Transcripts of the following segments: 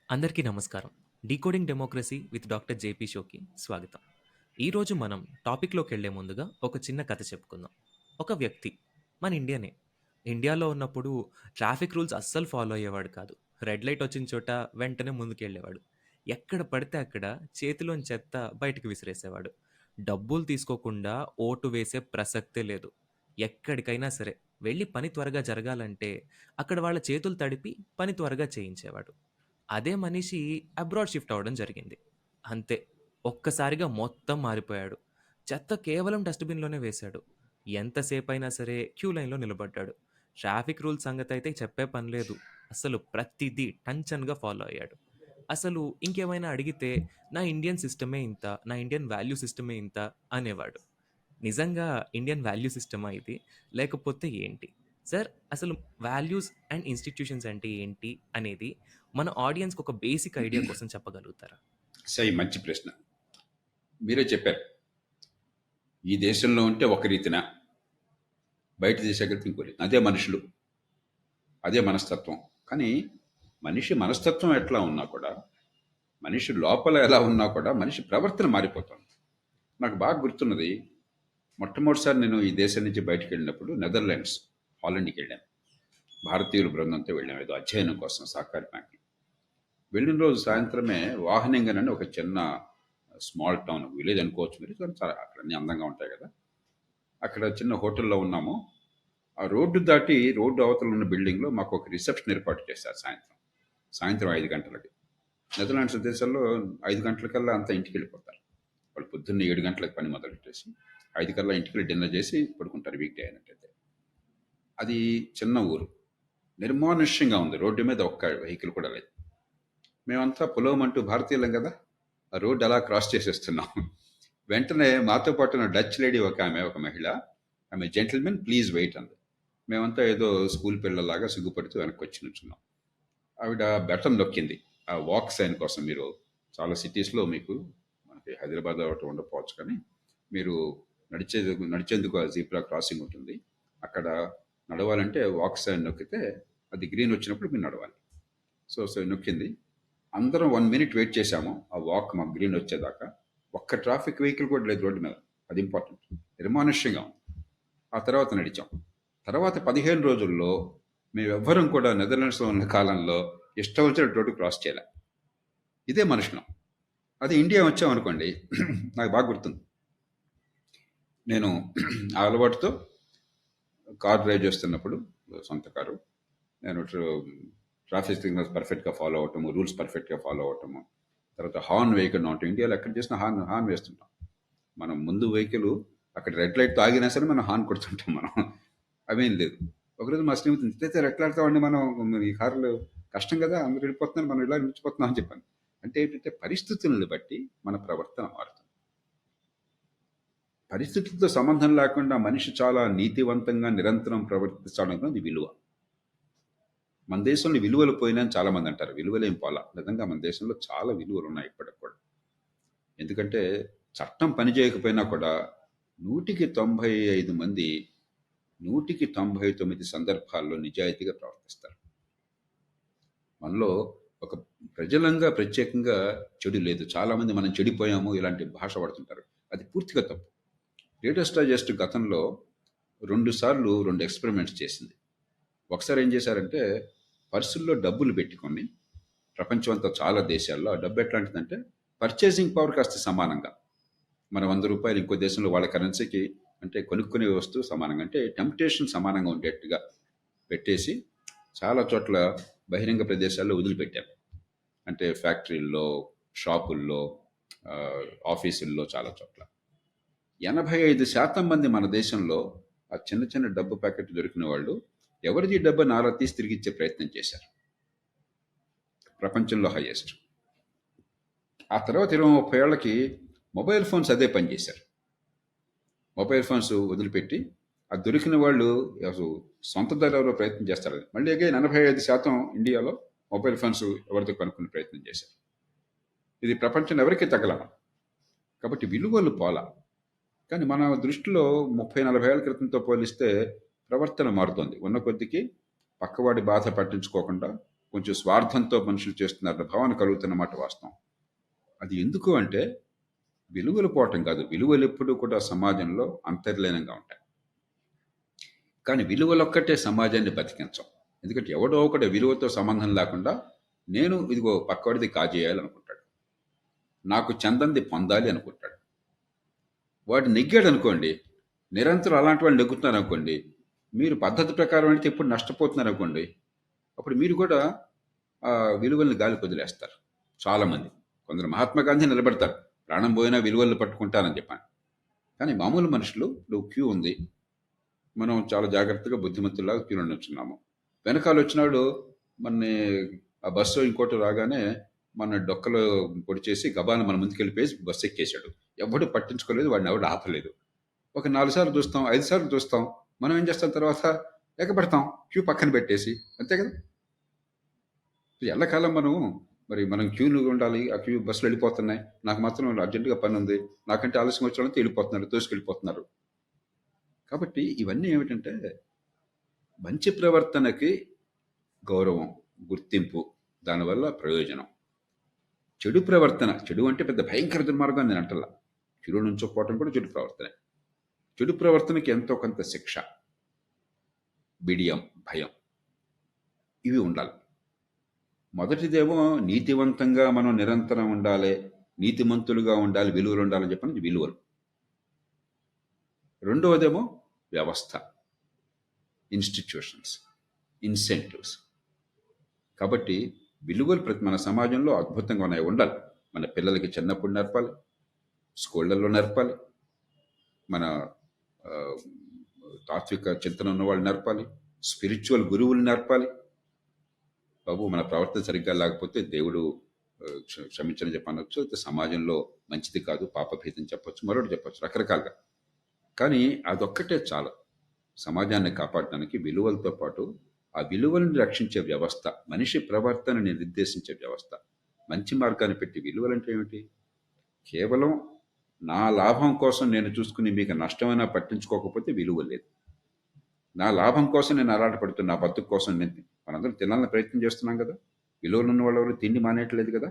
అందరికీ నమస్కారం. Decoding democracy with doctor JP షోకి స్వాగతం. ఈరోజు మనం టాపిక్‌లోకెళ్ళే ముందుగా ఒక చిన్న కథ చెప్పుకుందాం. ఒక వ్యక్తి మన ఇండియనే. ఇండియాలో ఉన్నప్పుడు ట్రాఫిక్ రూల్స్ అస్సలు ఫాలో అయ్యేవాడు కాదు. రెడ్ లైట్ వచ్చిన చోట వెంటనే ముందుకెళ్ళేవాడు. ఎక్కడ పడితే అక్కడ చేతిలోని చెత్త బయటికి విసిరేసేవాడు. డబ్బులు తీసుకోకుండా ఓటు వేసే ప్రసక్తే లేదు. ఎక్కడికైనా సరే వెళ్లి పని త్వరగా జరగాలంటే అక్కడ వాళ్ళ చేతులు తడిపి పని త్వరగా చేయించేవాడు. అదే మనిషి అబ్రాడ్ షిఫ్ట్ అవ్వడం జరిగింది. అంతే. ఒక్కసారిగా మొత్తం మారిపోయాడు. చెత్త కేవలం డస్ట్‌బిన్‌లోనే వేశాడు. ఎంతసేపయినా సరే క్యూ లైన్‌లో నిలబడ్డాడు. ట్రాఫిక్ రూల్స్ సంగతైతే చెప్పే పని లేదు. అసలు ప్రతిదీ టంచన్‌గా ఫాలో అయ్యాడు. అసలు ఇంకేమైనా అడిగితే నా ఇండియన్ సిస్టమే ఇంత, నా ఇండియన్ వాల్యూ సిస్టమే ఇంత అనేవాడు. నిజంగా ఇండియన్ వాల్యూ సిస్టమా ఇది? లేకపోతే ఏంటి? సార్ అసలు వాల్యూస్ అండ్ ఇన్‌స్టిట్యూషన్స్ అంటే ఏంటి అనేది మన ఆడియన్స్‌కి ఒక బేసిక్ ఐడియా కోసం చెప్పగలుగుతారా? సై మంచి ప్రశ్న. మీరే చెప్పారు. ఈ దేశంలో ఉంటే ఒక రీతిన, బయట దేశాకెళ్తే ఇంకో రీతిన. అదే మనుషులు, అదే మనస్తత్వం. కానీ మనిషి మనస్తత్వం ఎట్లా ఉన్నా కూడా, మనిషి లోపల ఎలా ఉన్నా కూడా, మనిషి ప్రవర్తన మారిపోతుంది. నాకు బాగా గుర్తున్నది, మొట్టమొదటిసారి నేను ఈ దేశం నుంచి బయటకు వెళ్ళినప్పుడు నెదర్లాండ్స్, హాలండ్కి వెళ్ళాను. భారతీయుల బృందంతో వెళ్ళాం, ఏదో అధ్యయనం కోసం సహకారి బ్యాంక్. వెళ్ళిన రోజు సాయంత్రమే వాహనంగన్ అని ఒక చిన్న స్మాల్ టౌన్, విలేజ్ అనుకోవచ్చు మీరు, కానీ చాలా అక్కడ అన్ని అందంగా ఉంటాయి కదా. అక్కడ చిన్న హోటల్లో ఉన్నాము. ఆ రోడ్డు దాటి రోడ్డు అవతల ఉన్న బిల్డింగ్లో మాకు ఒక రిసెప్షన్ ఏర్పాటు చేశారు సాయంత్రం. సాయంత్రం 5 గంటలకి. నెదర్లాండ్స్ దేశాల్లో 5 గంటలకల్లా అంతా ఇంటికి వెళ్ళిపోతారు. వాళ్ళు పొద్దున్న 7 గంటలకు పని మొదలెట్టేసి 5 కల్లా ఇంటికి వెళ్ళి డిన్నర్ చేసి పడుకుంటారు వీక్ డే అయినట్టయితే. అది చిన్న ఊరు, నిర్మానుష్యంగా ఉంది. రోడ్డు మీద ఒక్క వెహికల్ కూడా లేదు. మేమంతా పొలవమంటూ భారతీయులం కదా, ఆ రోడ్డు అలా క్రాస్ చేసేస్తున్నాం. వెంటనే మాతో పాటు ఉన్న డచ్ లేడీ ఒక మహిళ, ఆమె జెంటిల్మెన్ ప్లీజ్ వెయిట్ అంది. మేమంతా ఏదో స్కూల్ పిల్లలాగా సిగ్గుపడుతూ వెనక్కి వచ్చి నుంచున్నాం. ఆవిడ బటన్ నొక్కింది ఆ వాక్ సైన్ కోసం. మీరు చాలా సిటీస్లో మీకు, మనకి హైదరాబాద్ ఒకటి ఉండకపోవచ్చు, కానీ మీరు నడిచేందుకు జీబ్రా క్రాసింగ్ ఉంటుంది. అక్కడ నడవాలంటే వాక్ సైన్ నొక్కితే అది గ్రీన్ వచ్చినప్పుడు మీరు నడవాలి. సో నొక్కింది. అందరం 1 మినిట్ వెయిట్ చేశాము ఆ వాక్ మాకు గ్రీన్ వచ్చేదాకా. ఒక్క ట్రాఫిక్ వెహికల్ కూడా లేదు రోడ్డు మీద. అది ఇంపార్టెంట్. నిర్మానుష్యంగా ఉంది. ఆ తర్వాత నడిచాం. తర్వాత 15 రోజుల్లో మేమెవ్వరం కూడా నెదర్లాండ్స్లో ఉన్న కాలంలో ఇష్టం వచ్చిన రోడ్డు క్రాస్ చేయలే. ఇదే మనుషులం. అదే ఇండియా వచ్చామనుకోండి, నాకు బాగా గుర్తుంది. నేను ఆ అలవాటుతో కార్ డ్రైవ్ చేస్తున్నప్పుడు, సొంత కారు, నేను ట్రాఫిక్ సిగ్నల్స్ పర్ఫెక్ట్గా ఫాలో అవటము, రూల్స్ పర్ఫెక్ట్గా ఫాలో అవటము, తర్వాత హార్న్ వేయకుండా ఉంటాం. ఇండియాలో ఎక్కడ చేసినా హార్న్ వేస్తుంటాం. మనం ముందు వెహికల్ అక్కడ రెడ్ లైట్ ఆగినా సరే మనం హార్న్ కొడుతుంటాం. మనం అవేం లేదు. ఒకరోజు మా స్నేహితులు ఇంతైతే రెట్లాడతామండి, మనం ఈ కార్లు కష్టం కదా, అందరూ వెళ్ళిపోతున్నారు, మనం ఇలా నిలిచిపోతున్నాం అని చెప్పాను. అంటే ఏంటంటే పరిస్థితులను బట్టి మన ప్రవర్తన మారుతుంది. పరిస్థితులతో సంబంధం లేకుండా మనిషి చాలా నీతివంతంగా నిరంతరం ప్రవర్తించడం అనేది విలువ. మన దేశంలో విలువలు పోయినాయని చాలా మంది అంటారు. విలువలేం పోలా. నిజంగా మన దేశంలో చాలా విలువలు ఉన్నాయి ఇప్పటికి కూడా. ఎందుకంటే చట్టం పని చేయకపోయినా కూడా 195 మంది 199 సందర్భాల్లో నిజాయితీగా ప్రవర్తిస్తారు. మనలో ఒక ప్రజలంగా ప్రత్యేకంగా చెడు లేదు. చాలామంది మనం చెడిపోయాము ఇలాంటి భాష వాడుతుంటారు. అది పూర్తిగా తప్పు. రీడర్స్ డైజెస్ట్ గతంలో 2 సార్లు 2 ఎక్స్పెరిమెంట్స్ చేసింది. ఒకసారి ఏం చేశారంటే, పర్సుల్లో డబ్బులు పెట్టుకొని ప్రపంచం అంతా చాలా దేశాల్లో ఆ డబ్బు ఎట్లాంటిదంటే పర్చేసింగ్ పవర్ కాస్త సమానంగా, మన 100 రూపాయలు ఇంకో దేశంలో వాళ్ళ కరెన్సీకి అంటే కొనుక్కునే వస్తువు సమానంగా, అంటే టెంప్టేషన్ సమానంగా ఉండేట్టుగా పెట్టేసి చాలా చోట్ల బహిరంగ ప్రదేశాల్లో వదిలిపెట్టారు. అంటే ఫ్యాక్టరీల్లో, షాపుల్లో, ఆఫీసుల్లో చాలా చోట్ల. 85% మంది మన దేశంలో ఆ చిన్న చిన్న డబ్బు ప్యాకెట్ దొరికిన వాళ్ళు ఎవరిది డబ్బు నాలా తీసి తిరిగిచ్చే ప్రయత్నం చేశారు. ప్రపంచంలో హైయెస్ట్. ఆ తర్వాత 20-30 ఏళ్ళకి మొబైల్ ఫోన్స్ అదే పనిచేశారు. మొబైల్ ఫోన్స్ వదిలిపెట్టి అది దొరికిన వాళ్ళు అసలు సొంత ధరలో ప్రయత్నం చేస్తారు. మళ్ళీ అగైన్ 85% ఇండియాలో మొబైల్ ఫోన్స్ ఎవరితో కనుక్కునే ప్రయత్నం చేశారు. ఇది ప్రపంచం ఎవరికీ తగ్గల. కాబట్టి విలువలు పోలా. కానీ మన దృష్టిలో 30-40 ఏళ్ల క్రితంతో పోలిస్తే ప్రవర్తన మారుతుంది. ఉన్న కొద్దికి పక్కవాడి బాధ పట్టించుకోకుండా కొంచెం స్వార్థంతో మనుషులు చేస్తున్నారన్న భావన కలుగుతున్నమాట వాస్తవం. అది ఎందుకు అంటే విలువలు పోవటం కాదు. విలువలు ఎప్పుడూ కూడా సమాజంలో అంతర్లీనంగా ఉంటాయి. కానీ విలువలొక్కటే సమాజాన్ని బతికించం. ఎందుకంటే ఎవడో ఒకటి విలువతో సంబంధం లేకుండా నేను ఇదిగో పక్కవాడిది కాజేయాలి అనుకుంటాడు. నాకు చందంది పొందాలి అనుకుంటాడు. వాడు నెగ్గాడు అనుకోండి, నిరంతరం అలాంటి వాళ్ళు నెగ్గుతున్నారు అనుకోండి, మీరు పద్ధతి ప్రకారం అయితే ఎప్పుడు నష్టపోతున్నారు అనుకోండి, అప్పుడు మీరు కూడా ఆ విలువల్ని గాలికి వదిలేస్తారు. చాలామంది కొందరు మహాత్మా గాంధీ నిలబడతారు, ప్రాణం పోయినా విలువలను పట్టుకుంటారని చెప్పాను. కానీ మామూలు మనుషులు ఇప్పుడు క్యూ ఉంది, మనం చాలా జాగ్రత్తగా బుద్ధిమంతుల్లాగా క్యూలో నిల్చున్నాము. వెనకాల వచ్చినాడు మన ఆ బస్సు ఇంకోటి రాగానే మన డొక్కలో పొడి చేసి గబాలను మన ముందుకు వెళ్ళిపోయి బస్సు ఎక్కేశాడు. ఎవడు పట్టించుకోలేదు, వాడిని ఎవడు ఆపలేదు. ఒక 4 సార్లు చూస్తాం, 5 సార్లు చూస్తాం, మనం ఏం చేస్తాం తర్వాత ఎగబడతాం క్యూ పక్కన పెట్టేసి, అంతే కదా. ఎల్లకాలం మనం క్యూలు ఉండాలి, ఆ క్యూ బస్సులు వెళ్ళిపోతున్నాయి, నాకు మాత్రం అర్జెంటుగా పని ఉంది, నాకంటే ఆలస్యం వచ్చిన వాళ్ళంతా వెళ్ళిపోతున్నారు, తోసుకెళ్ళిపోతున్నారు. కాబట్టి ఇవన్నీ ఏమిటంటే మంచి ప్రవర్తనకి గౌరవం, గుర్తింపు, దానివల్ల ప్రయోజనం. చెడు ప్రవర్తన, చెడు అంటే పెద్ద భయంకర దుర్మార్గం నేను అంటల్లా, చెడు నుంచోపోవటం కూడా చెడు ప్రవర్తనే. చెడు ప్రవర్తనకి ఎంతో కొంత శిక్ష, బిడియం, భయం, ఇవి ఉండాలి. మొదటిదేమో నీతివంతంగా మనం నిరంతరం ఉండాలి, నీతిమంతులుగా ఉండాలి, విలువలు ఉండాలని చెప్పినది విలువలు. రెండవదేమో వ్యవస్థ, ఇన్స్టిట్యూషన్స్, ఇన్సెంటివ్స్. కాబట్టి విలువలు మన సమాజంలో అద్భుతంగా ఉండాలి. మన పిల్లలకి చిన్నప్పుడు నేర్పాలి, స్కూళ్ళల్లో నేర్పాలి, మన తాత్విక చింతన ఉన్న వాళ్ళు నేర్పాలి, స్పిరిచువల్ గురువులు నేర్పాలి. బాబు మన ప్రవర్తన సరిగ్గా లేకపోతే దేవుడు క్షమించని చెప్పనొచ్చు, అయితే సమాజంలో మంచిది కాదు, పాపభీతం చెప్పొచ్చు, మరొకటి చెప్పొచ్చు, రకరకాలుగా. కానీ అదొక్కటే చాలు సమాజాన్ని కాపాడటానికి. విలువలతో పాటు ఆ విలువలను రక్షించే వ్యవస్థ, మనిషి ప్రవర్తనని నిర్దేశించే వ్యవస్థ, మంచి మార్గాన్ని పెట్టి. విలువలంటే ఏమిటి? కేవలం నా లాభం కోసం నేను చూసుకుని మీకు నష్టమైనా పట్టించుకోకపోతే విలువ లేదు. నా లాభం కోసం నేను ఆరాటపడుతున్నా, నా బతుకు కోసం మనందరం తినాలని ప్రయత్నం చేస్తున్నాం కదా. విలువలు ఉన్న వాళ్ళు తిండి మానేయట్లేదు కదా,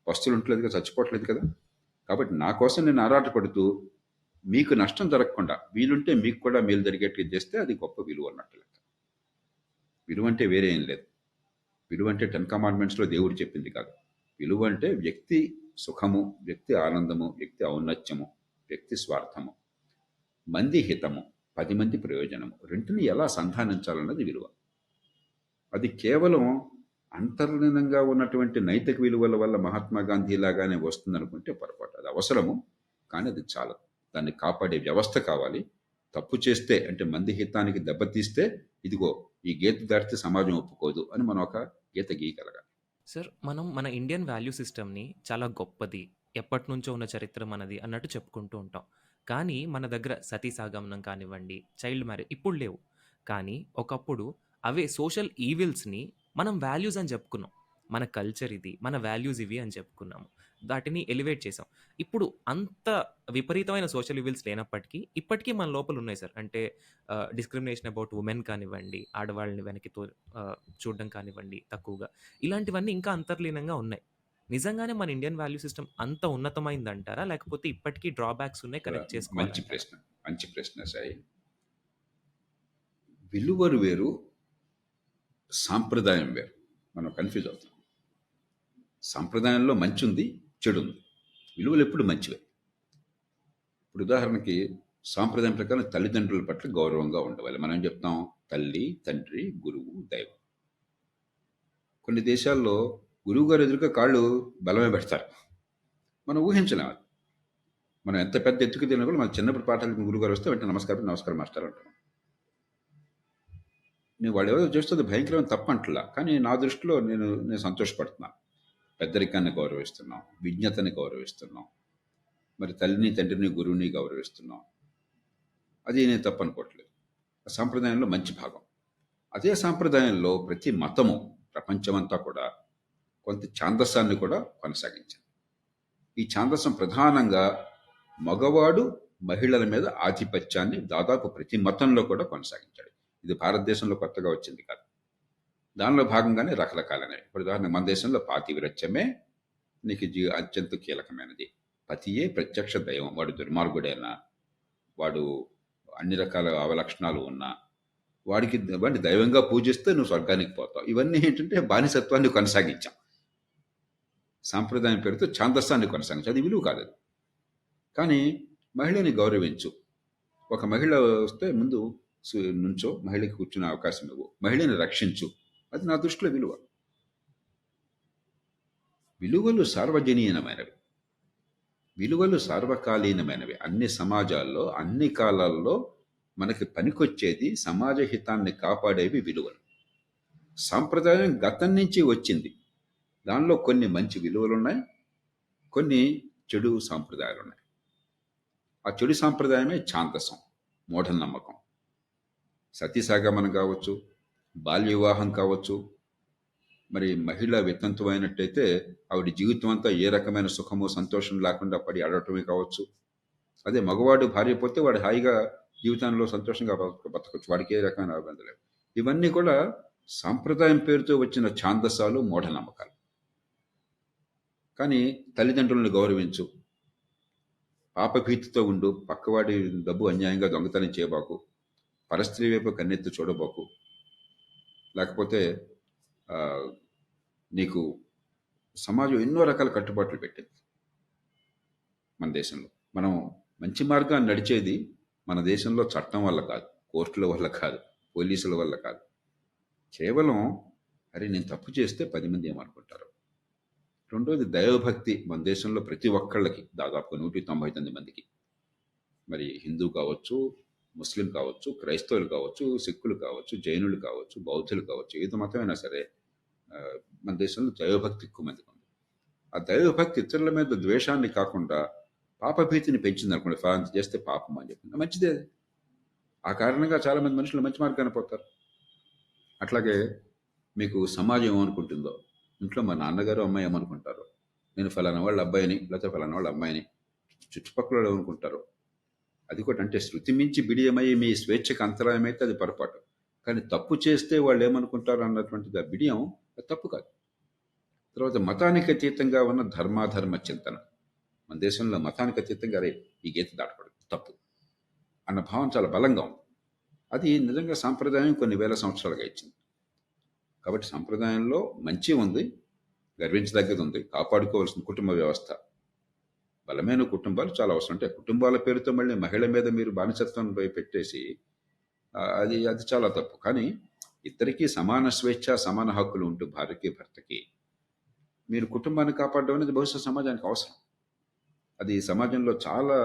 వస్తువులు ఉండట్లేదు కదా, చచ్చిపోవట్లేదు కదా. కాబట్టి నా కోసం నేను ఆరాటపడుతూ మీకు నష్టం జరగకుండా, వీలుంటే మీకు కూడా మేలు జరిగేట్టు చేస్తే అది గొప్ప విలువ అన్నట్టు లెక్క. విలువ అంటే వేరే ఏం లేదు. విలువ అంటే 10 కమాండ్మెంట్స్లో దేవుడు చెప్పింది కాదు. విలువ అంటే వ్యక్తి సుఖము, వ్యక్తి ఆనందము, వ్యక్తి ఔన్నత్యము, వ్యక్తి స్వార్థము, మంది హితము, 10 మంది ప్రయోజనము, రెంటిని ఎలా సంధానించాలన్నది విలువ. అది కేవలం అంతర్లీనంగా ఉన్నటువంటి నైతిక విలువల వల్ల మహాత్మా గాంధీ లాగానే వస్తుందనుకుంటే పొరపాటు. అది అవసరము, కానీ అది చాలు. దాన్ని కాపాడే వ్యవస్థ కావాలి. తప్పు చేస్తే అంటే మంది హితానికి దెబ్బతీస్తే ఇదిగో ఈ గీత దాటితే సమాజం ఒప్పుకోదు అని మనం ఒక గీత గీయగలగాలి. సార్, మనం మన ఇండియన్ వాల్యూ సిస్టమ్ని చాలా గొప్పది, ఎప్పటి నుంచో ఉన్న చరిత్ర మనది అన్నట్టు చెప్పుకుంటూ ఉంటాం. కానీ మన దగ్గర సతీ సాగమనం కానివ్వండి, చైల్డ్ మ్యారేజ్ ఇప్పుడు లేవు. కానీ ఒకప్పుడు అవే సోషల్ ఈవిల్స్ని మనం వాల్యూస్ అని చెప్పుకున్నాం. మన కల్చర్ ఇది, మన వాల్యూస్ ఇవి అని చెప్పుకున్నాము, వాటిని ఎలివేట్ చేసాం. ఇప్పుడు అంత విపరీతమైన సోషల్ ఈవిల్స్ లేనప్పటికీ ఇప్పటికీ మన లోపల ఉన్నాయి సార్. అంటే డిస్క్రిమినేషన్ అబౌట్ ఉమెన్ కానివ్వండి, ఆడవాళ్ళని వెనక్కి చూడడం కానివ్వండి తక్కువగా, ఇలాంటివన్నీ ఇంకా అంతర్లీనంగా ఉన్నాయి. నిజంగానే మన ఇండియన్ వాల్యూ సిస్టమ్ అంత ఉన్నతమైందంటారా, లేకపోతే ఇప్పటికీ డ్రాబ్యాక్స్ ఉన్నాయి, కరెక్ట్ చేసుకోవాలి? మంచి ప్రశ్న సాయి. విలువలు వేరు, సాంప్రదాయం వేరు. మనం కన్ఫ్యూజ్ అవుతాం. సాంప్రదాయంలో మంచి ఉంది, చెడు ఉంది. విలువలు ఎప్పుడు మంచివే. ఇప్పుడు ఉదాహరణకి సాంప్రదాయం ప్రకారం తల్లిదండ్రుల పట్ల గౌరవంగా ఉండవాలి. మనం ఏం చెప్తాం? తల్లి, తండ్రి, గురువు, దైవం. కొన్ని దేశాల్లో గురువు గారు ఎదురుగా కాళ్ళు బలమే పెడతారు. మనం ఊహించలేము. మనం ఎంత పెద్ద ఎత్తుకు తిన్నా కూడా మన చిన్నప్పుడు పాఠాలకు గురువు గారు వస్తే వెంటనే నమస్కారం మాస్టర్ అంటాం. నేను వాళ్ళు ఎవరో చేస్తుంది భయంకరమైన తప్పంటలా, కానీ నా దృష్టిలో నేను సంతోషపడుతున్నాను. పెద్దరికాన్ని గౌరవిస్తున్నాం, విజ్ఞతని గౌరవిస్తున్నాం, మరి తల్లిని, తండ్రిని, గురువుని గౌరవిస్తున్నాం. అది నేను తప్పు అనుకోవట్లేదు. ఆ సాంప్రదాయంలో మంచి భాగం. అదే సాంప్రదాయంలో ప్రతి మతము, ప్రపంచమంతా కూడా కొంత ఛాందస్సాన్ని కూడా కొనసాగించింది. ఈ ఛాందస్సం ప్రధానంగా మగవాడు మహిళల మీద ఆధిపత్యాన్ని దాదాపు ప్రతి మతంలో కూడా కొనసాగించాడు. ఇది భారతదేశంలో కొత్తగా వచ్చింది కాదు. దానిలో భాగంగానే రకరకాలైనవి. ఇప్పుడు ఉదాహరణకు మన దేశంలో పాతివ్రత్యమే నీకు అత్యంత కీలకమైనది. పతియే ప్రత్యక్ష దైవం. వాడు దుర్మార్గుడైనా, వాడు అన్ని రకాల అవలక్షణాలు ఉన్నా, వాడిని దైవంగా పూజిస్తే నువ్వు స్వర్గానికి పోతావు. ఇవన్నీ ఏంటంటే బానిసత్వాన్ని కొనసాగించాం. సాంప్రదాయం పేరుతో ఛాందస్సాన్ని కొనసాగించాం. అది విలువ కాదు అది. కానీ మహిళని గౌరవించు. ఒక మహిళ వస్తే ముందు నుంచో మహిళకి కూర్చునే అవకాశం ఇవ్వు. మహిళని రక్షించు. అది నా దృష్టిలో విలువ. విలువలు సార్వజనీయమైనవి. విలువలు సార్వకాలీనమైనవి. అన్ని సమాజాల్లో అన్ని కాలాల్లో మనకి పనికొచ్చేది, సమాజ హితాన్ని కాపాడేవి విలువలు. సాంప్రదాయం గతం నుంచి వచ్చింది. దానిలో కొన్ని మంచి విలువలు ఉన్నాయి, కొన్ని చెడు సాంప్రదాయాలు ఉన్నాయి. ఆ చెడు సాంప్రదాయమే ఛాందసం, మూఢనమ్మకం. సతీసాగమనం కావచ్చు, బాల్య వివాహం కావచ్చు. మరి మహిళ వితంతువైనట్టయితే ఆవిడ జీవితం అంతా ఏ రకమైన సుఖము సంతోషం లేకుండా పడి అడగటమే కావచ్చు. అదే మగవాడు భార్య పోతే వాడు హాయిగా జీవితంలో సంతోషంగా బతకచ్చు. వాడికి ఏ రకమైన ఇబ్బంది లేవు. ఇవన్నీ కూడా సాంప్రదాయం పేరుతో వచ్చిన ఛాందసాలు, మూఢనమ్మకాలు. కానీ తల్లిదండ్రులను గౌరవించు, పాపభీతితో ఉండు, పక్కవాడి డబ్బు అన్యాయంగా దొంగతనం చేయబాకు, పరస్త్రీ వైపు కన్నెత్తి చూడబాకు. లేకపోతే నీకు సమాజం ఎన్నో రకాల కట్టుబాట్లు పెట్టింది మన దేశంలో. మనం మంచి మార్గాన్ని నడిచేది మన దేశంలో చట్టం వల్ల కాదు, కోర్టుల వల్ల కాదు, పోలీసుల వల్ల కాదు. కేవలం అరే నేను తప్పు చేస్తే 10 మంది ఏమనుకుంటారు. రెండోది దైవభక్తి. మన దేశంలో ప్రతి ఒక్కళ్ళకి దాదాపు 199 మందికి, మరి హిందూ కావచ్చు, ముస్లిం కావచ్చు, క్రైస్తవులు కావచ్చు, సిక్కులు కావచ్చు, జైనులు కావచ్చు, బౌద్ధులు కావచ్చు, ఏది మతమైనా సరే మన దేశంలో దైవభక్తి ఎక్కువ మందికి ఉంది. ఆ దైవభక్తి ఇతరుల మీద ద్వేషాన్ని కాకుండా పాపభీతిని పెంచింది అనుకోండి. ఫలాంత చేస్తే పాపం అని చెప్పింది, మంచిదే. ఆ కారణంగా చాలామంది మనుషులు మంచి మార్గాన్ని పోతారు. అట్లాగే మీకు సమాజం ఏమనుకుంటుందో, ఇంట్లో మా నాన్నగారు అమ్మాయి ఏమనుకుంటారు, నేను ఫలానా వాళ్ళ అబ్బాయిని లేకపోతే ఫలానా వాళ్ళ అమ్మాయిని, చుట్టుపక్కల ఏమనుకుంటారు, అది కూడా అంటే శృతి మించి బిడియమై మీ స్వేచ్ఛకు అంతరాయం అయితే అది పొరపాటు. కానీ తప్పు చేస్తే వాళ్ళు ఏమనుకుంటారు అన్నటువంటిది ఆ బిడియం, అది తప్పు కాదు. తర్వాత మతానికి అతీతంగా ఉన్న ధర్మాధర్మ చింతన. మన దేశంలో మతానికి అతీతంగా అరే ఈ గీత దాటకూడదు, తప్పు అన్న భావం చాలా బలంగా ఉంది. అది నిజంగా సాంప్రదాయం కొన్ని వేల సంవత్సరాలుగా ఇచ్చింది. కాబట్టి సాంప్రదాయంలో మంచి ఉంది, గర్వించదగ్గది ఉంది, కాపాడుకోవాల్సిన కుటుంబ వ్యవస్థ. బలమైన కుటుంబాలు చాలా అవసరం. అంటే కుటుంబాల పేరుతో మళ్ళీ మహిళ మీద మీరు బానిసత్వం పెట్టేసి అది అది చాలా తప్పు. కానీ ఇద్దరికీ సమాన స్వేచ్ఛ, సమాన హక్కులు ఉంటూ భార్యకి భర్తకి మీరు కుటుంబాన్ని కాపాడడం అనేది బహుశా సమాజానికి అవసరం. అది సమాజంలో చాలా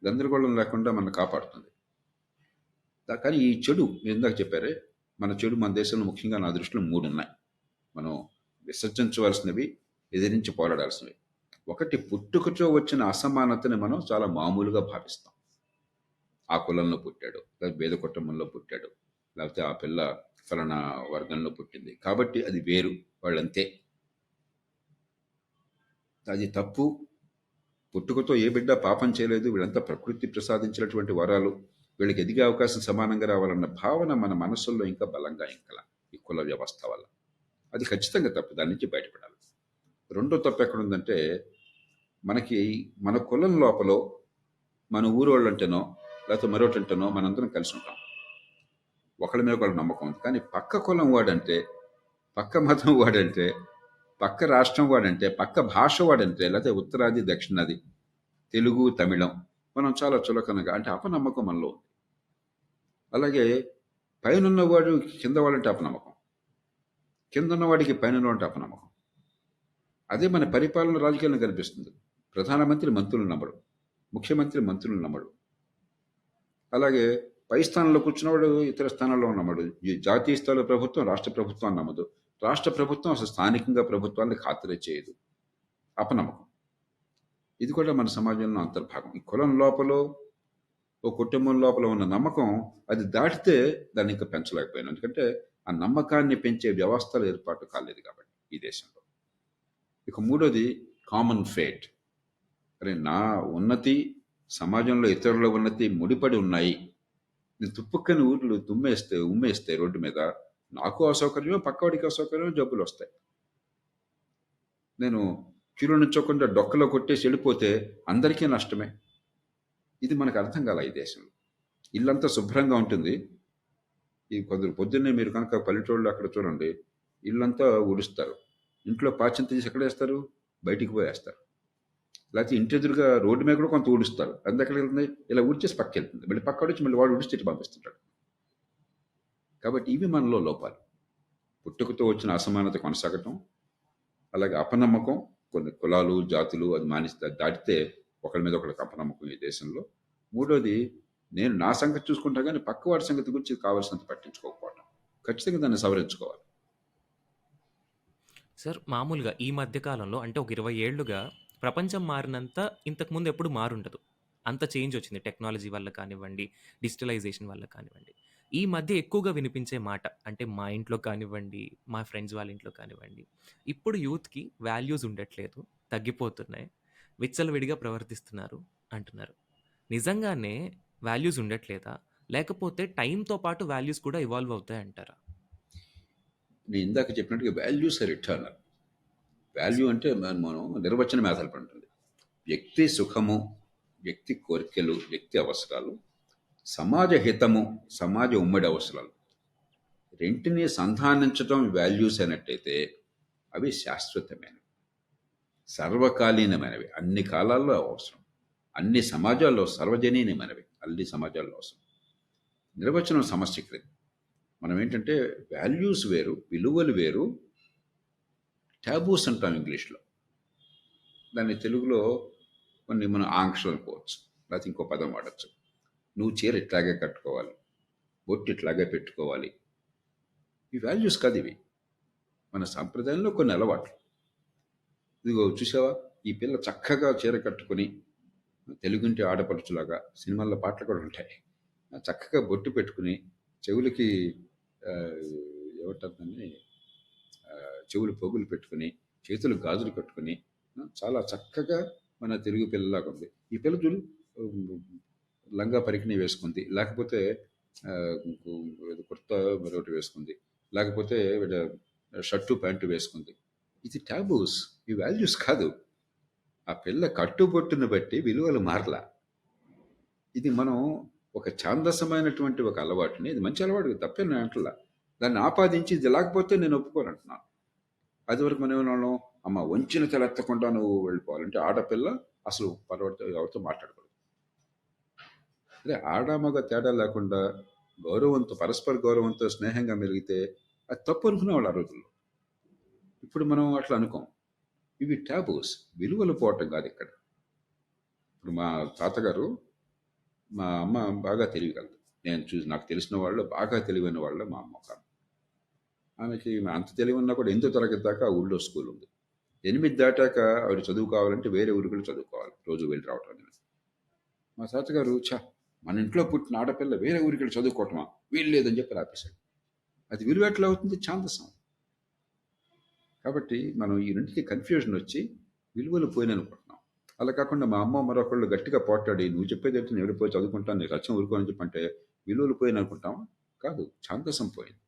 గందరగోళం లేకుండా మనం కాపాడుతుంది. కానీ ఈ చెడు మీరు ఇందాక చెప్పారే, మన చెడు మన దేశంలో ముఖ్యంగా నా దృష్టిలో 3 ఉన్నాయి. మనం విసర్జించవలసినవి, ఎదిరించి పోరాడాల్సినవి. ఒకటి, పుట్టుకతో వచ్చిన అసమానతని మనం చాలా మామూలుగా భావిస్తాం. ఆ కులంలో పుట్టాడు, లేదా పేద కుటుంబంలో పుట్టాడు, లేకపోతే ఆ పిల్ల ఫలానా వర్గంలో పుట్టింది కాబట్టి అది వేరు, వాళ్ళంతే. అది తప్పు. పుట్టుకతో ఏ బిడ్డ పాపం చేయలేదు, వీళ్ళంతా ప్రకృతి ప్రసాదించినటువంటి వరాలు, వీళ్ళకి ఎదిగే అవకాశం సమానంగా రావాలన్న భావన మన మనసుల్లో ఇంకా బలంగా ఇంకలా ఈ కుల వ్యవస్థ వల్ల. అది ఖచ్చితంగా తప్పు, దాని నుంచి బయటపడాలి. రెండో తప్పు ఎక్కడుందంటే, మనకి మన కులం లోపల మన ఊరు వాళ్ళు అంటేనో లేకపోతే మరొకటంటేనో మనందరం కలిసి ఉంటాం, ఒకళ్ళ మీద ఒకళ్ళ నమ్మకం ఉంది. కానీ పక్క కులం వాడంటే, పక్క మతం వాడంటే, పక్క రాష్ట్రం వాడంటే, పక్క భాష వాడంటే, లేకపోతే ఉత్తరాది దక్షిణాది, తెలుగు తమిళం, మనం చాలా చులకనగా అంటే అపనమ్మకం మనలో ఉంది. అలాగే పైనున్నవాడు కింద వాడంటే అపనమ్మకం, కింద ఉన్నవాడికి పైన అంటే అపనమ్మకం. అదే మన పరిపాలన రాజకీయాలను కనిపిస్తుంది. ప్రధానమంత్రి మంత్రులను నమ్మడు, ముఖ్యమంత్రి మంత్రులను నమ్మడు, అలాగే పై స్థానంలో కూర్చున్నవాడు ఇతర స్థానాల్లో నమ్మడు. జాతీయ స్థాయిలో ప్రభుత్వం రాష్ట్ర ప్రభుత్వాన్ని నమ్మదు, రాష్ట్ర ప్రభుత్వం అసలు స్థానికంగా ప్రభుత్వాన్ని ఖాతరే చేయదు. అపనమ్మకం. ఇది కూడా మన సమాజంలో అంతర్భాగం. ఈ కులం లోపల, ఓ కుటుంబం లోపల ఉన్న నమ్మకం, అది దాటితే దాన్ని ఇంకా పెంచలేకపోయాను. ఎందుకంటే ఆ నమ్మకాన్ని పెంచే వ్యవస్థలు ఏర్పాటు కాలేదు కాబట్టి ఈ దేశంలో. ఇక మూడోది కామన్ ఫేట్. అరే నా ఉన్నతి సమాజంలో ఇతరుల ఉన్నతి ముడిపడి ఉన్నాయి. నేను తుప్పుక్కని ఊర్లు ఉమ్మేస్తే రోడ్డు మీద నాకు అసౌకర్యం, పక్కవాడికి అసౌకర్యం, జబ్బులు వస్తాయి. నేను క్యూలో నుంచోకుండా డొక్కలో కొట్టేసి వెళ్ళిపోతే అందరికీ నష్టమే. ఇది మనకు అర్థం కాల ఈ దేశంలో. ఇల్లంతా శుభ్రంగా ఉంటుంది. ఈ కొందరు పొద్దున్నే మీరు కనుక పల్లెటూళ్ళు అక్కడ చూడండి, ఇల్లంతా ఊడుస్తారు. ఇంట్లో పాచింత తీసి ఎక్కడ వేస్తారు? బయటికి పోయేస్తారు. లేకపోతే ఇంటి ఎదురుగా రోడ్డు మీద కూడా కొంత ఊడుస్తారు. అది ఎక్కడికి వెళ్తుంది? ఇలా ఊడ్చేసి పక్కకి వెళ్తుంది. మళ్ళీ పక్క వచ్చి మళ్ళీ వాడు ఊడిచి ఇటు పంపిస్తుంటాడు. కాబట్టి ఇవి మనలో లోపాలు. పుట్టుకతో వచ్చిన అసమానత కొనసాగటం, అలాగే అపనమ్మకం, కొన్ని కులాలు జాతులు అది మానేస్తే దాటితే ఒకరి మీద ఒకరికి అపనమ్మకం ఈ దేశంలో. మూడోది, నేను నా సంగతి చూసుకుంటా కానీ పక్కవాడి సంగతి గురించి కావాల్సినంత పట్టించుకోకపోవటం. ఖచ్చితంగా దాన్ని సవరించుకోవాలి. సార్ మామూలుగా ఈ మధ్య కాలంలో అంటే ఒక 20 ఏళ్లుగా ప్రపంచం మారినంత ఇంతకుముందు ఎప్పుడు మారుండదు. అంత చేంజ్ వచ్చింది టెక్నాలజీ వల్ల కానివ్వండి, డిజిటలైజేషన్ వల్ల కానివ్వండి. ఈ మధ్య ఎక్కువగా వినిపించే మాట అంటే మా ఇంట్లో కానివ్వండి, మా ఫ్రెండ్స్ వాళ్ళ ఇంట్లో కానివ్వండి, ఇప్పుడు యూత్‌కి వాల్యూస్ ఉండట్లేదు, తగ్గిపోతున్నాయి, విచ్చలవిడిగా ప్రవర్తిస్తున్నారు అంటున్నారు. నిజంగానే వాల్యూస్ ఉండట్లేదా? లేకపోతే టైంతో పాటు వాల్యూస్ కూడా ఇవాల్వ్ అవుతాయంటారా? నేను ఇందాక చెప్పినట్టుగా వాల్యూస్ ఆర్ ఇటర్నల్. వాల్యూ అంటే మనం నిర్వచనం ఆధారపడి ఉంటుంది. వ్యక్తి సుఖము, వ్యక్తి కోరికలు, వ్యక్తి అవసరాలు, సమాజ హితము, సమాజ ఉమ్మడి అవసరాలు, రెంటిని సంధానించడం వాల్యూస్ అయినట్టయితే అవి శాశ్వతమైనవి, సర్వకాలీనమైనవి, అన్ని కాలాల్లో అవసరం, అన్ని సమాజాల్లో సర్వజనీయమైనవి, అన్ని సమాజాల్లో అవసరం. నిర్వచనం సమస్యకరం. మనం ఏంటంటే వాల్యూస్ వేరు, విలువలు వేరు, ట్యాబూస్ అంటాం ఇంగ్లీష్లో. దాన్ని తెలుగులో కొన్ని మనం ఆంక్షలు అనుకోవచ్చు, లేకపోతే ఇంకో పదం వాడచ్చు. నువ్వు చీర ఇట్లాగే కట్టుకోవాలి, బొట్టు ఇట్లాగే పెట్టుకోవాలి. ఈ వాల్యూస్ కాదు ఇవి, మన సంప్రదాయంలో కొన్ని అలవాట్లు. ఇదిగో చూసావా, ఈ పిల్ల చక్కగా చీర కట్టుకొని తెలుగుంటి ఆడపడుచులాగా, సినిమాల్లో పాటలు కూడా ఉంటాయి, చక్కగా బొట్టు పెట్టుకుని చెవులకి ఆ, ఏమంటారు దాన్ని, చెవులు పోగులు పెట్టుకుని చేతులు గాజులు కట్టుకుని చాలా చక్కగా మన తెలుగు పిల్లలాగా ఉంది. ఈ పిల్ల చూడు, లంగా పరికిణి వేసుకుంది, లేకపోతే ఆ, కుర్తా మరొకటి వేసుకుంది, లేకపోతే షర్టు ప్యాంటు వేసుకుంది. ఇది టాబూస్, ఈ వాల్యూస్ కాదు. ఆ పిల్ల కట్టుబొట్టును బట్టి విలువలు మారలా. ఇది మనం ఒక ఛాందసమైనటువంటి ఒక అలవాటుని, ఇది మంచి అలవాటు తప్పే నేను అంటలా, దాన్ని ఆపాదించి ఇది లేకపోతే నేను ఒప్పుకోను అంటున్నాను. అది వరకు మనం ఏమన్నాం, అమ్మ వంచిన తలెత్తకుండా నువ్వు వెళ్ళిపోవాలంటే ఆడపిల్ల అసలు పర్వత ఎవరితో మాట్లాడకూడదు. అదే ఆడమగ తేడా లేకుండా గౌరవంతో, పరస్పర గౌరవంతో స్నేహంగా మెలిగితే అది తప్పు అనుకునేవాళ్ళు ఆ రోజుల్లో. ఇప్పుడు మనం అట్లా అనుకోం. ఇవి టాబూస్, విలువలు పోవటం కాదు ఇక్కడ. ఇప్పుడు మా తాతగారు, మా అమ్మ బాగా తెలియగలదు. నేను చూసి నాకు తెలిసిన వాళ్ళు బాగా తెలివైన వాళ్ళు మా అమ్మ ఒక. ఆమెకి అంత తెలివి ఉన్నా కూడా 8వ తరగతి దాకా ఆ ఊళ్ళో స్కూల్ ఉంది. 8 దాటాక ఆవిడ చదువు కావాలంటే వేరే ఊరికి కూడా చదువుకోవాలి, రోజు వెళ్ళి రావటం అనేది. మా తాతగారు, మన ఇంట్లో పుట్టిన ఆడపిల్ల వేరే ఊరికి వెళ్ళి చదువుకోవటమా, వీలు లేదని చెప్పి ఆపేశాడు. అది విలువ ఎట్లా అవుతుంది? ఛాందసం. కాబట్టి మనం ఈ రెండింటికి కన్ఫ్యూజన్ వచ్చి విలువలు పోయిననుకుంటున్నాం. అలా కాకుండా మా అమ్మ మరొకళ్ళు గట్టిగా పోట్లాడి, నువ్వు చెప్పేది ఏంటి, నేను వెళ్ళిపోయి చదువుకుంటాను, నీకు రచన ఊరుకోని చెప్పంటే విలువలు పోయిననుకుంటామా? కాదు, ఛాందసం పోయింది,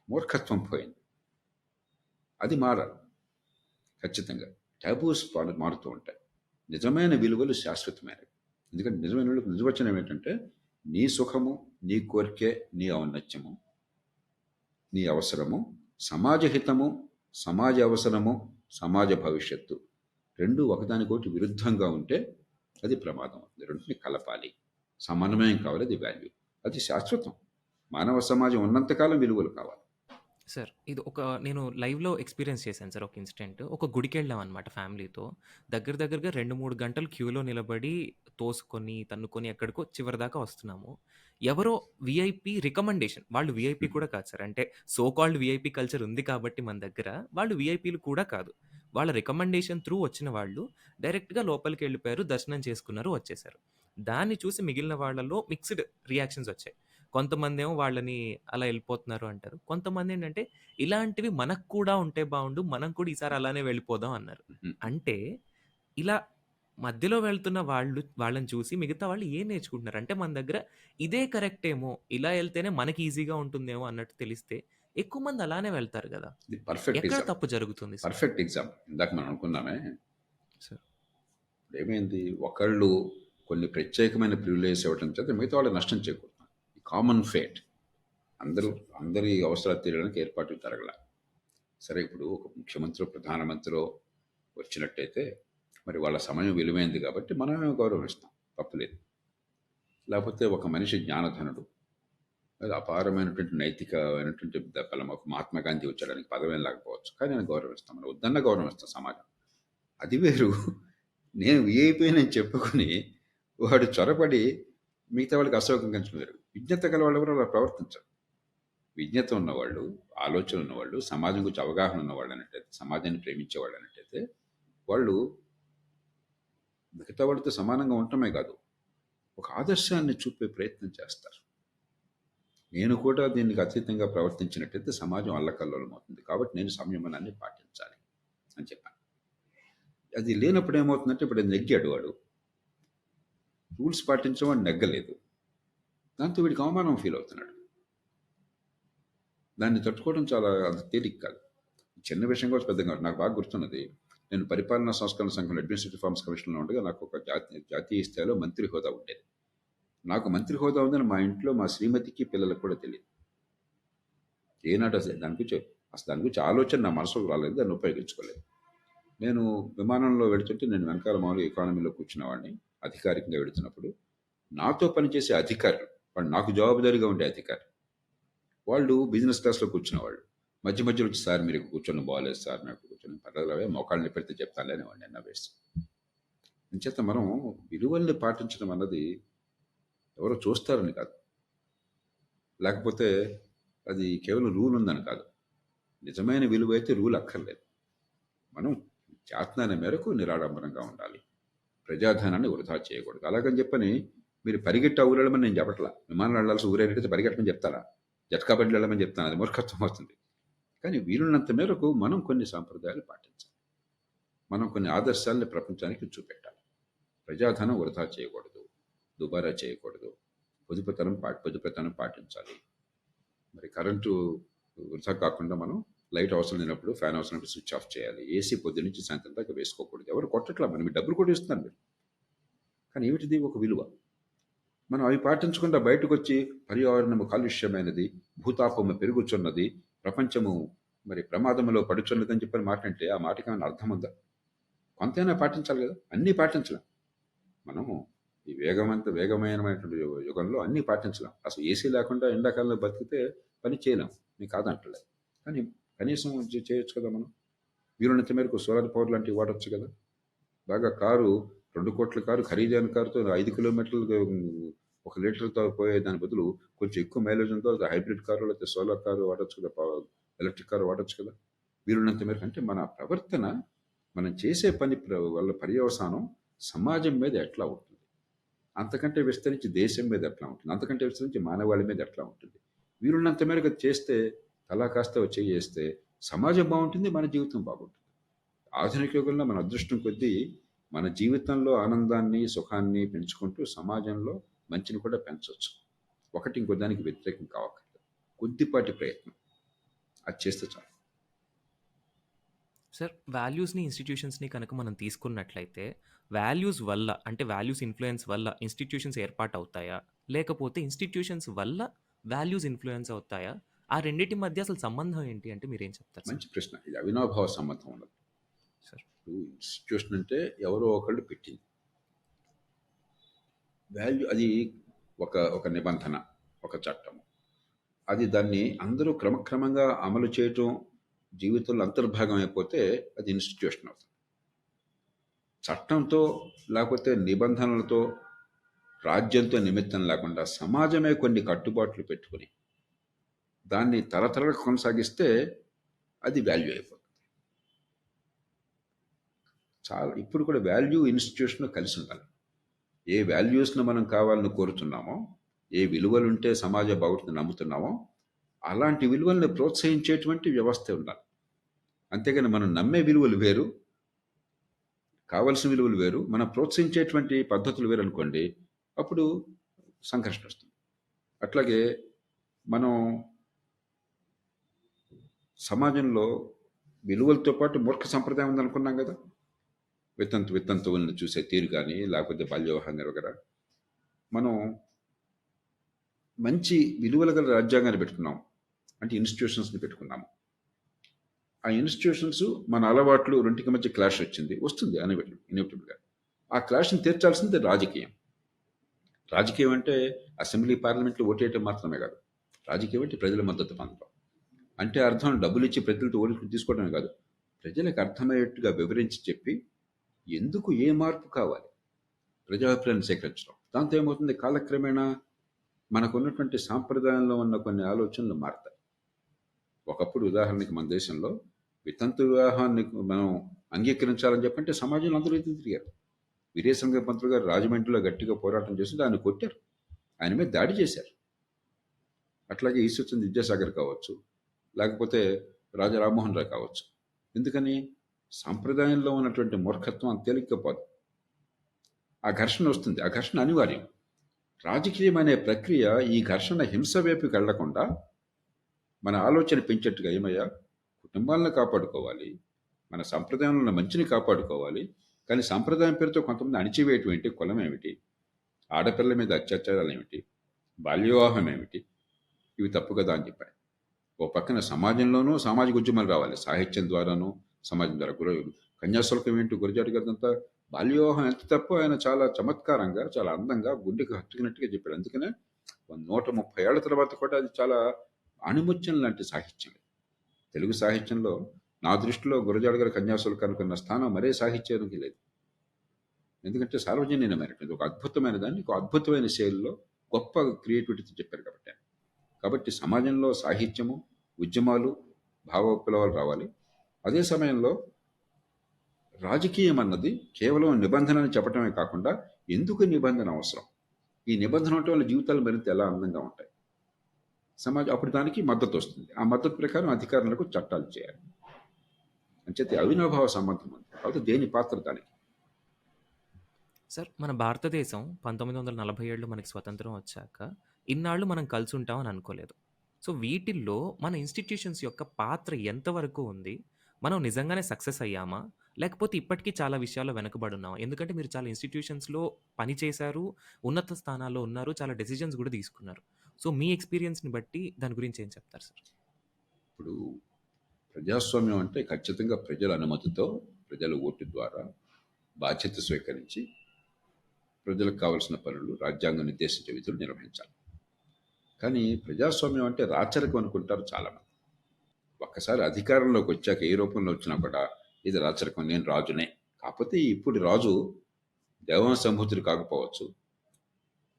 మూర్ఖత్వం పోయింది. అది మారాలి ఖచ్చితంగా. టాబూస్ మారుతూ ఉంటాయి. నిజమైన విలువలు శాశ్వతమైనవి. ఎందుకంటే నిజమైన విలువలకు నిర్వచనం ఏంటంటే, నీ సుఖము, నీ కోరికే, నీ ఔన్నత్యము, నీ అవసరము, సమాజ హితము, సమాజ అవసరము, సమాజ భవిష్యత్తు రెండు ఒకదానికొకటి విరుద్ధంగా ఉంటే అది ప్రమాదం అవుతుంది. రెండింటిని కలపాలి, సమన్వయం కావాలి, అది వాల్యూ, అది శాశ్వతం. మానవ సమాజం ఉన్నంతకాలం విలువలు కావాలి. సార్ ఇది నేను లైవ్‌లో ఎక్స్‌పీరియన్స్ చేశాను సార్ ఒక ఇన్సిడెంట్. ఒక గుడికెళ్ళామనమాట ఫ్యామిలీతో. దగ్గరగా 2, 3 గంటలు క్యూలో నిలబడి, తోసుకొని, తన్నుకొని ఎక్కడికో చివరిదాకా వస్తున్నాము. ఎవరో వీఐపీ రికమెండేషన్, వాళ్ళు వీఐపీ కూడా కాదు సార్. అంటే సో కాల్డ్ వీఐపీ కల్చర్ ఉంది కాబట్టి మన దగ్గర, వాళ్ళు వీఐపీలు కూడా కాదు. వాళ్ళ రికమెండేషన్ త్రూ వచ్చిన వాళ్ళు డైరెక్ట్‌గా లోపలికెళ్ళిపోయారు, దర్శనం చేసుకున్నారు, వచ్చేసారు. దాన్ని చూసి మిగిలిన వాళ్ళలో మిక్స్‌డ్ రియాక్షన్స్ వచ్చాయి. కొంతమందేమో వాళ్ళని అలా వెళ్ళిపోతున్నారు అంటారు. కొంతమందేంటంటే, ఇలాంటివి మనకు కూడా ఉంటే బావుండు, మనం కూడా ఈసారి అలానే వెళ్ళిపోదాం అన్నారు. అంటే, ఇలా మధ్యలో వెళ్తున్న వాళ్ళని చూసి మిగతా వాళ్ళు ఏం నేర్చుకుంటున్నారు? అంటే మన దగ్గర ఇదే కరెక్ట్ ఏమో, ఇలా ఎళ్తేనే మనకి ఈజీగా ఉంటుందేమో అన్నట్టు తెలిస్తే, ఎక్కువ మంది అలానే వెళ్తారు గదా! ఇది పర్ఫెక్ట్ ఎక్కడ ఎగ్జాంపుల్. తప్పు జరుగుతుంది సార్? Perfect example. ఇందాక మనం అనుకున్నామే, సార్. ఏమైంది ఒకళ్ళు కొన్ని ప్రత్యేకమైన ప్రివిలేజ్ ఇవ్వడం చేత మిగతా వాళ్ళు నష్టం చేకూరుతారు. Common fate. అందరూ సార్. అందరి అవసరాలు తీరడానికి ఏర్పాట్లు జరగల. సరే ఇప్పుడు ఒక ముఖ్యమంత్రి ప్రధానమంత్రి వచ్చినట్టయితే మరి వాళ్ళ సమయం విలువైంది కాబట్టి మనమే గౌరవిస్తాం, తప్పులేదు. లేకపోతే ఒక మనిషి జ్ఞానధనుడు, అది అపారమైనటువంటి నైతికమైనటువంటి బలం, ఒక మహాత్మా గాంధీ వచ్చాడానికి పదవేం లేకపోవచ్చు, కానీ నేను గౌరవిస్తాం, మనం వద్దన్న గౌరవిస్తాం సమాజం. అది వేరు. నేను విఐపీ అని చెప్పుకొని వాడు చొరబడి మిగతా వాళ్ళకి అసౌకర్యం కలిసి వేరు. విజ్ఞత గల వాళ్ళు ఎవరు అలా ప్రవర్తించరు. విజ్ఞత ఉన్నవాళ్ళు, ఆలోచన ఉన్నవాళ్ళు, సమాజం గురించి అవగాహన ఉన్నవాళ్ళు అన్నట్టయితే, సమాజాన్ని ప్రేమించేవాళ్ళు అన్నట్టయితే వాళ్ళు మిగతా వాళ్ళతో సమానంగా ఉండటమే కాదు, ఒక ఆదర్శాన్ని చూపే ప్రయత్నం చేస్తారు. నేను కూడా దీనికి అతీతంగా ప్రవర్తించినట్టయితే సమాజం అల్లకల్లోలమవుతుంది, కాబట్టి నేను సంయమనాన్ని పాటించాలి అని చెప్పాను. అది లేనప్పుడు ఏమవుతుందంటే, ఇప్పుడు నెగ్గాడు వాడు, రూల్స్ పాటించడం నెగ్గలేదు, దాంతో వీడికి అవమానం ఫీల్ అవుతున్నాడు. దాన్ని తట్టుకోవడం చాలా అంత తేలిక కాదు. చిన్న విషయం కూడా పెద్దగా కాదు. నాకు బాగా గుర్తున్నది, నేను పరిపాలనా సంస్కరణ సంఘం అడ్మినిస్ట్రేటివ్ రిఫార్మ్స్ కమిషన్లో ఉండగా నాకు ఒక జాతీయ స్థాయిలో మంత్రి హోదా ఉండేది. నాకు మంత్రి హోదా ఉందని మా ఇంట్లో మా శ్రీమతికి పిల్లలకు కూడా తెలియదు. ఏనాడు అసలు దాని గురించి ఆలోచన నా మనసుకు రాలేదు, దాన్ని ఉపయోగించుకోలేదు. నేను విమానంలో వెళుతుంటే నేను వెనకాల మామూలుగా ఎకానమీలో కూర్చున్నవాడిని. అధికారికంగా వెళుతున్నప్పుడు నాతో పనిచేసే అధికారులు, వాళ్ళు నాకు జవాబుదారీగా ఉండే అధికారులు, వాళ్ళు బిజినెస్ క్లాస్లో కూర్చున్నవాళ్ళు. మధ్య మధ్యలో వచ్చి, సార్ మీరు కూర్చొని బాగాలేదు సార్, నాకు కూర్చొని పర్వాలేదు, మోకాళ్ళని పెడితే చెప్తాను అనేవాడిని అన్న వేసి. అంచేత మనం విలువల్ని పాటించడం అన్నది ఎవరో చూస్తారని కాదు, లేకపోతే అది కేవలం రూల్ ఉందని కాదు. నిజమైన విలువ అయితే రూల్ అక్కర్లేదు. మనం చేతనాన్ని మేరకు నిరాడంబరంగా ఉండాలి, ప్రజాధనాన్ని వృధా చేయకూడదు. అలాగని చెప్పని మీరు పరిగెట్టి ఊరెళ్ళమని నేను చెప్పట్లా. విమానం వెళ్ళాల్సి ఊరేళ్ళితే పరిగెట్టమని చెప్తారా? జట్కా బండి వెళ్ళమని చెప్తాను, అది మూర్ఖత్వం అవుతుంది. కానీ వీలున్నంత మేరకు మనం కొన్ని సాంప్రదాయాలు పాటించాలి, మనం కొన్ని ఆదర్శాలని ప్రపంచానికి చూపెట్టాలి. ప్రజాధనం వృధా చేయకూడదు, దుబారా చేయకూడదు, పొదుపుతనం పాటించాలి. మరి కరెంటు వృధా కాకుండా మనం లైట్ అవసరం లేనప్పుడు, ఫ్యాన్ అవసరం లేనప్పుడు స్విచ్ ఆఫ్ చేయాలి. ఏసీ పొద్దు నుంచి సాయంత్రం దాకా వేసుకోకూడదు. ఎవరు కొట్టట్లా, మనం డబ్బులు కూడా ఇస్తున్నారు మీరు, కానీ ఏమిటిది ఒక విలువ. మనం అవి పాటించకుండా బయటకు వచ్చి పర్యావరణము కాలుష్యమైనది, భూతాపము పెరుగుచున్నది, ప్రపంచము మరి ప్రమాదంలో పడుచున్నదని చెప్పని మాట అంటే ఆ మాటకి ఏమైనా అర్థం ఉందా? కొంతైనా పాటించాలి కదా. అన్నీ పాటించలేం మనము. ఈ వేగమైనటువంటి యుగంలో అన్నీ పాటించలేం. అసలు ఏసీ లేకుండా ఎండాకాలంలో బతికితే పని చేయలేం, మీకు కాదంటలేదు. కానీ కనీసం చేయొచ్చు కదా మనం. వీలున్నంత మేరకు సోలార్ పవర్ లాంటివి వాడచ్చు కదా. బాగా కారు, 2 కోట్ల కారు, ఖరీదైన కారుతో 5 కిలోమీటర్లు 1 లీటర్తో పోయే దాని బదులు కొంచెం ఎక్కువ మైలేజ్ ఉందో హైబ్రిడ్ కారు లేకపోతే సోలార్ కారు వాడచ్చు కదా, ఎలక్ట్రిక్ కారు వాడచ్చు కదా. వీలున్నంత మేరకు అంటే మన ప్రవర్తన, మనం చేసే పని వల్ల పర్యవసానం సమాజం మీద ఎట్లా ఉంటుంది, అంతకంటే విస్తరించి దేశం మీద ఎట్లా ఉంటుంది, అంతకంటే విస్తరించి మానవాళి మీద ఎట్లా ఉంటుంది. వీలున్నంత మేరకు చేస్తే, అలా కాస్త చేస్తే సమాజం బాగుంటుంది, మన జీవితం బాగుంటుంది. ఆధునిక యుగంలో మన అదృష్టం కొద్దీ మన జీవితంలో ఆనందాన్ని, సుఖాన్ని పెంచుకుంటూ సమాజంలో మంచిని కూడా పెంచవచ్చు. ఒకటి ఇంకో దానికి వ్యతిరేకం కావక్కర్లేదు, కొద్దిపాటి ప్రయత్నం అది చేస్తే చాలు. సార్, వాల్యూస్‌ని, ఇన్‌స్టిట్యూషన్స్‌ని కనుక మనం తీసుకున్నట్లయితే, వాల్యూస్ వల్ల అంటే వాల్యూస్ ఇన్‌ఫ్లూయెన్స్ వల్ల ఇన్‌స్టిట్యూషన్స్ ఏర్పాటవుతాయా? లేకపోతే ఇన్‌స్టిట్యూషన్స్ వల్ల వాల్యూస్ ఇన్‌ఫ్లూయెన్స్ అవుతాయా? ఆ రెండిటి మధ్య అసలు సంబంధం ఏంటి అంటే మీరేం చెప్తారు సార్? మంచి ప్రశ్న. ఇది అవినాభావ సంబంధం ఉన్నది. సార్. ఇన్స్టిట్యూషన్ అంటే ఎవరో ఒకళ్ళు పెట్టింది. వాల్యూ అది ఒక నిబంధన, ఒక చట్టం. అది దాన్ని అందరూ క్రమక్రమంగా అమలు చేయటం జీవితంలో అంతర్భాగం అయిపోతే అది ఇన్స్టిట్యూషన్ అవుతుంది. చట్టంతో లేకపోతే నిబంధనలతో, రాజ్యంతో నిమిత్తం లేకుండా సమాజమే కొన్ని కట్టుబాట్లు పెట్టుకుని దాన్ని తరతరాలకు కొనసాగిస్తే అది వాల్యూ అయిపోతుంది. చాలా ఇప్పుడు కూడా వాల్యూ ఇన్స్టిట్యూషన్ కలిసి ఉండాలి. ఏ వాల్యూస్ను మనం కావాలని కోరుతున్నామో, ఏ విలువలు ఉంటే సమాజ బాగుంటుంది నమ్ముతున్నామో, అలాంటి విలువల్ని ప్రోత్సహించేటువంటి వ్యవస్థ ఉండాలి. అంతేగాని మనం నమ్మే విలువలు వేరు, కావలసిన విలువలు వేరు, మనం ప్రోత్సహించేటువంటి పద్ధతులు వేరు అనుకోండి, అప్పుడు సంఘర్షణ వస్తుంది. అట్లాగే మనం సమాజంలో విలువలతో పాటు మూర్ఖ సంప్రదాయం ఉందనుకున్నాం కదా. వితంతువులను చూసే తీరు కానీ, లేకపోతే బాల్య వివాహం వగర. మనం మంచి విలువల గల రాజ్యాంగాన్ని పెట్టుకున్నాం, అంటే ఇన్స్టిట్యూషన్స్ని పెట్టుకున్నాము. ఆ ఇన్స్టిట్యూషన్స్ మన అలవాట్లు రెండింటికి మధ్య క్లాష్ వస్తుంది ఇన్ఎవిటబుల్గా. ఆ క్లాష్ని తీర్చాల్సింది రాజకీయం. రాజకీయం అంటే అసెంబ్లీ పార్లమెంట్లో ఓటేయటం మాత్రమే కాదు. రాజకీయం అంటే ప్రజల మద్దతు పొందడం. అంటే అర్థం డబ్బులు ఇచ్చి ప్రజలతో ఓట్లు తీసుకోవడమే కాదు, ప్రజలకు అర్థమయ్యేట్టుగా వివరించి చెప్పి ఎందుకు ఏ మార్పు కావాలి, ప్రజాభిప్రాయాన్ని సేకరించడం. దాంతో ఏమవుతుంది, కాలక్రమేణా మనకు ఉన్నటువంటి సాంప్రదాయంలో ఉన్న కొన్ని ఆలోచనలు మారుతాయి. ఒకప్పుడు ఉదాహరణకి మన దేశంలో వితంతు వివాహాన్ని మనం అంగీకరించాలని చెప్పంటే సమాజంలో అందరూ ఎదురు తిరిగారు. వీరేశలింగ పంతులు గారు రాజమండ్రిలో గట్టిగా పోరాటం చేసి దాన్ని కొట్టారు, ఆయన మీద దాడి చేశారు. అట్లాగే ఈశ్వరచంద్ర విద్యాసాగర్ కావచ్చు, లేకపోతే రాజా రామ్మోహన్ రావు కావచ్చు. ఎందుకని? సాంప్రదాయంలో ఉన్నటువంటి మూర్ఖత్వం అంత తేలికపోదు. ఆ ఘర్షణ వస్తుంది, ఆ ఘర్షణ అనివార్యం. రాజకీయం అనే ప్రక్రియ ఈ ఘర్షణ హింస వైపుకి వెళ్లకుండా మన ఆలోచన పెంచేట్టుగా, ఏమయ్యా కుటుంబాలను కాపాడుకోవాలి, మన సంప్రదాయంలో ఉన్న మంచిని కాపాడుకోవాలి, కానీ సంప్రదాయం పేరుతో కొంతమంది అణిచివేయటం ఏంటి, కులం ఏమిటి, ఆడపిల్లల మీద అత్యాచారాలు ఏమిటి, బాల్యవివాహం ఏమిటి, ఇవి తప్పు కదా అని చెప్పాను. ఓ పక్కన సమాజంలోనూ సామాజిక ఉద్యమాలు రావాలి, సాహిత్యం ద్వారానూ సమాజం ద్వారా. కన్యాశుల్కం ఏంటి, గురజాడ గారిదంతా బాల్యవివాహం ఎంత తప్పు ఆయన చాలా చమత్కారంగా, చాలా అందంగా, గుండెకి హత్తుకున్నట్టుగా చెప్పాడు. అందుకనే 130 ఏళ్ల తర్వాత కూడా అది చాలా అణిముత్యం లాంటి సాహిత్యం. తెలుగు సాహిత్యంలో నా దృష్టిలో గురజాడ గారి కన్యాశుల్కానికి ఉన్న స్థానం మరే సాహిత్యానికి లేదు. ఎందుకంటే సార్వజనీనమైనటువంటి ఒక అద్భుతమైన దాన్ని ఒక అద్భుతమైన శైలిలో గొప్ప క్రియేటివిటీతో చెప్పారు కాబట్టి. కాబట్టి సమాజంలో సాహిత్యము, ఉద్యమాలు, భావ విప్లవాలు రావాలి. అదే సమయంలో రాజకీయం అన్నది కేవలం నిబంధనని చెప్పటమే కాకుండా ఎందుకు నిబంధన అవసరం, ఈ నిబంధన ఉండటం వల్ల జీవితాలు మరింత ఎలా అందంగా ఉంటాయి, సమాజం అప్పుడు దానికి మద్దతు వస్తుంది. ఆ మద్దతు ప్రకారం అధికారులకు చట్టాలు చేయాలి. అంచేతే అవినాభావ సంబంధం ఉంది. కాబట్టి దేని పాత్ర దానికి. సార్, మన భారతదేశం 1947 మనకి స్వతంత్రం వచ్చాక ఇన్నాళ్ళు మనం కలిసి ఉంటామని అనుకోలేదు. సో వీటిల్లో మన ఇన్స్టిట్యూషన్స్ యొక్క పాత్ర ఎంతవరకు ఉంది? మనం నిజంగానే సక్సెస్ అయ్యామా? లేకపోతే ఇప్పటికీ చాలా విషయాల్లో వెనకబడి ఉన్నామా? ఎందుకంటే మీరు చాలా ఇన్స్టిట్యూషన్స్‌లో పని చేశారు, ఉన్నత స్థానాల్లో ఉన్నారు, చాలా డెసిషన్స్ కూడా తీసుకున్నారు. సో మీ ఎక్స్‌పీరియన్స్‌ని బట్టి దాని గురించి ఏం చెప్తారు సార్? ఇప్పుడు ప్రజాస్వామ్యం అంటే ఖచ్చితంగా ప్రజల అనుమతితో, ప్రజల ఓటు ద్వారా బాధ్యత స్వీకరించి ప్రజలకు కావాల్సిన పనులు రాజ్యాంగం నిర్దేశించే విధులు నిర్వహించాలి. కానీ ప్రజాస్వామ్యం అంటే రాచరికం అనుకుంటారు చాలామంది. ఒక్కసారి అధికారంలోకి వచ్చాక ఏ రూపంలో వచ్చినా కూడా ఇది రాచరికం, నేను రాజునే. కాకపోతే ఇప్పుడు రాజు దేవాంశ సంభూతుడు కాకపోవచ్చు,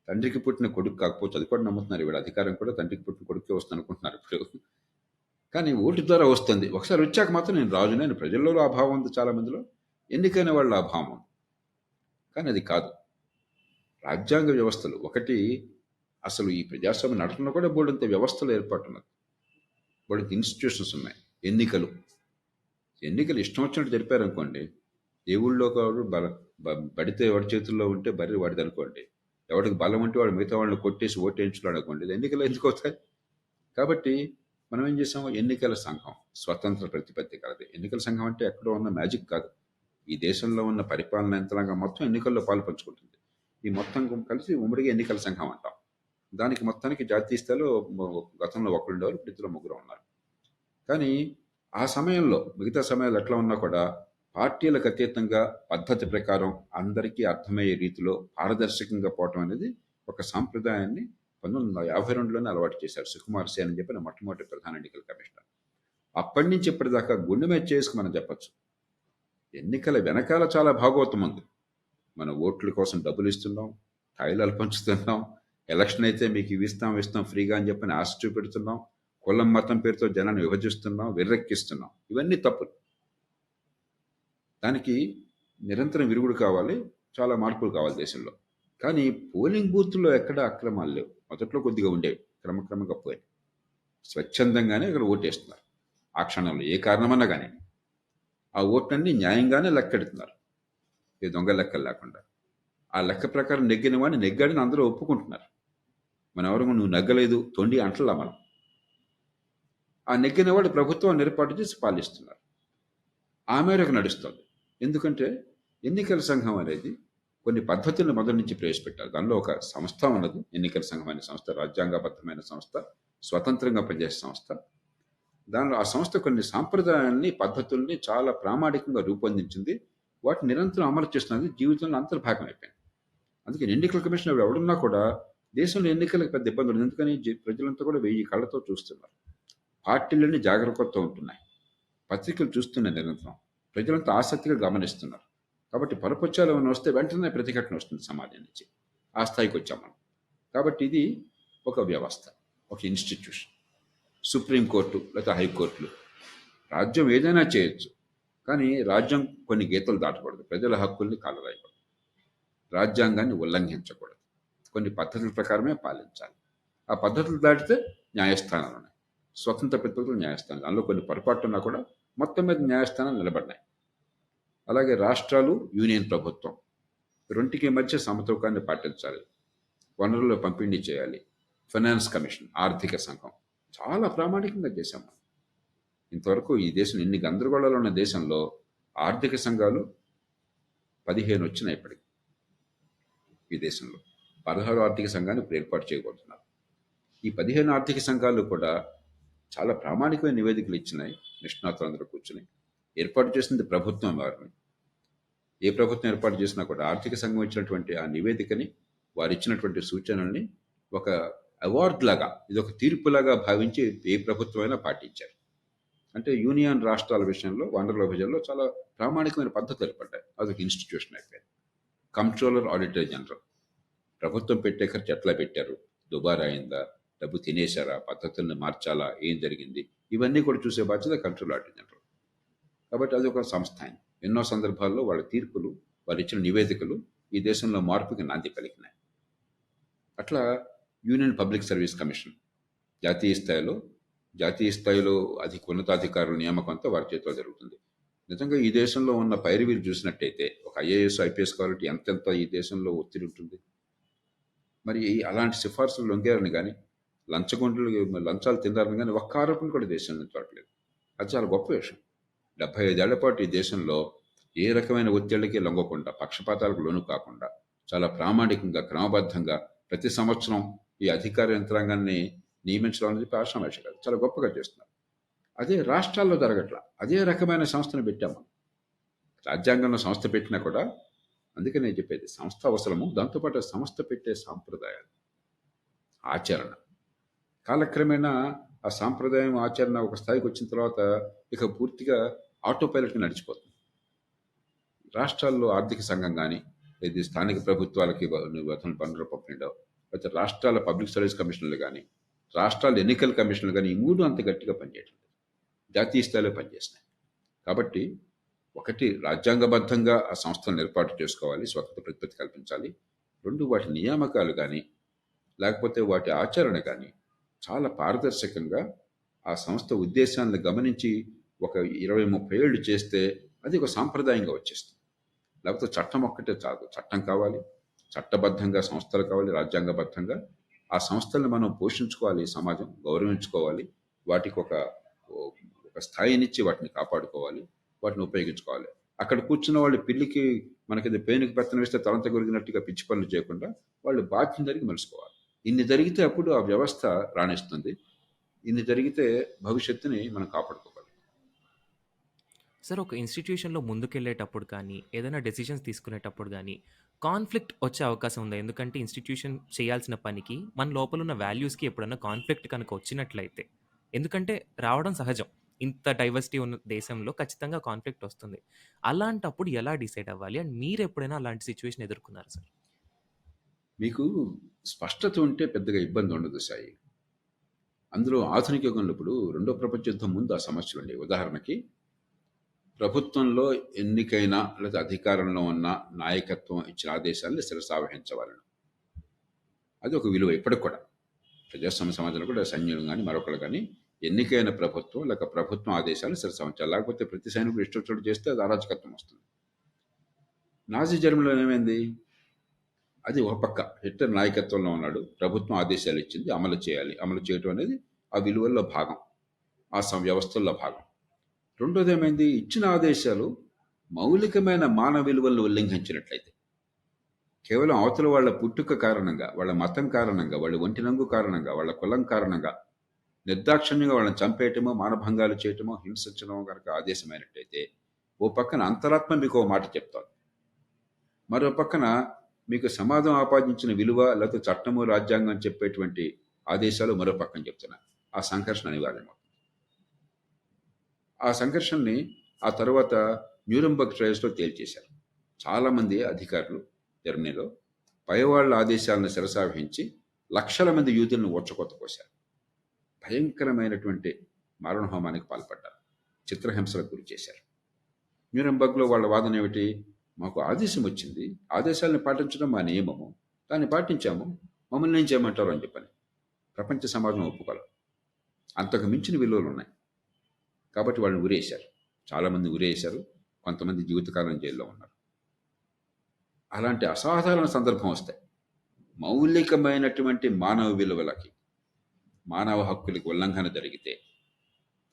తండ్రికి పుట్టిన కొడుకు కాకపోవచ్చు. అది కూడా నమ్ముతున్నారు. వీడు అధికారం కూడా తండ్రికి పుట్టిన కొడుకే వస్తుంది అనుకుంటున్నారు ఇప్పుడు. కానీ ఓటు ద్వారా వస్తుంది. ఒకసారి వచ్చాక మాత్రం నేను రాజునే, నేను ప్రజల్లో ఆ భావం ఉంది చాలా మందిలో, ఎన్నికైన వాళ్ళ ఆ భావం ఉంది. కానీ అది కాదు. రాజ్యాంగ వ్యవస్థలు ఒకటి, అసలు ఈ ప్రజాస్వామ్య నడపడంలో కూడా బోర్డంత వ్యవస్థలు ఏర్పాటు ఉన్నది, బోర్డంత ఇన్స్టిట్యూషన్స్ ఉన్నాయి. ఎన్నికలు ఇష్టం వచ్చినట్టు జరిపారనుకోండి, ఏ ఊళ్ళో కాదు బడితే ఎవరి చేతుల్లో ఉంటే బర్రె వాడిది అనుకోండి, ఎవరికి బలం ఉంటే వాడు మిగతా వాళ్ళని కొట్టేసి ఓటేయించున్నాడు అనుకోండి, ఎన్నికలు ఎందుకు అవుతాయి? కాబట్టి మనం ఏం చేసాము, ఎన్నికల సంఘం స్వతంత్ర ప్రతిపత్తి కలది. ఎన్నికల సంఘం అంటే ఎక్కడో ఉన్న మ్యాజిక్ కాదు. ఈ దేశంలో ఉన్న పరిపాలన యంత్రాంగం మొత్తం ఎన్నికల్లో పాలు పంచుకుంటుంది. ఈ మొత్తం కలిసి ఉమ్మడిగా ఎన్నికల సంఘం అంటాం. దానికి మొత్తానికి జాతీయ స్థాయిలో గతంలో ఒకరు ఉండేవారు, ఇప్పుడు ఇద్దరు ముగ్గురు ఉన్నారు. కానీ ఆ సమయంలో మిగతా సమయాలు ఎట్లా ఉన్నా కూడా పార్టీలకు అతీతంగా పద్ధతి ప్రకారం అందరికీ అర్థమయ్యే రీతిలో పారదర్శకంగా పోవటం అనేది ఒక సాంప్రదాయాన్ని 1952లోనే అలవాటు చేశారు సుకుమార్ సేన్ అని చెప్పిన మొట్టమొదటి ప్రధాన ఎన్నికల కమిషనర్. అప్పటి నుంచి ఇప్పటిదాకా గుండె మీద చేసుకు మనం చెప్పచ్చు, ఎన్నికల వెనకాల చాలా భాగవతం ఉంది. మన ఓట్ల కోసం డబ్బులు ఇస్తున్నాం, తాయిలాలు పంచుతున్నాం, ఎలక్షన్ అయితే మీకు ఇవి ఇస్తాం ఫ్రీగా అని చెప్పని ఆశ చూపెడుతున్నాం, కులం మతం పేరుతో జనాన్ని విభజిస్తున్నాం, విర్రెక్కిస్తున్నాం. ఇవన్నీ తప్పులు. దానికి నిరంతరం విరుగుడు కావాలి, చాలా మార్పులు కావాలి దేశంలో. కానీ పోలింగ్ బూత్లో ఎక్కడ అక్రమాలు లేవు. మొదట్లో కొద్దిగా ఉండేవి, క్రమక్రమంగా పోయి స్వచ్ఛందంగానే ఇక్కడ ఓటేస్తున్నారు. ఆ క్షణంలో ఏ కారణమన్నా కానీ ఆ ఓట్లన్నీ న్యాయంగానే లెక్కెడుతున్నారు, ఏ దొంగ లెక్కలు లేకుండా. ఆ లెక్క ప్రకారం నెగ్గిన వాడిని నెగ్గాడని అందరూ ఒప్పుకుంటున్నారు. మనం ఎవరు నువ్వు నెగ్గలేదు తొండి అంటలా మనం. ఆ నెగ్గిన వాళ్ళు ప్రభుత్వం ఏర్పాటు చేసి పాలిస్తున్నారు. ఆ మేరకు నడుస్తుంది. ఎందుకంటే ఎన్నికల సంఘం అనేది కొన్ని పద్ధతులను మొదటి నుంచి ప్రవేశపెట్టారు. దానిలో ఒక సంస్థ ఉన్నది, ఎన్నికల సంఘం అనే సంస్థ, రాజ్యాంగబద్ధమైన సంస్థ, స్వతంత్రంగా పనిచేసే సంస్థ. దానిలో ఆ సంస్థ కొన్ని సాంప్రదాయాల్ని, పద్ధతుల్ని చాలా ప్రామాణికంగా రూపొందించింది. వాటిని నిరంతరం అమలు చేస్తున్నది జీవితంలో అంతర్భాగం అయిపోయింది. అందుకని ఎన్నికల కమిషన్ ఎవడున్నా కూడా దేశంలో ఎన్నికలకు పెద్ద ఇబ్బంది ఉంది. ఎందుకని ప్రజలంతా కూడా 1000 కళ్ళతో చూస్తున్నారు. పార్టీలన్నీ జాగరూకతతో ఉంటున్నాయి. పత్రికలు చూస్తున్నాయి నిరంతరం. ప్రజలంతా ఆసక్తిగా గమనిస్తున్నారు. కాబట్టి పరపక్షాలు ఏమైనా వస్తే వెంటనే ప్రతిఘటన వస్తుంది సమాజం నుంచి. ఆ స్థాయికి వచ్చాం మనం. కాబట్టి ఇది ఒక వ్యవస్థ, ఒక ఇన్స్టిట్యూషన్. సుప్రీంకోర్టు లేదా హైకోర్టులు, రాజ్యం ఏదైనా చేయొచ్చు, కానీ రాజ్యం కొన్ని గీతలు దాటకూడదు. ప్రజల హక్కుల్ని కాలరాయకూడదు, రాజ్యాంగాన్ని ఉల్లంఘించకూడదు, కొన్ని పద్ధతుల ప్రకారమే పాలించాలి. ఆ పద్ధతులు దాటితే న్యాయస్థానాలు ఉన్నాయి, స్వతంత్ర ప్రతిపక్షులు న్యాయస్థానాలు. అందులో కొన్ని పొరపాట్లు ఉన్నా కూడా మొత్తం మీద న్యాయస్థానాలు నిలబడినాయి. అలాగే రాష్ట్రాలు, యూనియన్ ప్రభుత్వం రెంటికి మధ్య సమతూకాన్ని పాటించాలి, వనరుల పంపిణీ చేయాలి. ఫైనాన్స్ కమిషన్, ఆర్థిక సంఘం చాలా ప్రామాణికంగా చేశాం మనం. ఇంతవరకు ఈ దేశం ఇన్ని గందరగోళాలు ఉన్న దేశంలో ఆర్థిక సంఘాలు 15 వచ్చినాయి ఇప్పటికి. ఈ దేశంలో 16 ఆర్థిక సంఘాన్ని ఇప్పుడు ఏర్పాటు చేయబోతున్నారు. ఈ 15 ఆర్థిక సంఘాలు కూడా చాలా ప్రామాణికమైన నివేదికలు ఇచ్చినాయి. నిష్ణాతులందరూ కూర్చుని ఏర్పాటు చేసింది ప్రభుత్వం. వారిని ఏ ప్రభుత్వం ఏర్పాటు చేసినా కూడా ఆర్థిక సంఘం ఇచ్చినటువంటి ఆ నివేదికని, వారు ఇచ్చినటువంటి సూచనల్ని ఒక అవార్డ్ లాగా, ఇది ఒక తీర్పులాగా భావించి ఏ ప్రభుత్వమైనా పాటించారు. అంటే యూనియన్ రాష్ట్రాల విషయంలో వనరుల విభజనలో చాలా ప్రామాణికమైన పద్ధతులు ఏర్పడ్డాయి. అదొక ఇన్స్టిట్యూషన్ అయిపోయింది. కంట్రోలర్, ఆడిటర్ జనరల్, ప్రభుత్వం పెట్టే ఖర్చు ఎట్లా పెట్టారు, దుబారా అయిందా, డబ్బు తినేశారా, పద్ధతులను మార్చాలా, ఏం జరిగింది, ఇవన్నీ కూడా చూసే బాధ్యత కంట్రోలర్, ఆడిటర్ జనరల్. కాబట్టి అది ఒక సంస్థ. ఎన్నో సందర్భాల్లో వాళ్ళ తీర్పులు, వాళ్ళు ఇచ్చిన నివేదికలు ఈ దేశంలో మార్పుకి నాంది పలికినాయి. అట్లా యూనియన్ పబ్లిక్ సర్వీస్ కమిషన్ జాతీయ స్థాయిలో ఉన్నతాధికారుల నియామకం అంతా వారి చేతిలో జరుగుతుంది. నిజంగా ఈ దేశంలో ఉన్న పైరవీలు చూసినట్టయితే ఒక ఐఏఎస్, ఐపీఎస్ కావాలంటే ఎంతెంత ఈ దేశంలో ఒత్తిడి ఉంటుంది. మరి అలాంటి సిఫార్సులు లొంగారని కానీ, లంచాలు తిన్నారని కానీ ఒక్క ఆరోపణ కూడా దేశం నుంచి చూడలేదు. అది చాలా గొప్ప విషయం. 75 ఏళ్ల పాటు ఈ దేశంలో ఏ రకమైన ఒత్తిళ్లకి లొంగకుండా, పక్షపాతాలకు లోను కాకుండా చాలా ప్రామాణికంగా, క్రమబద్ధంగా ప్రతి సంవత్సరం ఈ అధికార యంత్రాంగాన్ని నియమించడం అనేది ఆషామాషి కాదు, చాలా గొప్పగా చేస్తున్నారు. అదే రాష్ట్రాల్లో జరగట్లా. అదే రకమైన సంస్థను పెట్టాము. రాజ్యాంగంలో సంస్థ పెట్టినా కూడా, అందుకే నేను చెప్పేది సంస్థ అవసరము, దాంతోపాటు సంస్థ పెట్టే సాంప్రదాయాలు, ఆచరణ, కాలక్రమేణా ఆ సాంప్రదాయం, ఆచరణ ఒక స్థాయికి వచ్చిన తర్వాత ఇక పూర్తిగా ఆటో పైలట్కి నడిచిపోతుంది. రాష్ట్రాల్లో ఆర్థిక సంఘం కానీ, లేదా స్థానిక ప్రభుత్వాలకి పన్నుల పంపిణీలో, లేకపోతే రాష్ట్రాల పబ్లిక్ సర్వీస్ కమిషన్లు కానీ, రాష్ట్రాల ఎన్నికల కమిషన్లు కానీ, ఈ మూడు అంత గట్టిగా పనిచేయట్లేదు, జాతీయ స్థాయిలో పనిచేస్తున్నాయి. కాబట్టి ఒకటి, రాజ్యాంగబద్ధంగా ఆ సంస్థలను ఏర్పాటు చేసుకోవాలి, స్వతంత్ర ప్రతిపత్తి కల్పించాలి. 2, వాటి నియామకాలు కానీ లేకపోతే వాటి ఆచరణ కానీ చాలా పారదర్శకంగా ఆ సంస్థ ఉద్దేశాలను గమనించి ఒక 20-30 ఏళ్ళు చేస్తే అది ఒక సాంప్రదాయంగా వచ్చేస్తుంది. లేకపోతే చట్టం ఒక్కటే చాలు, చట్టం కావాలి, చట్టబద్ధంగా సంస్థలు కావాలి, రాజ్యాంగబద్ధంగా ఆ సంస్థలను మనం పోషించుకోవాలి, సమాజం గౌరవించుకోవాలి, వాటికి ఒక స్థాయినిచ్చి వాటిని కాపాడుకోవాలి, వాటిని ఉపయోగించుకోవాలి. అక్కడ కూర్చున్న వాళ్ళు పిల్లికి మనకి పేనుకి పెత్తనం వేస్తే తలంత కొరిగినట్టుగా పిచ్చి పనులు చేయకుండా వాళ్ళు బాధ్యత జరిగి మలుసుకోవాలి. ఇన్ని జరిగితే అప్పుడు ఆ వ్యవస్థ రాణిస్తుంది. ఇన్ని జరిగితే భవిష్యత్తుని మనం కాపాడుకోవాలి. సార్, ఒక ఇన్స్టిట్యూషన్లో ముందుకెళ్ళేటప్పుడు కానీ, ఏదైనా డెసిషన్స్ తీసుకునేటప్పుడు కానీ కాన్ఫ్లిక్ట్ వచ్చే అవకాశం ఉందా? ఎందుకంటే ఇన్స్టిట్యూషన్ చేయాల్సిన పనికి మన లోపల ఉన్న వాల్యూస్కి ఎప్పుడన్నా కాన్ఫ్లిక్ట్ కనుక వచ్చినట్లయితే, ఎందుకంటే రావడం సహజం, ఇంత డైవర్సిటీ ఉన్న దేశంలో ఖచ్చితంగా కాన్ఫ్లిక్ట్ వస్తుంది. అలాంటప్పుడు ఎలా డిసైడ్ అవ్వాలి? అండ్ మీరు ఎప్పుడైనా అలాంటి సిచ్యువేషన్ ఎదుర్కొన్నారు సార్? మీకు స్పష్టత ఉంటే పెద్దగా ఇబ్బంది ఉండదు సాయి. అందులో ఆధునిక యుగంలో ఇప్పుడు 2వ ప్రపంచ యుద్ధం ముందు ఆ సమస్యలు ఉండేవి. ఉదాహరణకి, ప్రభుత్వంలో ఎన్నికైన లేదా అధికారంలో ఉన్న నాయకత్వం ఇచ్చిన ఆదేశాలను శిరసావహించవాలని, అది ఒక విలువ ఇప్పటికి కూడా. ప్రజాస్వామ్య సమాజంలో కూడా సైన్యులు కానీ మరొకరు కానీ ఎన్నికైన ప్రభుత్వం లేక ప్రభుత్వం ఆదేశాలను శిరసావహించాలి. లేకపోతే ప్రతి సైనికుడు ఇష్టం చేస్తే అది అరాచకత్వం వస్తుంది. నాజీ జర్మనీలో ఏమైంది? అది ఒక పక్క హిట్లర్ నాయకత్వంలో ఉన్నాడు, ప్రభుత్వం ఆదేశాలు ఇచ్చింది, అమలు చేయాలి, అమలు చేయటం అనేది ఆ విలువల్లో భాగం. వ్యవస్థల్లో భాగం. రెండోది ఏమైంది, ఇచ్చిన ఆదేశాలు మౌలికమైన మానవ విలువలను ఉల్లంఘించినట్లయితే, కేవలం అవతల వాళ్ళ పుట్టుక కారణంగా, వాళ్ళ మతం కారణంగా, వాళ్ళ ఒంటి రంగు కారణంగా, వాళ్ళ కులం కారణంగా నిర్దాక్షిణ్యంగా వాళ్ళని చంపేయటమో, మానభంగాలు చేయటమో, హింసించడమో కనుక ఆదేశమైనట్టయితే, ఓ పక్కన అంతరాత్మ మీకు ఓ మాట చెప్తాను, మరో పక్కన మీకు సమాజం ఆపాదించిన విలువ లేకపోతే చట్టము రాజ్యాంగం చెప్పేటువంటి ఆదేశాలు మరో పక్కన చెప్తున్నారు. ఆ సంఘర్షణ అనివార్యం. ఆ సంఘర్షణని ఆ తర్వాత న్యూరంబర్గ్ ట్రయల్స్లో తేల్చేశారు. చాలామంది అధికారులు జర్మనీలో పైవాళ్ల ఆదేశాలను శిరసావహించి లక్షల మంది యూదులను ఊచకోత కోశారు. భయంకరమైనటువంటి మారణహోమానికి పాల్పడ్డారు. చిత్రహింసలకు గురి చేశారు. న్యూరంబర్గ్లో వాళ్ళ వాదన ఏమిటి, మాకు ఆదేశం వచ్చింది, ఆదేశాలను పాటించడం మా నియమము, దాన్ని పాటించాము, మమ్మల్ని ఏం చేయమంటారు అని చెప్పని ప్రపంచ సమాజం ఒప్పుకోలేదు. అంతకు మించిన విలువలు ఉన్నాయి కాబట్టి వాళ్ళని ఉరేశారు. చాలామంది ఉరేశారు, కొంతమంది జీవితకాలం జైల్లో ఉన్నారు. అలాంటి అసాధారణ సందర్భం వస్తాయి. మౌలికమైనటువంటి మానవ విలువలకి, మానవ హక్కులకి ఉల్లంఘన జరిగితే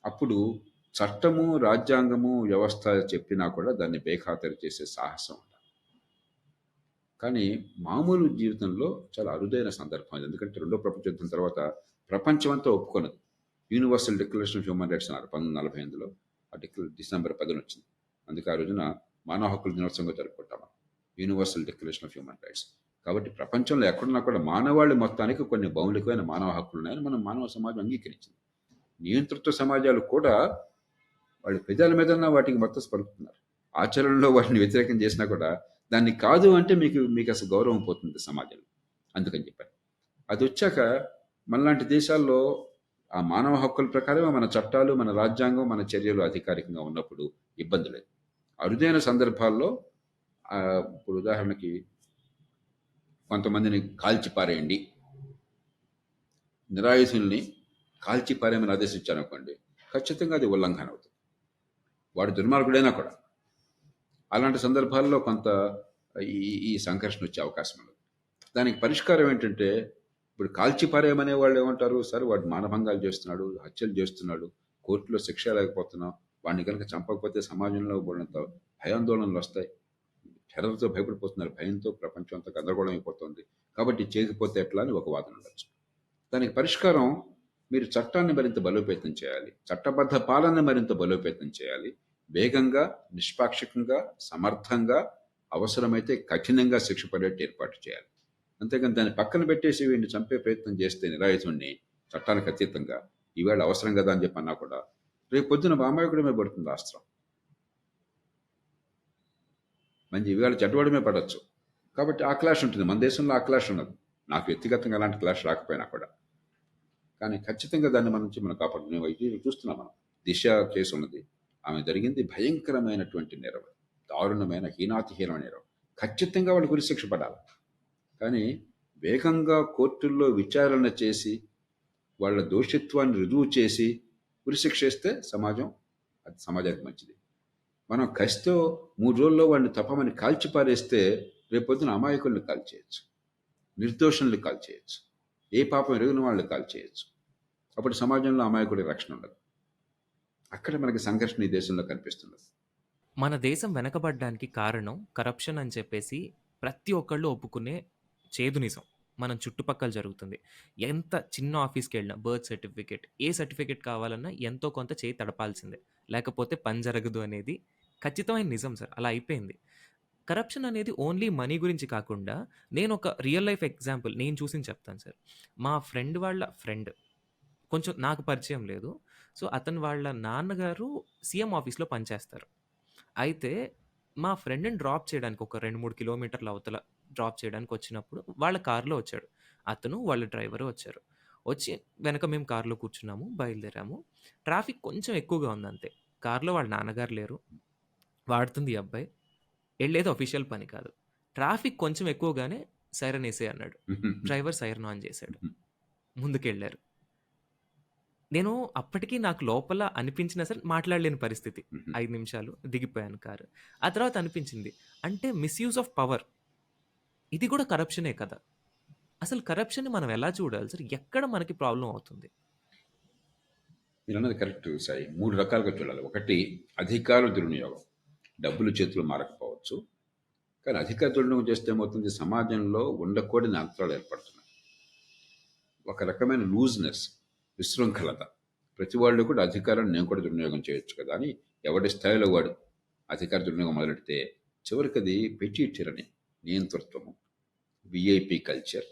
అప్పుడు చట్టము రాజ్యాంగము వ్యవస్థ చెప్పినా కూడా దాన్ని బేఖాతరు చేసే సాహసం ఉండాలి. కానీ మామూలు జీవితంలో చాలా అరుదైన సందర్భం ఇది. ఎందుకంటే రెండో ప్రపంచ యుద్ధం తర్వాత ప్రపంచమంతా ఒప్పుకున్నది universal declaration of human rights అన్నారు 1948లో. ఆ డిసెంబర్ 10 వచ్చింది. అందుకే ఆ రోజున మానవ హక్కుల దినోత్సవంగా జరుపుకుంటాం, universal declaration of human rights. కాబట్టి ప్రపంచంలో ఎక్కడున్నా కూడా మానవాళి మొత్తానికి కొన్ని మౌలికమైన మానవ హక్కులు ఉన్నాయని మనం మానవ సమాజం అంగీకరించింది. నియంతృత్వ సమాజాలు కూడా వాళ్ళు పెదాల మీద వాటికి మొత్తం పలుకుతున్నారు. ఆచరణలో వాటిని వ్యతిరేకం చేసినా కూడా దాన్ని కాదు అంటే మీకు అసలు గౌరవం పోతుంది సమాజంలో. అందుకని చెప్పారు. అది వచ్చాక మనలాంటి దేశాల్లో ఆ మానవ హక్కుల ప్రకారమే మన చట్టాలు, మన రాజ్యాంగం, మన చర్యలు అధికారికంగా ఉన్నప్పుడు ఇబ్బంది లేదు. అరుదైన సందర్భాల్లో ఇప్పుడు ఉదాహరణకి కొంతమందిని కాల్చిపారేయండి, నిరాయుధుల్ని కాల్చిపారేయమని ఆదేశించారనుకోండి, ఖచ్చితంగా అది ఉల్లంఘన అవుతుంది, వాడు దుర్మార్గుడైనా కూడా. అలాంటి సందర్భాల్లో కొంత ఈ సంఘర్షణ వచ్చే అవకాశం ఉంది. దానికి పరిష్కారం ఏంటంటే, ఇప్పుడు కాల్చిపారేయమనే వాళ్ళు ఏమంటారు, సరే వాడు మానభంగాలు చేస్తున్నాడు, హత్యలు చేస్తున్నాడు, కోర్టులో శిక్ష లేకపోతున్నాం, వాడిని కనుక చంపకపోతే సమాజంలో ఉన్నంత భయాందోళనలు వస్తాయి, టెర్రర్తో భయపడిపోతున్నారు, భయంతో ప్రపంచం అంతా గందరగోళం అయిపోతుంది, కాబట్టి చేయకపోతే ఎట్లా అని ఒక వాదన ఉండొచ్చు. దానికి పరిష్కారం, మీరు చట్టాన్ని మరింత బలోపేతం చేయాలి, చట్టబద్ధ పాలన మరింత బలోపేతం చేయాలి, వేగంగా, నిష్పాక్షికంగా, సమర్థంగా, అవసరమైతే కఠినంగా శిక్ష పడేట్టు ఏర్పాటు చేయాలి. అంతేకాని దాన్ని పక్కన పెట్టేసి వీడిని చంపే ప్రయత్నం చేస్తే నిరాయుధుణ్ణి చట్టానికి అతీతంగా ఈవేళ అవసరం కదా అని చెప్పన్నా కూడా రేపు పొద్దున అమాయకుడమే పడుతుంది అస్త్రం. మంచి ఈవేళ చెడ్డవాడమే పడవచ్చు. కాబట్టి ఆ క్లాష్ ఉంటుంది. మన దేశంలో ఆ క్లాష్ ఉన్నది. నాకు వ్యక్తిగతంగా అలాంటి క్లాష్ రాకపోయినా కూడా, కానీ ఖచ్చితంగా దాన్ని మన నుంచి మనం కాపాడుకునే చూస్తున్నాం. మనం దిశ కేసు ఉన్నది, ఆమె జరిగింది భయంకరమైనటువంటి నేరం, దారుణమైన హీనాతిహీనమైన నేరం. ఖచ్చితంగా వాళ్ళు ఉరిశిక్ష పడాలి. కానీ వేగంగా కోర్టుల్లో విచారణ చేసి వాళ్ళ దోషిత్వాన్ని రుజువు చేసి ఉరిశిక్ష ఇస్తే అది సమాజానికి మంచిది. మనం కసితో 3 రోజుల్లో వాడిని తప్పమని కాల్చిపారేస్తే రేపొద్దున అమాయకుల్ని కాల్చేయచ్చు, నిర్దోషుల్ని కాల్చేయచ్చు, ఏ పాపం ఎరుగున వాళ్ళని కాల్చేయచ్చు. అప్పుడు సమాజంలో అమాయకుడి రక్షణ ఉండదు. అక్కడ మనకి సంఘర్షణ ఈ దేశంలో కనిపిస్తున్నది. మన దేశం వెనకబడ్డానికి కారణం కరప్షన్ అని చెప్పేసి ప్రతి ఒక్కళ్ళు ఒప్పుకునే చేదు నిజం మనం చుట్టుపక్కల జరుగుతుంది. ఎంత చిన్న ఆఫీస్కి వెళ్ళినా బర్త్ సర్టిఫికేట్, ఏ సర్టిఫికేట్ కావాలన్నా ఎంతో కొంత చేయి తడపాల్సిందే, లేకపోతే పని జరగదు అనేది ఖచ్చితమైన నిజం సార్. అలా అయిపోయింది. కరప్షన్ అనేది ఓన్లీ మనీ గురించి కాకుండా, నేను ఒక రియల్ లైఫ్ ఎగ్జాంపుల్ నేను చూసింది చెప్తాను సార్. మా ఫ్రెండ్ వాళ్ళ ఫ్రెండ్, కొంచెం నాకు పరిచయం లేదు. సో అతను వాళ్ళ నాన్నగారు సీఎం ఆఫీస్లో పనిచేస్తారు. అయితే మా ఫ్రెండ్ని డ్రాప్ చేయడానికి ఒక 2-3 కిలోమీటర్ల అవతల డ్రాప్ చేయడానికి వచ్చినప్పుడు వాళ్ళ కార్లో వచ్చాడు అతను, వాళ్ళ డ్రైవరు వచ్చారు. వచ్చి వెనక మేము కార్లో కూర్చున్నాము, బయలుదేరాము. ట్రాఫిక్ కొంచెం ఎక్కువగా ఉంది అంతే. కార్లో వాళ్ళ నాన్నగారు లేరు, వాడుతుంది ఈ అబ్బాయి, వెళ్ళేది అఫీషియల్ పని కాదు. ట్రాఫిక్ కొంచెం ఎక్కువగానే సైరన్ వేసే అన్నాడు. డ్రైవర్ సైరన్ ఆన్ చేశాడు, ముందుకెళ్ళారు. నేను అప్పటికి నాకు లోపల అనిపించినా సరే మాట్లాడలేని పరిస్థితి. 5 నిమిషాలు దిగిపోయాను కారు. ఆ తర్వాత అనిపించింది, అంటే మిస్యూజ్ ఆఫ్ పవర్ ఇది కూడా కరప్షనే కదా. అసలు కరప్షన్ని మనం ఎలా చూడాలి సార్? ఎక్కడ మనకి ప్రాబ్లం అవుతుంది? మీరు అన్నది కరెక్ట్ సాయి. 3 రకాలుగా చూడాలి. ఒకటి అధికార దుర్వినియోగం. డబ్బులు చేతులు మారకపోవచ్చు. కానీ అధికార దుర్వినియోగం చేస్తే ఏమవుతుంది, సమాజంలో ఉండకూడని అంతరాలు ఏర్పడుతున్నాయి. ఒక రకమైన లూజ్‌నెస్, విశృంఖలత. ప్రతి వాళ్ళు కూడా అధికారాన్ని నేను కూడా దుర్వినియోగం చేయొచ్చు కదా అని ఎవడి స్థాయిలో వాడు అధికార దుర్వినియోగం మొదలెడితే చివరికది పెట్టి టిరనీ, నియంతృత్వము, వీఐపీ కల్చర్,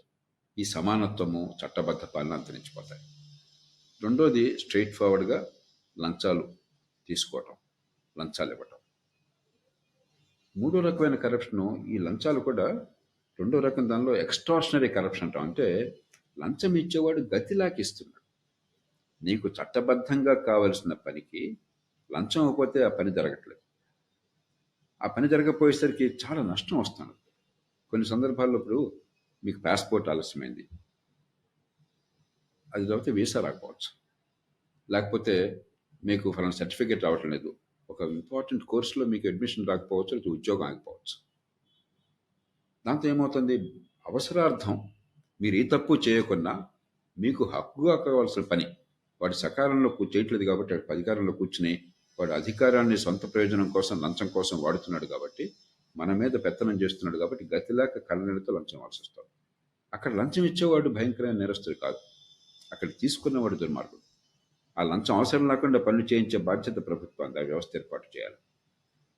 ఈ సమానత్వము, చట్టబద్ధ పాలన అంతరించిపోతాయి. రెండోది స్ట్రెయిట్ ఫార్వర్డ్‌గా లంచాలు తీసుకోవటం, లంచాలు ఇవ్వటం. మూడో రకమైన కరప్షను ఈ లంచాలు కూడా రెండో రకం, దానిలో ఎక్స్ట్రాషనరీ కరప్షన్ అంటాం. అంటే లంచం ఇచ్చేవాడు గతిలాకి ఇస్తున్నాడు. నీకు చట్టబద్ధంగా కావలసిన పనికి లంచం ఇవ్వకపోతే ఆ పని జరగట్లేదు. ఆ పని జరగకపోయేసరికి చాలా నష్టం వస్తుంది. కొన్ని సందర్భాల్లో ఇప్పుడు మీకు పాస్పోర్ట్ ఆలస్యమైంది, అది తర్వాత వీసా రాకపోవచ్చు. లేకపోతే మీకు ఫలానా సర్టిఫికేట్ రావటం లేదు, ఒక ఇంపార్టెంట్ కోర్సులో మీకు అడ్మిషన్ రాకపోవచ్చు, లేదా ఉద్యోగం ఆగిపోవచ్చు. దాంతో ఏమవుతుంది, అవసరార్థం మీరు ఏ తప్పు చేయకున్నా మీకు హక్కుగా కావాల్సిన పని వాడు సకాలంలో చేయట్లేదు కాబట్టి వాడు అధికారంలో కూర్చుని వాడు అధికారాన్ని సొంత ప్రయోజనం కోసం, లంచం కోసం వాడుతున్నాడు కాబట్టి, మన మీద పెత్తనం చేస్తున్నాడు కాబట్టి గతిలేక కళ్ళనీళ్ళతో లంచం ఇవ్వాల్సి వస్తుంది. అక్కడ లంచం ఇచ్చేవాడు భయంకరమైన నేరస్తుడు కాదు, అక్కడ తీసుకున్నవాడు దుర్మార్గుడు. ఆ లంచం అవసరం లేకుండా పనులు చేయించే బాధ్యత ప్రభుత్వం, ఆ వ్యవస్థ ఏర్పాటు చేయాలి.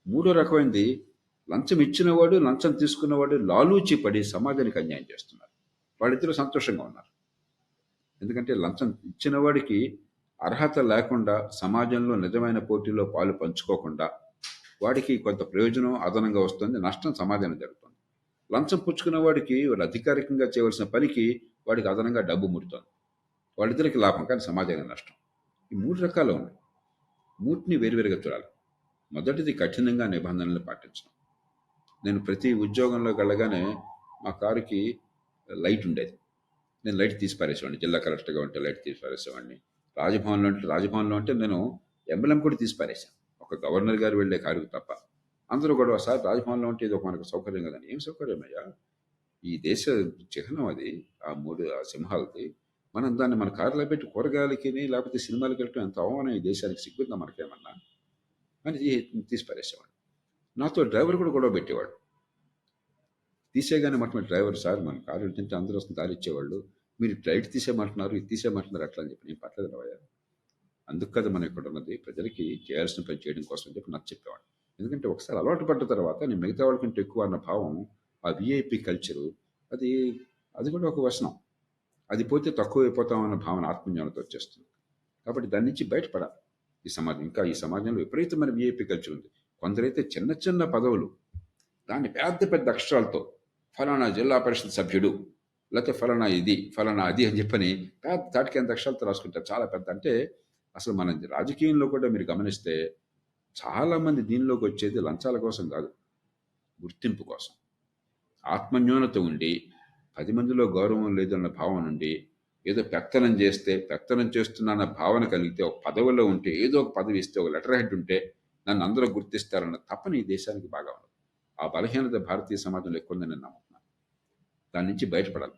మూడో రకమైనది లంచం ఇచ్చినవాడు, లంచం తీసుకున్నవాడు లాలూచి పడి సమాజానికి అన్యాయం చేస్తున్నారు. వాళ్ళిద్దరూ సంతోషంగా ఉన్నారు. ఎందుకంటే లంచం ఇచ్చిన వాడికి అర్హత లేకుండా, సమాజంలో నిజమైన పోటీలో పాలు పంచుకోకుండా వాడికి కొంత ప్రయోజనం అదనంగా వస్తుంది, నష్టం సమాజానికి జరుగుతుంది. లంచం పుచ్చుకున్న వాడికి వాడు అధికారికంగా చేయవలసిన పనికి వాడికి అదనంగా డబ్బు ముడుతుంది. వాళ్ళిద్దరికి లాభం, కానీ సమాజానికి నష్టం. ఈ 3 రకాలు ఉన్నాయి. మూటిని వేరువేరుగా చూడాలి. మొదటిది కఠినంగా నిబంధనలు పాటించడం. నేను ప్రతి ఉద్యోగంలోకి వెళ్ళగానే మా కారుకి లైట్ ఉండేది, నేను లైట్ తీసి పారేసేవాడిని. జిల్లా కలెక్టర్గా ఉంటే లైట్ తీసి పారేసేవాడిని. రాజభవన్లో అంటే నేను ఎంబలం కూడా తీసి పారేసాను, ఒక గవర్నర్ గారు వెళ్ళే కారుకు తప్ప. అందరూ కూడా సార్ రాజభవన్లో ఉంటే ఇది ఒక మనకు సౌకర్యం కదండి. ఏం సౌకర్యం అయ్యా, ఈ దేశ చిహ్నం అది, ఆ 3 సింహాలది. మనం దాన్ని మన కారులో పెట్టి కూరగాయలకి లేకపోతే సినిమాలకి వెళ్ళటం ఎంత అవమానం, ఈ దేశానికి సిగ్గుందా మనకేమన్నా అని తీసి పారేసేవాడిని. నాతో డ్రైవర్ కూడా గొడవ పెట్టేవాడు. తీసేయగానే మొట్టమొదటి డ్రైవర్, సార్ మన కారు వెళ్తుంటే అందరూ వస్తుంది కారు ఇచ్చేవాళ్ళు, మీరు లైట్ తీసేయమంటున్నారు, ఇది తీసేయమంటున్నారు అట్లా అని చెప్పి. నేను పట్టలేదు రావయ్యా, అందుకు కదా మనం ఇక్కడ ఉన్నది, ప్రజలకి చేయాల్సిన పని చేయడం కోసం అని చెప్పి నాకు చెప్పేవాడు. ఎందుకంటే ఒకసారి అలవాటు పడ్డ తర్వాత నేను మిగతా వాళ్ళకంటే ఎక్కువ అన్న భావం, ఆ విఐపి కల్చరు, అది అది కూడా ఒక వ్యసనం. అది పోతే తక్కువ అయిపోతామన్న భావన ఆత్మజ్ఞానంతో వచ్చేస్తుంది. కాబట్టి దాని నుంచి బయటపడాలి ఈ సమాజం. ఇంకా ఈ సమాజంలో విపరీతమైన విఐపి కల్చర్ ఉంది. కొందరైతే చిన్న చిన్న పదవులు దాన్ని పెద్ద పెద్ద అక్షరాలతో ఫలానా జిల్లా పరిషత్ సభ్యుడు, లేకపోతే ఫలానా ఇది ఫలానా అది అని చెప్పని పెద్ద తాటికి ఎంత అక్షరాలతో రాసుకుంటారు, చాలా పెద్ద. అంటే అసలు మన రాజకీయంలో కూడా మీరు గమనిస్తే చాలామంది దీనిలోకి వచ్చేది లంచాల కోసం కాదు, గుర్తింపు కోసం. ఆత్మన్యూనత ఉండి 10 మందిలో గౌరవం లేదన్న భావన ఉండి ఏదో పెత్తనం చేస్తే, పెత్తనం చేస్తున్నాన్న భావన కలిగితే, ఒక పదవిలో ఉంటే, ఏదో ఒక పదవి ఇస్తే, ఒక లెటర్ హెడ్ ఉంటే నన్ను అందరూ గుర్తిస్తారన్న తపన ఈ దేశానికి బాగా ఉంది. ఆ బలహీనత భారతీయ సమాజంలో ఎక్కువ ఉందని నేను నమ్ముతున్నాను. దాని నుంచి బయటపడాలి.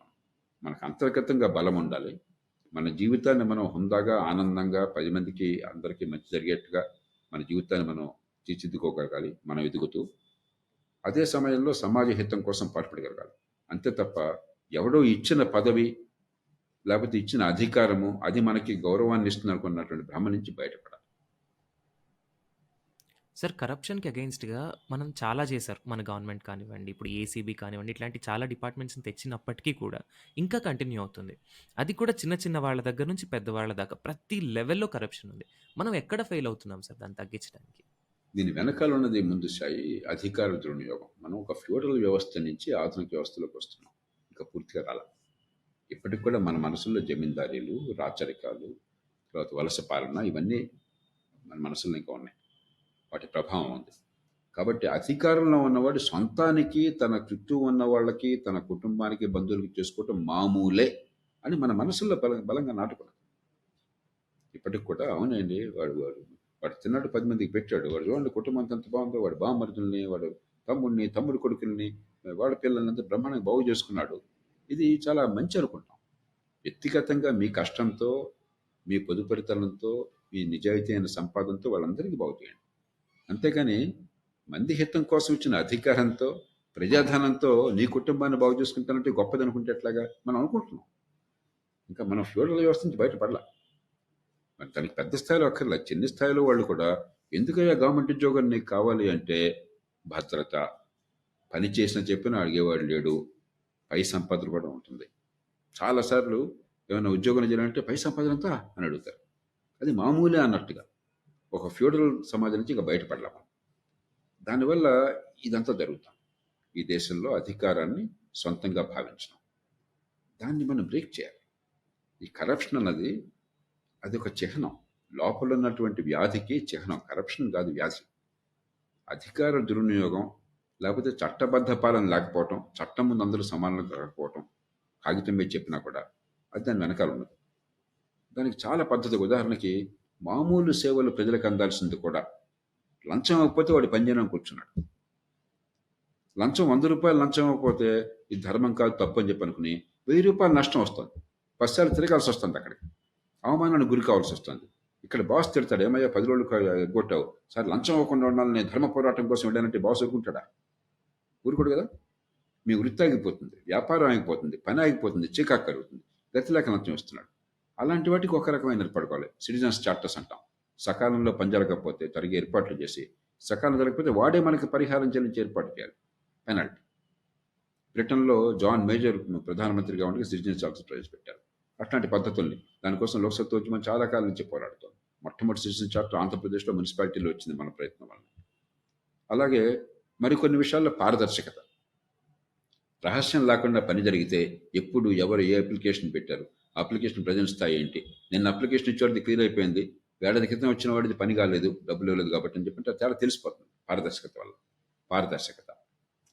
మనకు అంతర్గతంగా బలం ఉండాలి. మన జీవితాన్ని మనం హుందాగా, ఆనందంగా, 10 మందికి అందరికీ మంచి జరిగేట్టుగా మన జీవితాన్ని మనం తీర్చిదిద్దుకోగలగాలి, మనం ఎదుగుతూ. అదే సమయంలో సమాజ హితం కోసం పాటుపడగలగాలి. అంతే తప్ప ఎవడో ఇచ్చిన పదవి లేకపోతే ఇచ్చిన అధికారము అది మనకి గౌరవాన్ని ఇస్తుంది అనుకున్నటువంటి భ్రమ నుంచి బయటపడాలి. సార్, కరప్షన్‌కి అగెయిన్స్ట్‌గా మనం చాలా చేశారు. మన గవర్నమెంట్ కానివ్వండి, ఇప్పుడు ఏసీబీ కానివ్వండి, ఇట్లాంటి చాలా డిపార్ట్మెంట్స్‌ని తెచ్చినప్పటికీ కూడా ఇంకా కంటిన్యూ అవుతుంది. అది కూడా చిన్న చిన్న వాళ్ళ దగ్గర నుంచి పెద్దవాళ్ళ దాకా ప్రతి లెవెల్‌లో కరప్షన్ ఉంది. మనం ఎక్కడ ఫెయిల్ అవుతున్నాం సార్ దాన్ని తగ్గించడానికి? దీని వెనకాల ఉన్నది ముందు స్థాయి అధికార దుర్వినియోగం. మనం ఒక ఫ్యూడల్ వ్యవస్థ నుంచి ఆధునిక వ్యవస్థలోకి వస్తున్నాం, ఇంకా పూర్తిగా రాల. ఇప్పటికి కూడా మన మనసుల్లో జమీందారీలు, రాచరికాలు, తర్వాత వలస పాలన, ఇవన్నీ మన మనసుల్లో ఇంకా ఉన్నాయి, వాటి ప్రభావం ఉంది. కాబట్టి అధికారంలో ఉన్నవాడు సొంతానికి, తన చుట్టూ ఉన్న వాళ్ళకి, తన కుటుంబానికి, బంధువులకి చేసుకోవటం మామూలే అని మన మనసుల్లో బలంగా నాటుకున్నాం. ఇప్పటికి కూడా అవునండి, వాడు వాడు వాడు తిన్నాడు, 10 మందికి పెట్టాడు, వాడు చూడండి కుటుంబం అంతా ఎంత బాగుందో, వాడు బామర్దుల్ని, వాడు తమ్ముడిని, తమ్ముడి కొడుకుల్ని, వాళ్ళ పిల్లల్ని అంతా బ్రహ్మాండంగా బాగు చేసుకున్నాడు. ఇది చాలా మంచి అనుకుంటాం. వ్యక్తిగతంగా మీ కష్టంతో, మీ పొదుపరితనంతో, ఈ నిజాయితీ అయిన సంపాదనతో వాళ్ళందరికీ బాగు చేయండి. అంతేకాని మంది హితం కోసం ఇచ్చిన అధికారంతో, ప్రజాధనంతో నీ కుటుంబాన్ని బాగు చేసుకుంటానంటే గొప్పది అనుకుంటే ఎట్లాగా? మనం అనుకుంటున్నాం. ఇంకా మనం ఫ్యూడల్ వ్యవస్థ నుంచి బయటపడలా. మరి దానికి పెద్ద స్థాయిలో అక్కర్లేదు, చిన్న స్థాయిలో వాళ్ళు కూడా ఎందుకయ్యా గవర్నమెంట్ ఉద్యోగం నీకు కావాలి అంటే భద్రత, పని చేసిన చెప్పినా అడిగేవాడు లేడు, పై సంపదలు కూడా ఉంటుంది. చాలాసార్లు ఏమైనా ఉద్యోగం చేయాలంటే పై సంపాదన ఎంత అని అడుగుతారు. అది మామూలే అన్నట్టుగా ఒక ఫ్యూడల్ సమాజం నుంచి ఇక బయటపడలేము. దానివల్ల ఇదంతా జరుగుతాం. ఈ దేశంలో అధికారాన్ని సొంతంగా భావించడం, దాన్ని మనం బ్రేక్ చేయాలి. ఈ కరప్షన్ అన్నది అది ఒక చిహ్నం, లోపల ఉన్నటువంటి వ్యాధికి చిహ్నం. కరప్షన్ కాదు వ్యాధి. అధికార దుర్వినియోగం, లేకపోతే చట్టబద్ధ పాలన లేకపోవటం, చట్టం ముందు అందరూ సమానంగా కాకపోవటం, కాగితం మీద చెప్పినా కూడా అది దాని వెనకాల ఉన్నది. దానికి చాలా పద్ధతి. ఉదాహరణకి మామూలు సేవలు ప్రజలకు అందాల్సింది కూడా లంచం ఇవ్వకపోతే వాడు పనిచేయడం కూర్చున్నాడు. లంచం 100 రూపాయలు లంచం ఇవ్వకపోతే ఇది ధర్మం కాదు, తప్పు అని చెప్పి అనుకుని 1000 రూపాయలు నష్టం వస్తుంది. 10 సార్లు తిరగాల్సి వస్తుంది, అక్కడికి అవమానానికి గురి కావాల్సి వస్తుంది. ఇక్కడ బాస్ తిడతాడు, ఏమయ్యా 10 రోజులు ఎగ్గొట్టావు సార్, లంచం ఇవ్వకుండా ఉండాలని నేను ధర్మ పోరాటం కోసం వెళ్ళానంటే బాస్ ఊరుకుంటాడా? ఊరుకోడు కదా. మీ వృత్తి ఆగిపోతుంది, వ్యాపారం ఆగిపోతుంది, పని ఆగిపోతుంది, చీకాకు కలుగుతుంది. గతి లేక లంచం ఇస్తున్నాడు. అలాంటి వాటికి ఒక రకమైన ఏర్పడుకోవాలి, సిటిజన్స్ చార్టర్స్ అంటాం. సకాలంలో పని జరగకపోతే తరిగే ఏర్పాట్లు చేసి, సకాలం జరగకపోతే వాడే మనకి పరిహారం చెల్లించి ఏర్పాటు చేయాలి, పెనాల్టీ. బ్రిటన్లో జాన్ మేజర్ ప్రధానమంత్రిగా ఉండి సిటిజన్స్ చార్టర్స్ ప్రవేశపెట్టారు. అట్లాంటి పద్ధతుల్ని, దానికోసం లోక్సత్తా ఉద్యమం చాలా కాలం నుంచి పోరాడుతోంది. మొట్టమొదటి సిటిజన్ చార్టర్ ఆంధ్రప్రదేశ్లో మున్సిపాలిటీలో వచ్చింది మన ప్రయత్నం వల్ల. అలాగే మరికొన్ని విషయాల్లో పారదర్శకత, రహస్యం లేకుండా పని జరిగితే ఎప్పుడు ఎవరు ఏ అప్లికేషన్ పెట్టారు, అప్లికేషన్ ప్రజెంట్ స్థాయి ఏంటి, నిన్న అప్లికేషన్ ఇచ్చేవాడిది క్లియర్ అయిపోయింది, ఏడాది క్రితం వచ్చిన వాడిది పని కాలేదు, డబ్బులు ఇవ్వలేదు కాబట్టి అని చెప్పంటే చాలా తెలిసిపోతుంది పారదర్శకత వల్ల. పారదర్శకత,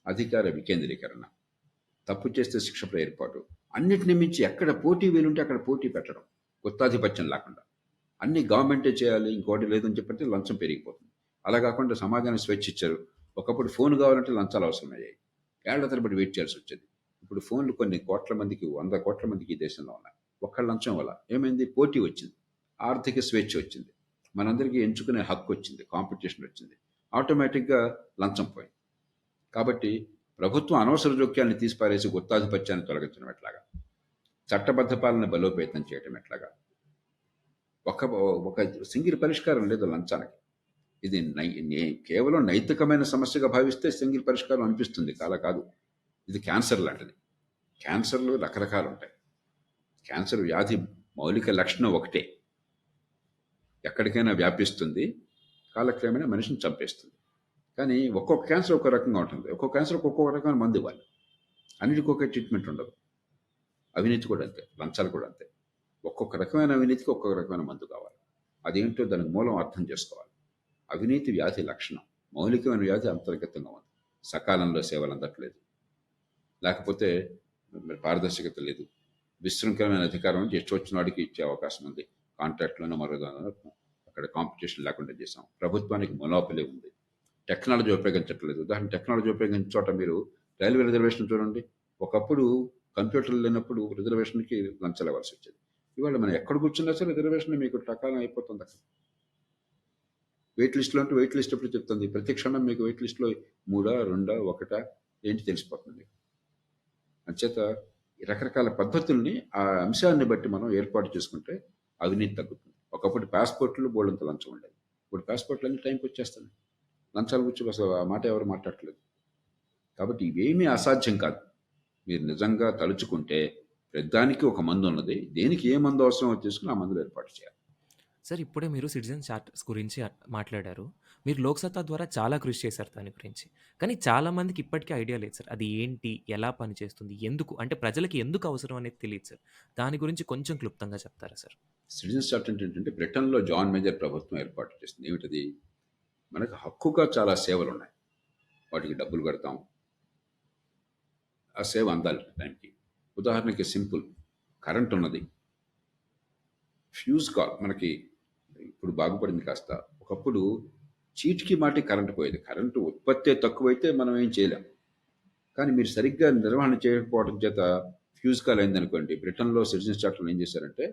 అధికార వికేంద్రీకరణ, తప్పు చేస్తే శిక్షపై ఏర్పాటు, అన్నిటిని మించి ఎక్కడ పోటీ వీలుంటే అక్కడ పోటీ పెట్టడం, గుత్తాధిపత్యం లేకుండా. అన్ని గవర్నమెంటే చేయాలి, ఇంకోటి లేదని చెప్పంటే లంచం పెరిగిపోతుంది. అలా కాకుండా సమాజానికి స్వేచ్ఛ ఇచ్చారు. ఒకప్పుడు ఫోన్ కావాలంటే లంచాలు అవసరమయ్యాయి, ఏళ్ల తరబడి వెయిట్ చేయాల్సి వచ్చేది. ఇప్పుడు ఫోన్లు కొన్ని కోట్ల మందికి, 100 కోట్ల మందికి ఈ దేశంలో ఉన్నాయి. ఒక్క లంచం వల్ల ఏమైంది? పోటీ వచ్చింది, ఆర్థిక స్వేచ్ఛ వచ్చింది, మనందరికీ ఎంచుకునే హక్కు వచ్చింది, కాంపిటీషన్ వచ్చింది, ఆటోమేటిక్గా లంచం పోయింది. కాబట్టి ప్రభుత్వం అనవసర జోక్యాన్ని తీసిపారేసి గుత్తాధిపత్యాన్ని తొలగించడం ఎట్లాగా, చట్టబద్ధ పాలన బలోపేతం చేయడం ఎట్లాగా? ఒక ఒక సింగిల్ పరిష్కారం లేదు లంచానికి. ఇది కేవలం నైతికమైన సమస్యగా భావిస్తే సింగిల్ పరిష్కారం అనిపిస్తుంది, కాదు. ఇది క్యాన్సర్ లాంటిది. క్యాన్సర్లు రకరకాలు ఉంటాయి. క్యాన్సర్ వ్యాధి మౌలిక లక్షణం ఒకటే, ఎక్కడికైనా వ్యాపిస్తుంది, కాలక్రమేణా మనిషిని చంపేస్తుంది. కానీ ఒక్కొక్క క్యాన్సర్ ఒక్కో రకంగా ఉంటుంది, ఒక్కొక్క క్యాన్సర్ ఒక్కొక్క రకమైన మందు ఇవ్వాలి, అన్నిటికీ ఒకే ట్రీట్మెంట్ ఉండదు. అవినీతి కూడా అంతే, లంచాలు కూడా అంతే. ఒక్కొక్క రకమైన అవినీతికి ఒక్కొక్క రకమైన మందు కావాలి. అదేంటో దానికి మూలం అర్థం చేసుకోవాలి. అవినీతి వ్యాధి లక్షణం, మౌలికమైన వ్యాధి అంతర్గతంగా ఉంది. సకాలంలో సేవలు అందట్లేదు, లేకపోతే పారదర్శకత లేదు, విశృంఖలమైన అధికారం ಎಷ್ಟು వచ్చిన వాడికి ఇచ్చే అవకాశం ఉంది, కాంట్రాక్ట్లోనే మరోదానో అక్కడ కాంపిటీషన్ లేకుండా చేసాం. ప్రభుత్వానికి మొనోపలి ఉంది, టెక్నాలజీ ఉపయోగించట్లేదు. ఉదాహరణ, టెక్నాలజీ ఉపయోగించే చోట మీరు రైల్వే రిజర్వేషన్ చూడండి. ఒకప్పుడు కంప్యూటర్లు లేనప్పుడు రిజర్వేషన్కి లంచాలు ఇవ్వాల్సి వచ్చేది. ఇవాళ మనం ఎక్కడ కూర్చున్నా సరే రిజర్వేషన్ మీకు టకాలం అయిపోతుంది. అక్కడ వెయిట్ లిస్ట్లో అంటే వెయిట్ లిస్ట్ ఎప్పుడు చెప్తుంది, ప్రతి క్షణం మీకు వెయిట్ లిస్ట్లో 3, 2, 1 ఏంటి తెలిసిపోతుంది మీకు. అంచేత ఈ రకరకాల పద్ధతుల్ని, ఆ అంశాన్ని బట్టి మనం ఏర్పాటు చేసుకుంటే అవినీతి తగ్గుతుంది. ఒకప్పుడు పాస్పోర్ట్లు బోర్డంత లంచం ఉండేది, ఇప్పుడు పాస్పోర్ట్లు అన్ని టైంకి వచ్చేస్తాయి. లంచాల గురించి అసలు ఆ మాట ఎవరు మాట్లాడట్లేదు. కాబట్టి ఇవేమీ అసాధ్యం కాదు. మీరు నిజంగా తలుచుకుంటే ప్రతిదానికి ఒక మందు ఉన్నది, దేనికి ఏ మందు అవసరమో తీసుకుని ఆ మందులు ఏర్పాటు చేయాలి. సార్, ఇప్పుడే మీరు సిటిజన్ చార్టర్స్ గురించి మాట్లాడారు. మీరు లోక్సత్తా ద్వారా చాలా కృషి చేశారు దాని గురించి. కానీ చాలామందికి ఇప్పటికీ ఐడియా లేదు సార్, అది ఏంటి, ఎలా పనిచేస్తుంది, ఎందుకు, అంటే ప్రజలకి ఎందుకు అవసరం అనేది తెలియదు సార్. దాని గురించి కొంచెం క్లుప్తంగా చెప్తారా సార్? సిటిజన్స్ చార్టర్ ఏంటంటే బ్రిటన్లో జాన్ మేజర్ ప్రభుత్వం ఏర్పాటు చేస్తుంది. ఏమిటది? మనకు హక్కుగా చాలా సేవలు ఉన్నాయి, వాటికి డబ్బులు కడతాం, ఆ సేవ అందాలి టైంకి. ఉదాహరణకి సింపుల్, కరెంట్ ఉన్నది, ఫ్యూజ్ కాల్ మనకి ఇప్పుడు బాగుపడింది కాస్త. ఒకప్పుడు చీటికి మాటి కరెంటు పోయేది, కరెంటు ఉత్పత్తి తక్కువైతే మనం ఏం చేయలేం. కానీ మీరు సరిగ్గా నిర్వహణ చేయకపోవడం చేత ఫ్యూజ్ కాల్ అయిందనుకోండి. బ్రిటన్లో సిటిజన్స్ చార్టర్లు ఏం చేశారంటే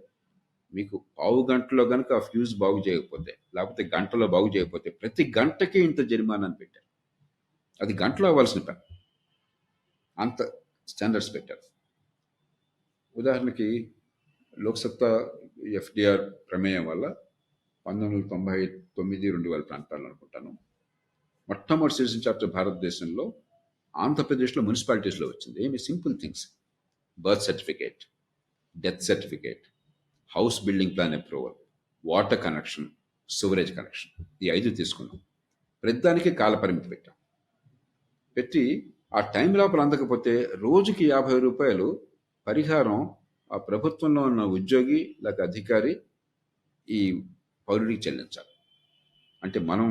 మీకు పావు గంటలో కనుక ఆ ఫ్యూజ్ బాగు చేయకపోతే, లేకపోతే గంటలో బాగు చేయకపోతే ప్రతి గంటకి ఇంత జరిమానాను పెట్టారు. అది గంటలో అవ్వాల్సిన పని. అంత స్టాండర్డ్స్ పెట్టారు. ఉదాహరణకి లోక్సత్తా ఎఫ్డిఆర్ ప్రమేయం వల్ల 1999, 2000 ప్రాంతాల్లో అనుకుంటాను, మొట్టమొదటి సిటిజన్ చార్టర్ భారతదేశంలో ఆంధ్రప్రదేశ్లో మున్సిపాలిటీస్లో వచ్చింది. ఏమి simple things: birth certificate, death certificate, house building plan approval, water connection, sewerage connection. ఈ 5 తీసుకున్నాం. ప్రతిదానికి కాల పరిమితి పెట్టాం. పెట్టి ఆ టైం లోపల అందకపోతే రోజుకి 50 రూపాయలు పరిహారం ఆ ప్రభుత్వంలో ఉన్న ఉద్యోగి లేక అధికారి ఈ పౌరుడికి చెల్లించాలి. అంటే మనం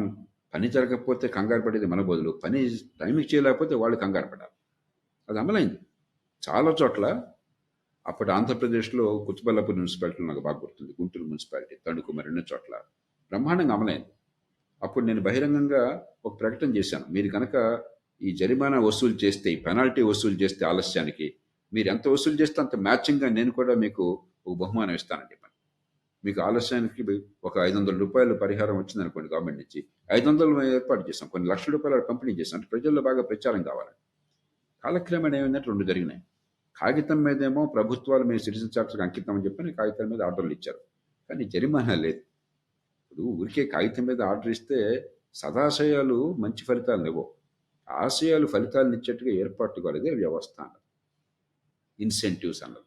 పని జరగకపోతే కంగారు పడేది మన బదులు, పని టైంకి చేయలేకపోతే వాళ్ళు కంగారు పడాలి. అది అమలైంది చాలా చోట్ల. అప్పటి ఆంధ్రప్రదేశ్లో కుతుబల్లాపూర్ మున్సిపాలిటీలో నాకు బాగా గుర్తుంది, గుంటూరు మున్సిపాలిటీ, తణుకు, మరెన్నో చోట్ల బ్రహ్మాండంగా అమలైంది. అప్పుడు నేను బహిరంగంగా ఒక ప్రకటన చేశాను: మీరు కనుక ఈ జరిమానా వసూలు చేస్తే, ఈ పెనాల్టీ వసూలు చేస్తే ఆలస్యానికి, మీరు ఎంత వసూలు చేస్తే అంత మ్యాచింగ్గా నేను కూడా మీకు ఒక బహుమానం ఇస్తానని చెప్పాను. మీకు ఆలస్యానికి ఒక 500 రూపాయలు పరిహారం వచ్చిందనుకోండి గవర్నమెంట్ నుంచి, 500 ఏర్పాటు చేశాం, కొన్ని లక్షల రూపాయలు పంపిణీ చేశాం. అంటే ప్రజల్లో బాగా ప్రచారం కావాలి. కాలక్రమేణా ఏమైందంటే 2 జరిగినాయి. కాగితం మీదేమో ప్రభుత్వాలు మేము సిటిజన్ చార్టర్కి అంకితం అని చెప్పని కాగితం మీద ఆర్డర్లు ఇచ్చారు, కానీ జరిమానా లేదు. ఇప్పుడు ఊరికే కాగితం మీద ఆర్డర్ ఇస్తే సదాశయాలు మంచి ఫలితాలు లేవు. ఆశయాలు ఫలితాలను ఇచ్చేట్టుగా ఏర్పాటు కాలేదే వ్యవస్థ అన్నది. ఇన్సెంటివ్స్ అన్నది.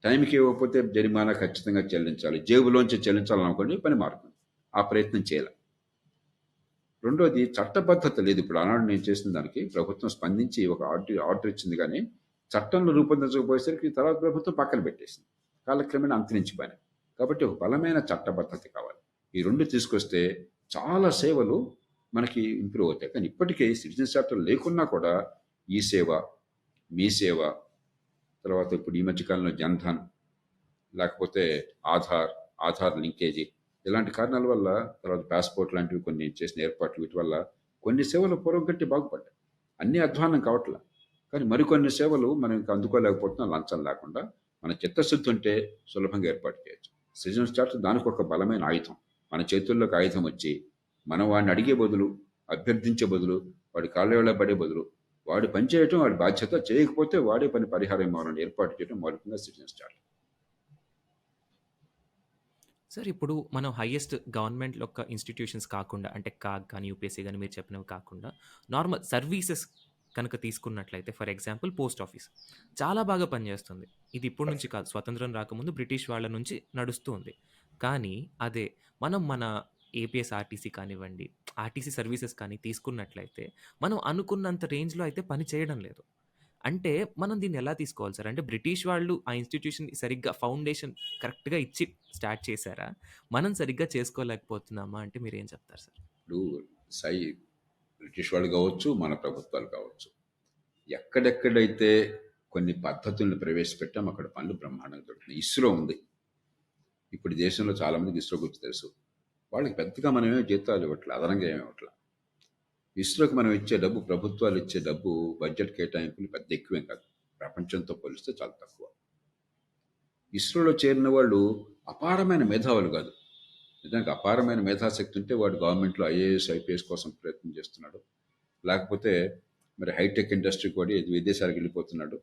టైంకి ఇవ్వకపోతే జరిమానా ఖచ్చితంగా చెల్లించాలి, జేబులోంచి చెల్లించాలనుకోండి, పని మారుతుంది. ఆ ప్రయత్నం చేయాలి. రెండోది, చట్టబద్ధత లేదు. ఇప్పుడు ఆనాడు నేను చేసిన దానికి ప్రభుత్వం స్పందించి ఒక ఆర్డర్ ఇచ్చింది, కానీ చట్టంలో రూపొందించకపోయేసరికి తర్వాత ప్రభుత్వం పక్కన పెట్టేసింది. కాలక్రమేణా అంతరించిపోయినాయి. కాబట్టి ఒక బలమైన చట్టబద్ధత కావాలి. ఈ 2 తీసుకొస్తే చాలా సేవలు మనకి ఇంప్రూవ్ అవుతాయి. కానీ ఇప్పటికే సిటిజన్ చార్టర్ లేకున్నా కూడా ఈ సేవ, మీ సేవ, తర్వాత ఇప్పుడు ఈ మధ్యకాలంలో జన్ధన్, లేకపోతే ఆధార్ లింకేజీ, ఇలాంటి కారణాల వల్ల, తర్వాత పాస్పోర్ట్ లాంటివి కొన్ని చేసిన ఏర్పాట్లు, వీటి వల్ల కొన్ని సేవలు పూర్వం కంటే బాగుపడ్డాయి. అన్నీ అధ్వానం కావట్లా, కానీ మరికొన్ని సేవలు మనం ఇంకా అందుకోలేకపోతున్నాం లంచం లేకుండా. మన చిత్తశుద్ధి ఉంటే సులభంగా ఏర్పాటు చేయొచ్చు. సిటిజన్ చార్టర్ దానికి ఒక బలమైన ఆయుధం. మన చేతుల్లోకి ఆయుధం వచ్చి మనం వాడిని అడిగే బదులు, అభ్యర్థించే బదులు, వాడి కాళ్ళ పడే బదులు, వాడి పని చేయటం వాడి బాధ్యత, చేయకపోతే వాడే పని పరిహారం ఇవ్వాలని ఏర్పాటు చేయడం మౌలికంగా సిటిజన్ చార్టర్. సార్, ఇప్పుడు మనం హైయెస్ట్ గవర్నమెంట్ యొక్క ఇన్స్టిట్యూషన్స్ కాకుండా, అంటే కాగ్ కానీ, యూపీఎస్సీ కానీ మీరు చెప్పినవి కాకుండా, నార్మల్ సర్వీసెస్ కనుక తీసుకున్నట్లయితే, ఫర్ ఎగ్జాంపుల్ పోస్ట్ ఆఫీస్ చాలా బాగా పనిచేస్తుంది. ఇది ఇప్పుడు నుంచి కాదు, స్వతంత్రం రాకముందు బ్రిటిష్ వాళ్ళ నుంచి నడుస్తూ ఉంది. కానీ అదే మనం మన ఏపీఎస్ ఆర్టీసీ కానివ్వండి, ఆర్టీసీ సర్వీసెస్ కానీ తీసుకున్నట్లయితే, మనం అనుకున్నంత రేంజ్లో అయితే పని చేయడం లేదు. అంటే మనం దీన్ని ఎలా తీసుకోవాలి సార్? అంటే బ్రిటిష్ వాళ్ళు ఆ ఇన్స్టిట్యూషన్ సరిగ్గా ఫౌండేషన్ కరెక్ట్‌గా ఇచ్చి స్టార్ట్ చేశారా? మనం సరిగ్గా చేసుకోలేకపోతున్నామా అంటే మీరేం చెప్తారు సార్? ఇప్పుడు సై బ్రిటిష్ వాళ్ళు కావచ్చు, మన ప్రభుత్వాలు కావచ్చు, ఎక్కడెక్కడైతే కొన్ని పద్ధతులను ప్రవేశపెట్టాం అక్కడ పనులు బ్రహ్మాండంగా దొరుకుతున్నాయి. ఇస్రో ఉంది. ఇప్పుడు దేశంలో చాలామందికి ఇస్రో గురించి తెలుసు. వాళ్ళకి పెద్దగా మనమేమో జీతాలు ఇవ్వట్లే, అదనంగా ఏమి ఇవ్వట్లే. ఇస్రోకి మనం ఇచ్చే డబ్బు, ప్రభుత్వాలు ఇచ్చే డబ్బు, బడ్జెట్ కేటాయింపులు పెద్ద ఎక్కువేం కాదు, ప్రపంచంతో పోలిస్తే చాలా తక్కువ. ఇస్రోలో చేరిన వాళ్ళు అపారమైన మేధావులు కాదు. నిజానికి అపారమైన మేధాశక్తి ఉంటే వాడు గవర్నమెంట్లో ఐఏఎస్, ఐపీఎస్ కోసం ప్రయత్నం చేస్తున్నాడు, లేకపోతే మరి హైటెక్ ఇండస్ట్రీకి వాడి విదేశాలకు వెళ్ళిపోతున్నాడు,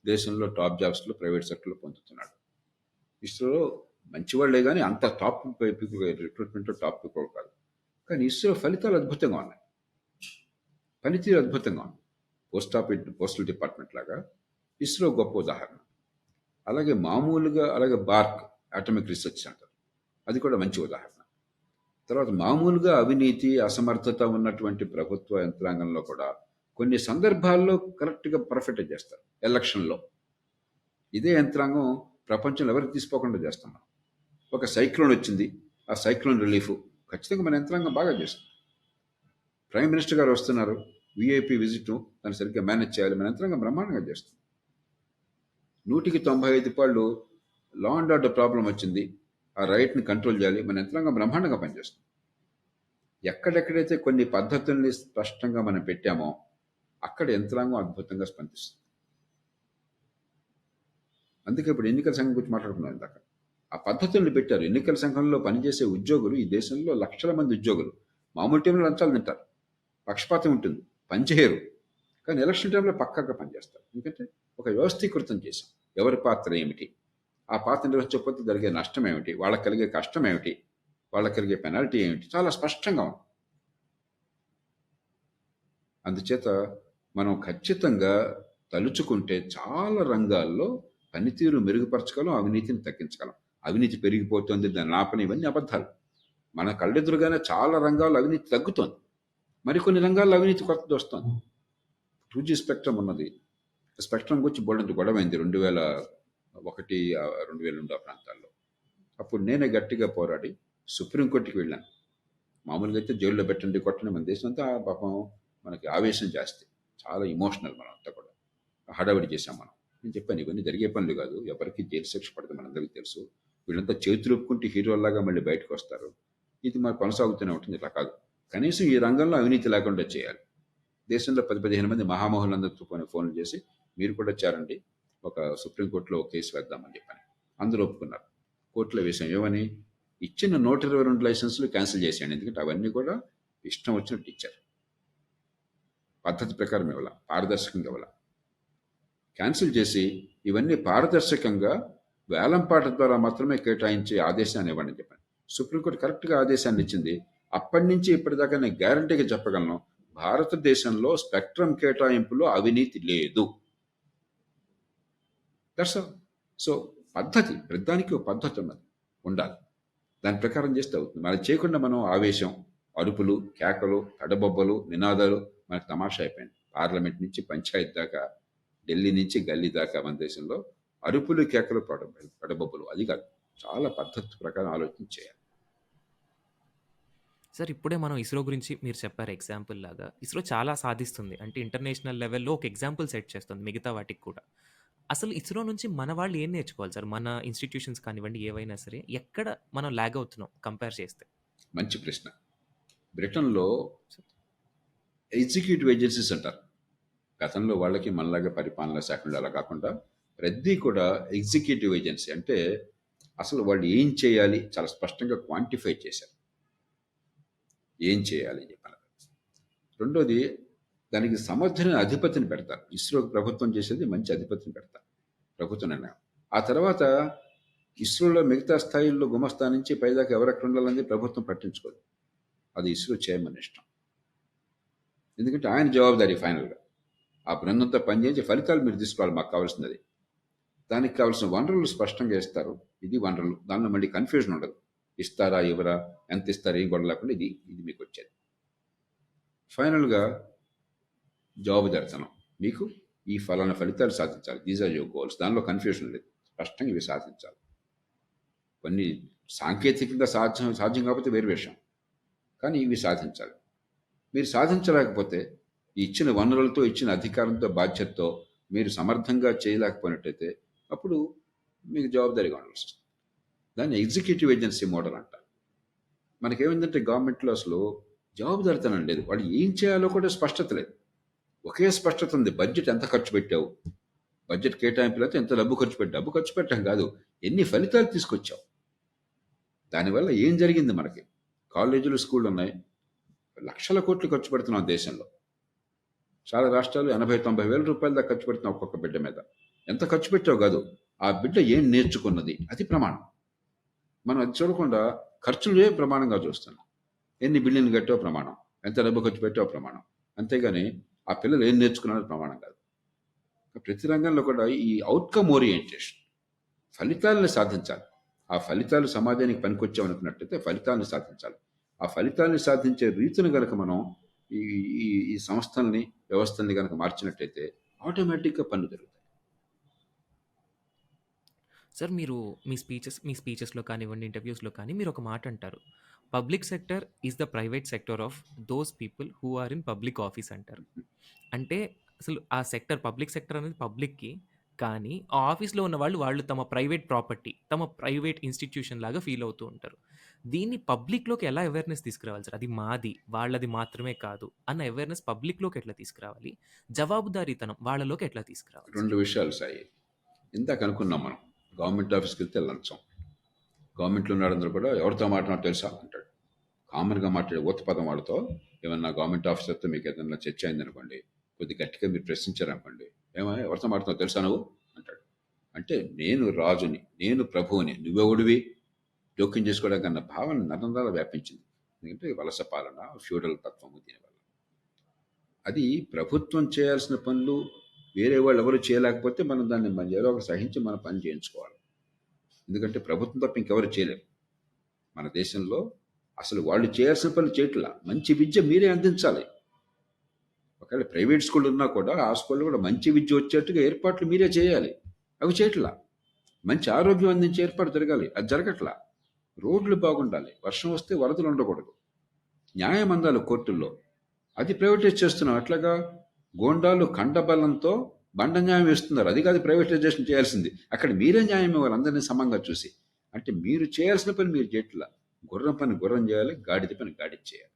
దేశంలో టాప్ జాబ్స్లో ప్రైవేట్ సెక్టర్లో పొందుతున్నాడు. ఇస్రోలో మంచివాళ్లే, కానీ అంత టాప్ పీపుల్, రిక్రూట్మెంట్లో టాప్ పీపుల్ కాదు. కానీ ఇస్రో ఫలితాలు అద్భుతంగా ఉన్నాయి, పనితీరు అద్భుతంగా ఉంది. పోస్టల్ డిపార్ట్మెంట్ లాగా ఇస్రో గొప్ప ఉదాహరణ. అలాగే అలాగే బార్క్ అటామిక్ రీసెర్చ్ సెంటర్, అది కూడా మంచి ఉదాహరణ. తర్వాత మామూలుగా అవినీతి, అసమర్థత ఉన్నటువంటి ప్రభుత్వ యంత్రాంగంలో కూడా కొన్ని సందర్భాల్లో కరెక్ట్గా పర్ఫెక్ట్గా చేస్తారు. ఎలక్షన్లో ఇదే యంత్రాంగం ప్రపంచంలో ఎవరికి తీసుకోకుండా చేస్తున్నాం. ఒక సైక్లోన్ వచ్చింది, ఆ సైక్లోన్ రిలీఫ్ ఖచ్చితంగా మన యంత్రాంగం బాగా చేస్తుంది. ప్రైమ్ మినిస్టర్ గారు వస్తున్నారు, విఐపి విజిట్, దాన్ని సరిగ్గా మేనేజ్ చేయాలి, మన యంత్రాంగం బ్రహ్మాండంగా చేస్తుంది. 195 పాళ్ళు లా అండ్ ఆర్డర్ ప్రాబ్లం వచ్చింది, ఆ రైట్ని కంట్రోల్ చేయాలి, మన యంత్రాంగం బ్రహ్మాండంగా పనిచేస్తుంది. ఎక్కడెక్కడైతే కొన్ని పద్ధతుల్ని స్పష్టంగా మనం పెట్టామో అక్కడ యంత్రాంగం అద్భుతంగా స్పందిస్తుంది. అందుకే ఇప్పుడు ఎన్నికల సంఘం గురించి మాట్లాడుకున్నాం ఇందాక. ఆ పద్ధతుల్ని పెట్టారు. ఎన్నికల సంఘంలో పనిచేసే ఉద్యోగులు ఈ దేశంలో లక్షల మంది ఉద్యోగులు. మామూలు టైంలో లంచాలు తింటారు. పక్షపాతం ఉంటుంది. పని చేయరు. కానీ ఎలక్షన్ టైంలో పక్కాగా పనిచేస్తారు. ఎందుకంటే ఒక వ్యవస్థీకృతం చేశాం. ఎవరి పాత్ర ఏమిటి? ఆ పాత్ర నిర్వహించకపోతే జరిగే నష్టం ఏమిటి? వాళ్ళకి కలిగే కష్టం ఏమిటి? వాళ్ళకి కలిగే పెనాల్టీ ఏమిటి? చాలా స్పష్టంగా ఉంది. అందుచేత మనం ఖచ్చితంగా తలుచుకుంటే చాలా రంగాల్లో పనితీరు మెరుగుపరచగలం, అవినీతిని తగ్గించగలం. అవినీతి పెరిగిపోతుంది, దాన్ని ఆపని, ఇవన్నీ అబద్ధాలు. మన కళ్ళెదురుగానే చాలా రంగాల్లో అవినీతి తగ్గుతోంది. మరికొన్ని రంగాల్లో అవినీతి కొత్తది వస్తుంది. 2G స్పెక్ట్రమ్ ఉన్నది. స్పెక్ట్రమ్ గురించి బోల్డంత గొడవైంది 2001, 2002 ఆ ప్రాంతాల్లో. అప్పుడు నేనే గట్టిగా పోరాడి సుప్రీంకోర్టుకి వెళ్ళాను. మామూలుగా అయితే జైల్లో పెట్టండి, కొట్టండి, మన దేశం అంతా పాపం మనకి ఆవేశం జాస్తి. చాలా ఇమోషనల్ మనం అంతా కూడా. హడావిడి చేశాం మనం. నేను చెప్పాను, ఇవన్నీ జరిగే పనులు కాదు. ఎవరికి జైలు శిక్ష పడదు, మనందరికీ తెలుసు. వీళ్ళంతా చేతులు ఒప్పుకుంటే హీరోల్లాగా మళ్ళీ బయటకు వస్తారు. ఇది మరి కొనసాగుతూనే ఉంటుంది. ఇలా కాదు. కనీసం ఈ రంగంలో అవినీతి లేకుండా చేయాలి. దేశంలో 10-15 మంది మహామహులందరితో ఫోన్లు చేసి మీరు కూడా చేరండి, ఒక సుప్రీంకోర్టులో ఒక కేసు వేద్దామని చెప్పాను. అందరూ ఒప్పుకున్నారు. కోర్టులో వేసాం. ఏమని? ఇచ్చిన 122 లైసెన్సులు క్యాన్సిల్ చేసేయండి. ఎందుకంటే అవన్నీ కూడా ఇష్టం వచ్చినట్టు ఇచ్చారు. పద్ధతి ప్రకారం ఇవ్వాల, పారదర్శకంగా ఇవ్వాల. క్యాన్సిల్ చేసి ఇవన్నీ పారదర్శకంగా వేలంపాట ద్వారా మాత్రమే కేటాయించే ఆదేశాన్ని ఇవ్వండి చెప్పాను. సుప్రీంకోర్టు కరెక్ట్గా ఆదేశాన్ని ఇచ్చింది. అప్పటి నుంచి ఇప్పటిదాకా నేను గ్యారంటీగా చెప్పగలను, భారతదేశంలో స్పెక్ట్రమ్ కేటాయింపులో అవినీతి లేదు. That's all. సో పద్ధతి, ప్రతిదానికి ఒక పద్ధతి ఉన్నది, ఉండాలి. దాని ప్రకారం చేస్తే అవుతుంది. మనం చేయకుండా మనం ఆవేశం, అరుపులు, కేకలు, తడబొబ్బలు, నినాదాలు మనకు తమాషా అయిపోయింది. పార్లమెంట్ నుంచి పంచాయత్ దాకా, ఢిల్లీ నుంచి గల్లీ దాకా మన దేశంలో అరుపులు, కేకలు, తడబొబ్బలు అది కాదు. చాలా పద్ధతి ప్రకారం ఆలోచన చేయాలి. సార్ ఇప్పుడే మనం ఇస్రో గురించి మీరు చెప్పారు ఎగ్జాంపుల్ లాగా. ఇస్రో చాలా సాధిస్తుంది. అంటే ఇంటర్నేషనల్ లెవెల్‌లో ఒక ఎగ్జాంపుల్ సెట్ చేస్తుంది మిగతా వాటికి కూడా. అసలు ఇస్రో నుంచి మన వాళ్ళు ఏం నేర్చుకోవాలి సార్? మన ఇన్‌స్టిట్యూషన్స్ కానివ్వండి, ఏవైనా సరే ఎక్కడ మనం ల్యాగ్ అవుతున్నాం కంపేర్ చేస్తే? మంచి ప్రశ్న. బ్రిటన్లో ఎగ్జిక్యూటివ్ ఏజెన్సీస్ అంటారు. గతంలో వాళ్ళకి మనలాగా పరిపాలనా శాఖలు అలా కాకుండా ప్రతి కూడా ఎగ్జిక్యూటివ్ ఏజెన్సీ. అంటే అసలు వాళ్ళు ఏం చేయాలి చాలా స్పష్టంగా క్వాంటిఫై చేశారు. ఏం చేయాలి అని చెప్పాలి. రెండోది, దానికి సమర్థన అధిపతిని పెడతారు. ఇస్రోకి ప్రభుత్వం చేసేది మంచి అధిపతిని పెడతారు, ప్రభుత్వ నిర్ణయం. ఆ తర్వాత ఇస్రోలో మిగతా స్థాయిల్లో గుమస్థా నుంచి పైదాకా ఎవరెక్కడ ఉండాలని ప్రభుత్వం పట్టించుకోదు. అది ఇస్రో చైర్మన్ ఇష్టం. ఎందుకంటే ఆయన జవాబుదారీ ఫైనల్గా. ఆ బృందంతో పనిచేసి ఫలితాలు మీరు తీసుకోవాలి, మాకు కావాల్సినది. దానికి కావాల్సిన వనరులు స్పష్టంగా ఇస్తారు. ఇది వనరులు, దానిలో మళ్ళీ కన్ఫ్యూజన్ ఉండదు. ఇస్తారా ఇవ్వరా, ఎంత ఇస్తారా, ఏం గొడవ లేకుండా ఇది ఇది మీకు వచ్చేది. ఫైనల్గా జవాబుదారితనం. మీకు ఈ ఫలానా ఫలితాలు సాధించాలి, దీస్ ఆర్ యువర్ గోల్స్. దానిలో కన్ఫ్యూజన్ లేదు, స్పష్టంగా ఇవి సాధించాలి. కొన్ని సాంకేతికంగా సాధ్యం కాకపోతే వేరు విషయం, కానీ ఇవి సాధించాలి. మీరు సాధించలేకపోతే ఈ ఇచ్చిన వనరులతో, ఇచ్చిన అధికారంతో, బాధ్యతతో మీరు సమర్థంగా చేయలేకపోయినట్టయితే అప్పుడు మీకు జవాబుదారీగా ఉండాల్సి వస్తుంది. దాన్ని ఎగ్జిక్యూటివ్ ఏజెన్సీ మోడల్ అంటారు. మనకేమైందంటే గవర్నమెంట్లో అసలు జవాబుదారితనం లేదు. వాళ్ళు ఏం చేయాలో కూడా స్పష్టత లేదు. ఒకే స్పష్టత ఉంది. బడ్జెట్ ఎంత ఖర్చు పెట్టావు, బడ్జెట్ కేటాయింపులు అయితే ఎంత డబ్బు ఖర్చు పెట్టావు. డబ్బు ఖర్చు పెట్టడం కాదు, ఎన్ని ఫలితాలు తీసుకొచ్చావు, దానివల్ల ఏం జరిగింది. మనకి కాలేజీలు, స్కూళ్ళు ఉన్నాయి, లక్షల కోట్లు ఖర్చు పెడుతున్నాం దేశంలో. చాలా రాష్ట్రాలు 80-90 వేల రూపాయల దాకా ఖర్చు పెడుతున్నాం ఒక్కొక్క బిడ్డ మీద. ఎంత ఖర్చు పెట్టావు కాదు, ఆ బిడ్డ ఏం నేర్చుకున్నది అది ప్రమాణం. మనం అది చూడకుండా ఖర్చులే ప్రమాణంగా చూస్తున్నాం. ఎన్ని బిలియన్లు కట్టావు ప్రమాణం, ఎంత డబ్బు ఖర్చు పెట్టావు ప్రమాణం. అంతేగాని ఆ పిల్లలు ఏం నేర్చుకున్నారో ప్రమాణం కాదు. ప్రతి రంగంలో కూడా ఈ అవుట్కమ్ ఓరియంటేషన్, ఫలితాలను సాధించాలి. ఆ ఫలితాలు సమాజానికి పనికొచ్చామనుకున్నట్టయితే ఫలితాలను సాధించాలి. ఆ ఫలితాలను సాధించే రీతిని కనుక మనం ఈ ఈ ఈ సంస్థల్ని, వ్యవస్థల్ని కనుక మార్చినట్టయితే ఆటోమేటిక్గా పనులు జరుగుతాయి. సార్ మీరు మీ స్పీచెస్‌లో కానివ్వండి, ఇంటర్వ్యూస్‌లో కానీ మీరు ఒక మాట అంటారు. Public sector is the private sector of those people who are in public office అంటారు. అంటే అసలు ఆ సెక్టర్, పబ్లిక్ సెక్టర్ అనేది పబ్లిక్‌కి, కానీ ఆ ఆఫీస్‌లో ఉన్న వాళ్ళు తమ ప్రైవేట్ ప్రాపర్టీ, తమ ప్రైవేట్ ఇన్‌స్టిట్యూషన్ లాగా ఫీల్ అవుతూ ఉంటారు. దీన్ని పబ్లిక్‌లోకి ఎలా అవేర్‌నెస్ తీసుకురావాలి సార్? అది మాది, వాళ్ళది మాత్రమే కాదు అన్న అవేర్‌నెస్ పబ్లిక్‌లోకి ఎట్లా తీసుకురావాలి? జవాబుదారీతనం వాళ్ళలోకి ఎట్లా తీసుకురావాలి? 2 విషయాలు సాయి. ఇందాక అనుకున్నాం మనం, గవర్నమెంట్ ఆఫీస్కి వెళ్తే లంచం, గవర్నమెంట్లో ఉన్న వాళ్ళందరూ కూడా ఎవరితో మాట్లాడాలో తెలుసా అంటాడు. కామన్గా మాట్లాడే ఊత పదం వాళ్ళతో ఏమన్నా గవర్నమెంట్ ఆఫీసర్తో మీకు ఏదన్నా చర్చ అయిందనుకోండి, కొద్ది గట్టిగా మీరు ప్రశ్నించారనుకోండి, ఎవరితో మాట్లాడుతున్నావు తెలుసా నువ్వు అంటాడు. అంటే నేను రాజుని, నేను ప్రభువుని, నువ్వెవడివి జోక్యం చేసుకోవడానికి అన్న భావన నరందాల వ్యాపించింది. ఎందుకంటే వలస పాలన, ఫ్యూడల్ తత్వము దీనివల్ల. అది ప్రభుత్వం చేయాల్సిన పనులు వేరే వాళ్ళు ఎవరు చేయలేకపోతే మనం దాన్ని మన ఏదో ఒకటి సహించి మన పని చేయించుకోవాలి. ఎందుకంటే ప్రభుత్వం తప్ప ఇంకెవరు చేయలేరు. మన దేశంలో అసలు వాళ్ళు చేయాల్సిన పనులు చేయట్లా. మంచి విద్య మీరే అందించాలి. ఒకవేళ ప్రైవేట్ స్కూల్ ఉన్నా కూడా ఆ స్కూల్లో కూడా మంచి విద్య వచ్చేట్టుగా ఏర్పాట్లు మీరే చేయాలి. అవి చేయట్లా. మంచి ఆరోగ్యం అందించే ఏర్పాటు జరగాలి, అది జరగట్లా. రోడ్లు బాగుండాలి, వర్షం వస్తే వరదలు ఉండకూడదు, న్యాయం అందాలి కోర్టుల్లో, అది ప్రైవేటైజ్ చేస్తున్నాం. అట్లాగా గోండాలు కండబలంతో బండ న్యాయం ఇస్తున్నారు, అది కాదు ప్రైవేటైజేషన్ చేయాల్సింది. అక్కడ మీరే న్యాయం ఇవ్వాలి, అందరినీ సమంగా చూసి. అంటే మీరు చేయాల్సిన పని మీరు చేయట్లా. గుర్రం పని గుర్రం చేయాలి, గాడిద పని గాడిద చేయాలి.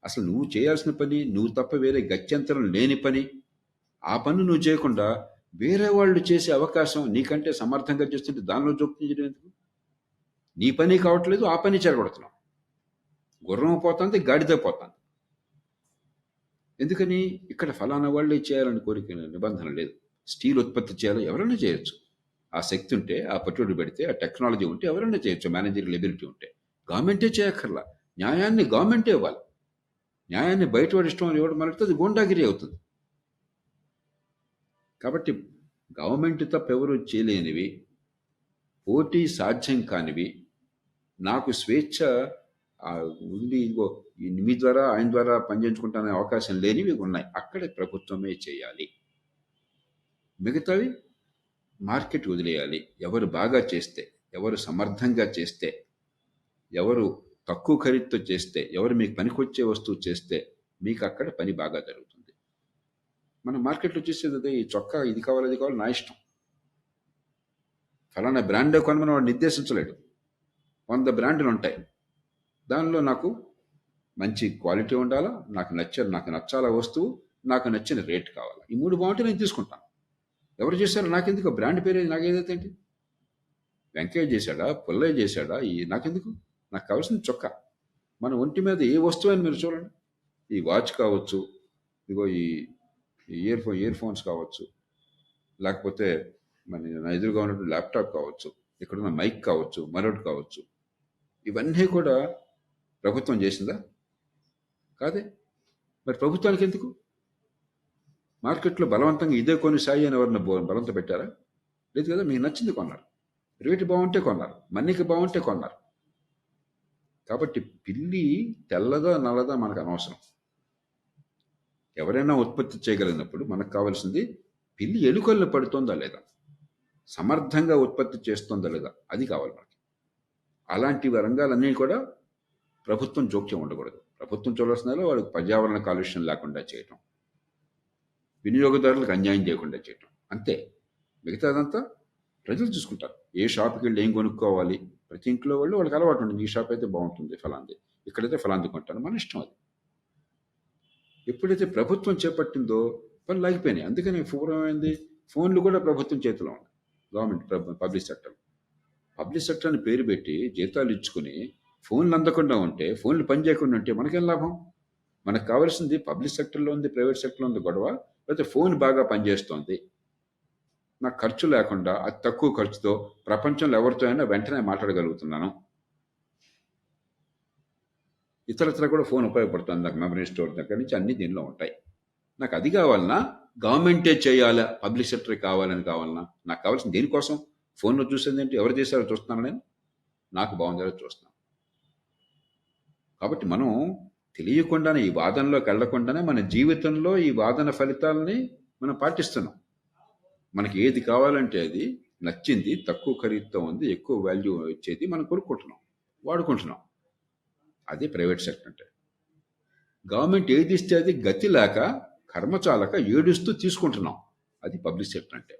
అసలు నువ్వు చేయాల్సిన పని, నువ్వు తప్ప వేరే గత్యంతరం లేని పని, ఆ పని నువ్వు చేయకుండా వేరే వాళ్ళు చేసే అవకాశం నీకంటే సమర్థంగా చేస్తుంటే దానిలో జోక్యం చేయడం ఎందుకు? నీ పని కావట్లేదు, ఆ పని చెడగొడుతున్నావు. గుర్రం పోతుంది, గాడిద పోతుంది. ఎందుకని? ఇక్కడ ఫలానా వాళ్ళే చేయాలని కోరిక నిబంధన లేదు. స్టీల్ ఉత్పత్తి చేయాలో ఎవరైనా చేయొచ్చు. ఆ శక్తి ఉంటే, ఆ పట్టుబడి పెడితే, ఆ టెక్నాలజీ ఉంటే ఎవరైనా చేయొచ్చు. మేనేజర్ ఎబిలిటీ ఉంటే. గవర్నమెంటే చేయక్కర్లా. న్యాయాన్ని గవర్నమెంటే ఇవ్వాలి. న్యాయాన్ని బయట వాడి ఇష్టం ఇవ్వడం మనకి అది గూండాగిరి అవుతుంది. కాబట్టి గవర్నమెంట్ తప్ప ఎవరు చేయలేనివి, పోటీ సాధ్యం కానివి, నాకు స్వేచ్ఛ ఉంది, ఇదిగో మీ ద్వారా ఆయన ద్వారా పనిచేయించుకుంటానే అవకాశం లేనివి ఉన్నాయి. అక్కడే ప్రభుత్వమే చేయాలి. మిగతావి మార్కెట్ వదిలేయాలి. ఎవరు బాగా చేస్తే, ఎవరు సమర్థంగా చేస్తే, ఎవరు తక్కువ ఖరీదుతో చేస్తే, ఎవరు మీకు పనికొచ్చే వస్తువు చేస్తే మీకు అక్కడ పని బాగా జరుగుతుంది. మనం మార్కెట్లో చూసేది అదే, ఈ చొక్కా ఇది కావాలి అది కావాలి, నా ఇష్టం. ఫలానా బ్రాండే కొనమని వాడు నిర్దేశించలేడు. 100 బ్రాండ్లు ఉంటాయి. దానిలో నాకు మంచి క్వాలిటీ ఉండాలా, నాకు నచ్చాల వస్తువు, నాకు నచ్చిన రేట్ కావాలా. ఈ 3 బాగుంటే నేను తీసుకుంటాను. ఎవరు చేశారో నాకెందుకు? బ్రాండ్ పేరు నాకేదైతే ఏంటి? వెంకయ్య చేశాడా, పుల్లయ్య చేశాడా, నాకెందుకు? నాకు కావాల్సింది చొక్కా. మన ఒంటి మీద ఏ వస్తువు అని మీరు చూడండి. ఈ వాచ్ కావచ్చు, ఇదిగో ఈ ఇయర్ ఫోన్స్ కావచ్చు, లేకపోతే నా ఎదురుగా ఉన్నటువంటి ల్యాప్టాప్ కావచ్చు, ఇక్కడున్న మైక్ కావచ్చు, మరొకటి కావచ్చు, ఇవన్నీ కూడా ప్రభుత్వం చేసిందా? కాదే. మరి ప్రభుత్వానికి ఎందుకు? మార్కెట్లో బలవంతంగా ఇదే కొని సాయి అని ఎవరిని బలవంతం పెట్టారా? లేదు కదా. మీకు నచ్చింది కొన్నారు, రేటు బాగుంటే కొన్నారు, మన్నిక బాగుంటే కొన్నారు. కాబట్టి పిల్లి తెల్లదా నల్లదా మనకు అనవసరం. ఎవరైనా ఉత్పత్తి చేయగలిగినప్పుడు మనకు కావాల్సింది పిల్లి ఎలుకల్లో పడుతుందా లేదా, సమర్థంగా ఉత్పత్తి చేస్తుందా లేదా, అది కావాలి మనకి. అలాంటి రంగాలన్నీ కూడా ప్రభుత్వం జోక్యం ఉండకూడదు. ప్రభుత్వం చూడాల్సిన వాళ్ళకి పర్యావరణ కాలుష్యం లేకుండా చేయటం, వినియోగదారులకు అన్యాయం చేయకుండా చేయటం, అంతే. మిగతాదంతా ప్రజలు చూసుకుంటారు. ఏ షాప్కి వెళ్ళి ఏం కొనుక్కోవాలి, ప్రతి ఇంట్లో వాళ్ళకి అలవాటు ఉంటుంది. ఈ షాప్ అయితే బాగుంటుంది ఫలాంది, ఇక్కడైతే ఫలాంది కొంటాను, మన ఇష్టం అది. ఎప్పుడైతే ప్రభుత్వం చేపట్టిందో పనులు ఆగిపోయినాయి. అందుకని పూర్వమైంది, ఫోన్లు కూడా ప్రభుత్వం చేతిలో ఉంది. గవర్నమెంట్ పబ్లిక్ సెక్టర్ అని పేరు పెట్టి జీతాలు ఇచ్చుకుని ఫోన్లు అందకుండా ఉంటే, ఫోన్లు పనిచేయకుండా ఉంటే మనకేం లాభం? మనకు కావాల్సింది పబ్లిక్ సెక్టర్లో ఉంది, ప్రైవేట్ సెక్టర్లో ఉంది గొడవ, లేకపోతే ఫోన్ బాగా పనిచేస్తోంది, నాకు ఖర్చు లేకుండా అతి తక్కువ ఖర్చుతో ప్రపంచంలో ఎవరితో అయినా వెంటనే మాట్లాడగలుగుతున్నాను, ఇతరత్ర కూడా ఫోన్ ఉపయోగపడుతుంది, నాకు మెమరీ స్టోర్ దగ్గర నుంచి అన్ని దీనిలో ఉంటాయి. నాకు అది కావాలన్నా గవర్నమెంటే చేయాలా, పబ్లిక్ సెక్టర్ కావాలన్నా, నాకు కావాల్సింది దేనికోసం? ఫోన్లో చూసేది ఏంటి? ఎవరు చేశారో చూస్తున్నాను నేను, నాకు బాగుందో చూస్తున్నాను. కాబట్టి మనం తెలియకుండానే ఈ వాదనలోకి వెళ్లకుండానే మన జీవితంలో ఈ వాదన ఫలితాలని మనం పాటిస్తున్నాం. మనకి ఏది కావాలంటే అది నచ్చింది, తక్కువ ఖరీదుతో ఉంది, ఎక్కువ వాల్యూ ఇచ్చేది మనం కొనుక్కుంటున్నాం, వాడుకుంటున్నాం. అది ప్రైవేట్ సెక్టర్ అంటే. గవర్నమెంట్ ఏది ఇస్తే అది గతి లేక, కర్మచాలక ఏడుస్తూ తీసుకుంటున్నాం, అది పబ్లిక్ సెక్టర్ అంటే.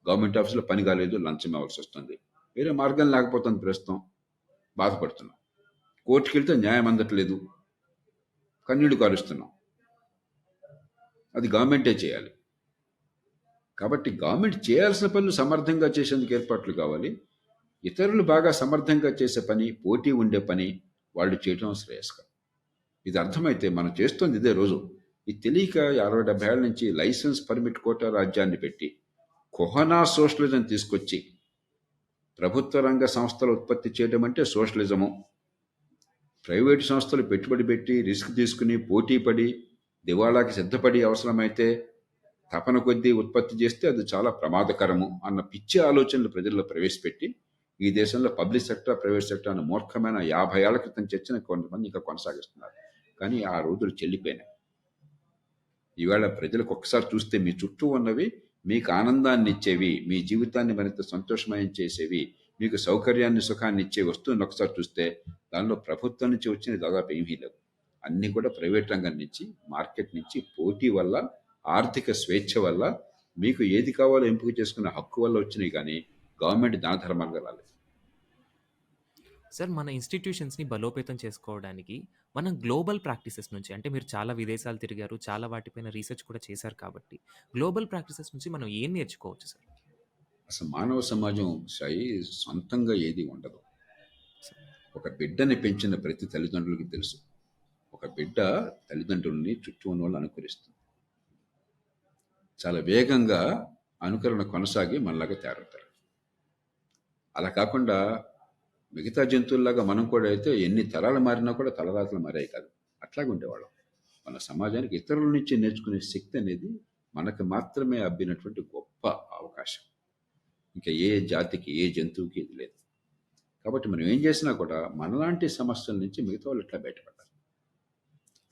గవర్నమెంట్ ఆఫీసులో పని కాలేదు, లంచం ఇవ్వాల్సి వస్తుంది, వేరే మార్గం లేకపోతుంది, ప్రస్తుతం బాధపడుతున్నాం. కోర్టుకి వెళ్తే న్యాయం అందట్లేదు, కన్నీళ్లు కారుస్తున్నాం, అది గవర్నమెంటే చేయాలి. కాబట్టి గవర్నమెంట్ చేయాల్సిన పనులు సమర్థంగా చేసేందుకు ఏర్పాట్లు కావాలి. ఇతరులు బాగా సమర్థంగా చేసే పని, పోటీ ఉండే పని వాళ్ళు చేయటం శ్రేయస్కరం. ఇది అర్థమైతే మనం చేస్తుంది ఇదే రోజు. ఇది తెలియక 60-70 ఏళ్ల నుంచి లైసెన్స్ పర్మిట్ కోటా రాజ్యాన్ని పెట్టి కొహనా సోషలిజం తీసుకొచ్చి ప్రభుత్వ రంగ సంస్థలు ఉత్పత్తి చేయడం అంటే సోషలిజము. ప్రైవేటు సంస్థలు పెట్టుబడి పెట్టి రిస్క్ తీసుకుని పోటీ పడి దివాళాకి సిద్ధపడి అవసరమైతే తపన కొద్దీ ఉత్పత్తి చేస్తే అది చాలా ప్రమాదకరము అన్న పిచ్చి ఆలోచనలు ప్రజల్లో ప్రవేశపెట్టి ఈ దేశంలో పబ్లిక్ సెక్టర్ ప్రైవేట్ సెక్టర్ అన్న మూర్ఖమైన 50 ఏళ్ల క్రితం చర్చన కొంతమంది ఇంకా కొనసాగిస్తున్నారు. కానీ ఆ రోజులు చెల్లిపోయినాయి. ఈవేళ ప్రజలకు ఒక్కసారి చూస్తే మీ చుట్టూ ఉన్నవి మీకు ఆనందాన్ని ఇచ్చేవి, మీ జీవితాన్ని మరింత సంతోషమయం చేసేవి, మీకు సౌకర్యాన్ని సుఖాన్ని ఇచ్చే వస్తువుని ఒకసారి చూస్తే దానిలో ప్రభుత్వం నుంచి వచ్చిన దాదాపు ఏమీ లేవు. అన్నీ కూడా ప్రైవేట్ రంగం నుంచి, మార్కెట్ నుంచి, పోటీ వల్ల, ఆర్థిక స్వేచ్ఛ వల్ల, మీకు ఏది కావాలో ఎంపిక చేసుకునే హక్కు వల్ల వచ్చినాయి. కానీ గవర్నమెంట్ దాన ధర్మాలుగా రాలేదు. సార్, మన ఇన్‌స్టిట్యూషన్స్‌ని బలోపేతం చేసుకోవడానికి మనం గ్లోబల్ ప్రాక్టీసెస్ నుంచి, అంటే మీరు చాలా విదేశాలు తిరిగారు, చాలా వాటిపైన రీసెర్చ్ కూడా చేశారు కాబట్టి, గ్లోబల్ ప్రాక్టీసెస్ నుంచి మనం ఏం నేర్చుకోవచ్చు సార్? అసలు మానవ సమాజం సాయి సొంతంగా ఏది ఉండదు. ఒక బిడ్డని పెంచిన ప్రతి తల్లిదండ్రులకి తెలుసు, ఒక బిడ్డ తల్లిదండ్రుల్ని చుట్టూ ఉన్న వాళ్ళు అనుకరిస్తుంది. చాలా వేగంగా అనుకరణ కొనసాగి మనలాగా తయారవుతారు. అలా కాకుండా మిగతా జంతువుల్లాగా మనం కూడా అయితే ఎన్ని తరాలు మారినా కూడా తలరాతలు మారాయి కాదు, అట్లాగే ఉండేవాళ్ళం. మన సమాజానికి ఇతరుల నుంచి నేర్చుకునే శక్తి అనేది మనకు మాత్రమే అబ్బినటువంటి గొప్ప అవకాశం. ఇంకా ఏ జాతికి ఏ జంతువుకి ఇది లేదు. కాబట్టి మనం ఏం చేసినా కూడా మనలాంటి సమస్యల నుంచి మిగతా వాళ్ళు ఎట్లా బయటపడాలి,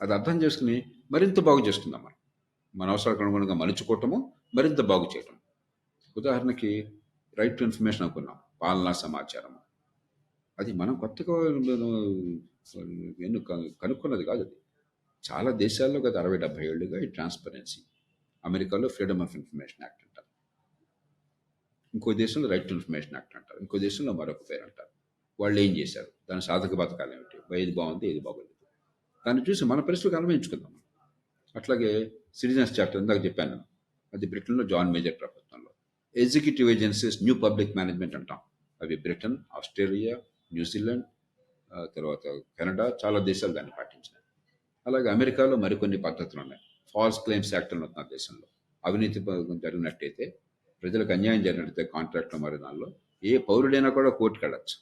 అది అర్థం చేసుకుని మరింత బాగు చేసుకుందాం. మన అవసరాలకు అనుగుణంగా మలుచుకోవటము, మరింత బాగు చేయటం. ఉదాహరణకి రైట్ టు ఇన్ఫర్మేషన్ అనుకున్నాం, పాలనా సమాచారం. అది మనం కొత్తగా కనుక్కున్నది కాదు. అది చాలా దేశాల్లో గత 60-70 ఏళ్ళుగా ఈ ట్రాన్స్పరెన్సీ. అమెరికాలో ఫ్రీడమ్ ఆఫ్ ఇన్ఫర్మేషన్ యాక్ట్ అంటారు, ఇంకో దేశంలో రైట్ టు ఇన్ఫర్మేషన్ యాక్ట్ అంటారు, ఇంకో దేశంలో మరొక పేరు అంటారు. వాళ్ళు ఏం చేశారు, దాని సాధక బాధకాలు ఏమిటి, ఏది బాగుంది ఏది బాగోలేదు, దాన్ని చూసి మన పరిస్థితులకు అన్వయించుకుందాం. అట్లాగే సిటిజన్స్ చార్టర్ ఇందాక చెప్పాను, అది బ్రిటన్లో జాన్ మేజర్ ప్రభుత్వంలో. Executive agencies new public management అంటాం, అవి బ్రిటన్, ఆస్ట్రేలియా, న్యూజిలాండ్, తర్వాత కెనడా, చాలా దేశాలు దాన్ని పాటించినాయి. అలాగే అమెరికాలో మరికొన్ని పద్ధతులు ఉన్నాయి. ఫాల్స్ క్లెయిమ్స్ యాక్ట్ అని ఉన్న దేశంలో అవినీతి జరిగినట్టయితే, ప్రజలకు అన్యాయం జరిగినట్టయితే కాంట్రాక్ట్లో మరి దానిలో ఏ పౌరుడైనా కూడా కోర్టుకు వెళ్ళచ్చు.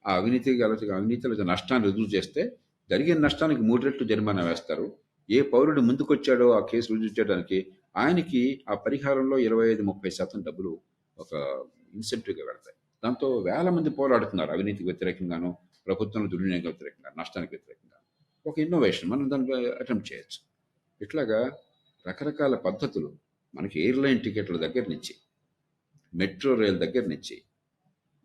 ఆ అవినీతిలో నష్టాన్ని రుజువు చేస్తే జరిగిన నష్టానికి 3 రెట్లు జరిమానా వేస్తారు. ఏ పౌరుడు ముందుకొచ్చాడో ఆ కేసు రుజువు చేయడానికి ఆయనకి ఆ పరిహారంలో 25-30% డబ్బులు ఒక ఇన్సెంటివ్గా వెళ్తాయి. దాంతో వేల మంది పోరాడుతున్నారు అవినీతికి వ్యతిరేకంగాను, ప్రభుత్వంలో దుర్వినియోగం వ్యతిరేకంగా, నష్టానికి వ్యతిరేకంగా. ఒక ఇన్నోవేషన్, మనం దాన్ని అటెంప్ట్ చేయొచ్చు. ఇట్లాగా రకరకాల పద్ధతులు మనకి ఎయిర్లైన్ టికెట్ల దగ్గర నుంచి, మెట్రో రైల్ దగ్గర నుంచి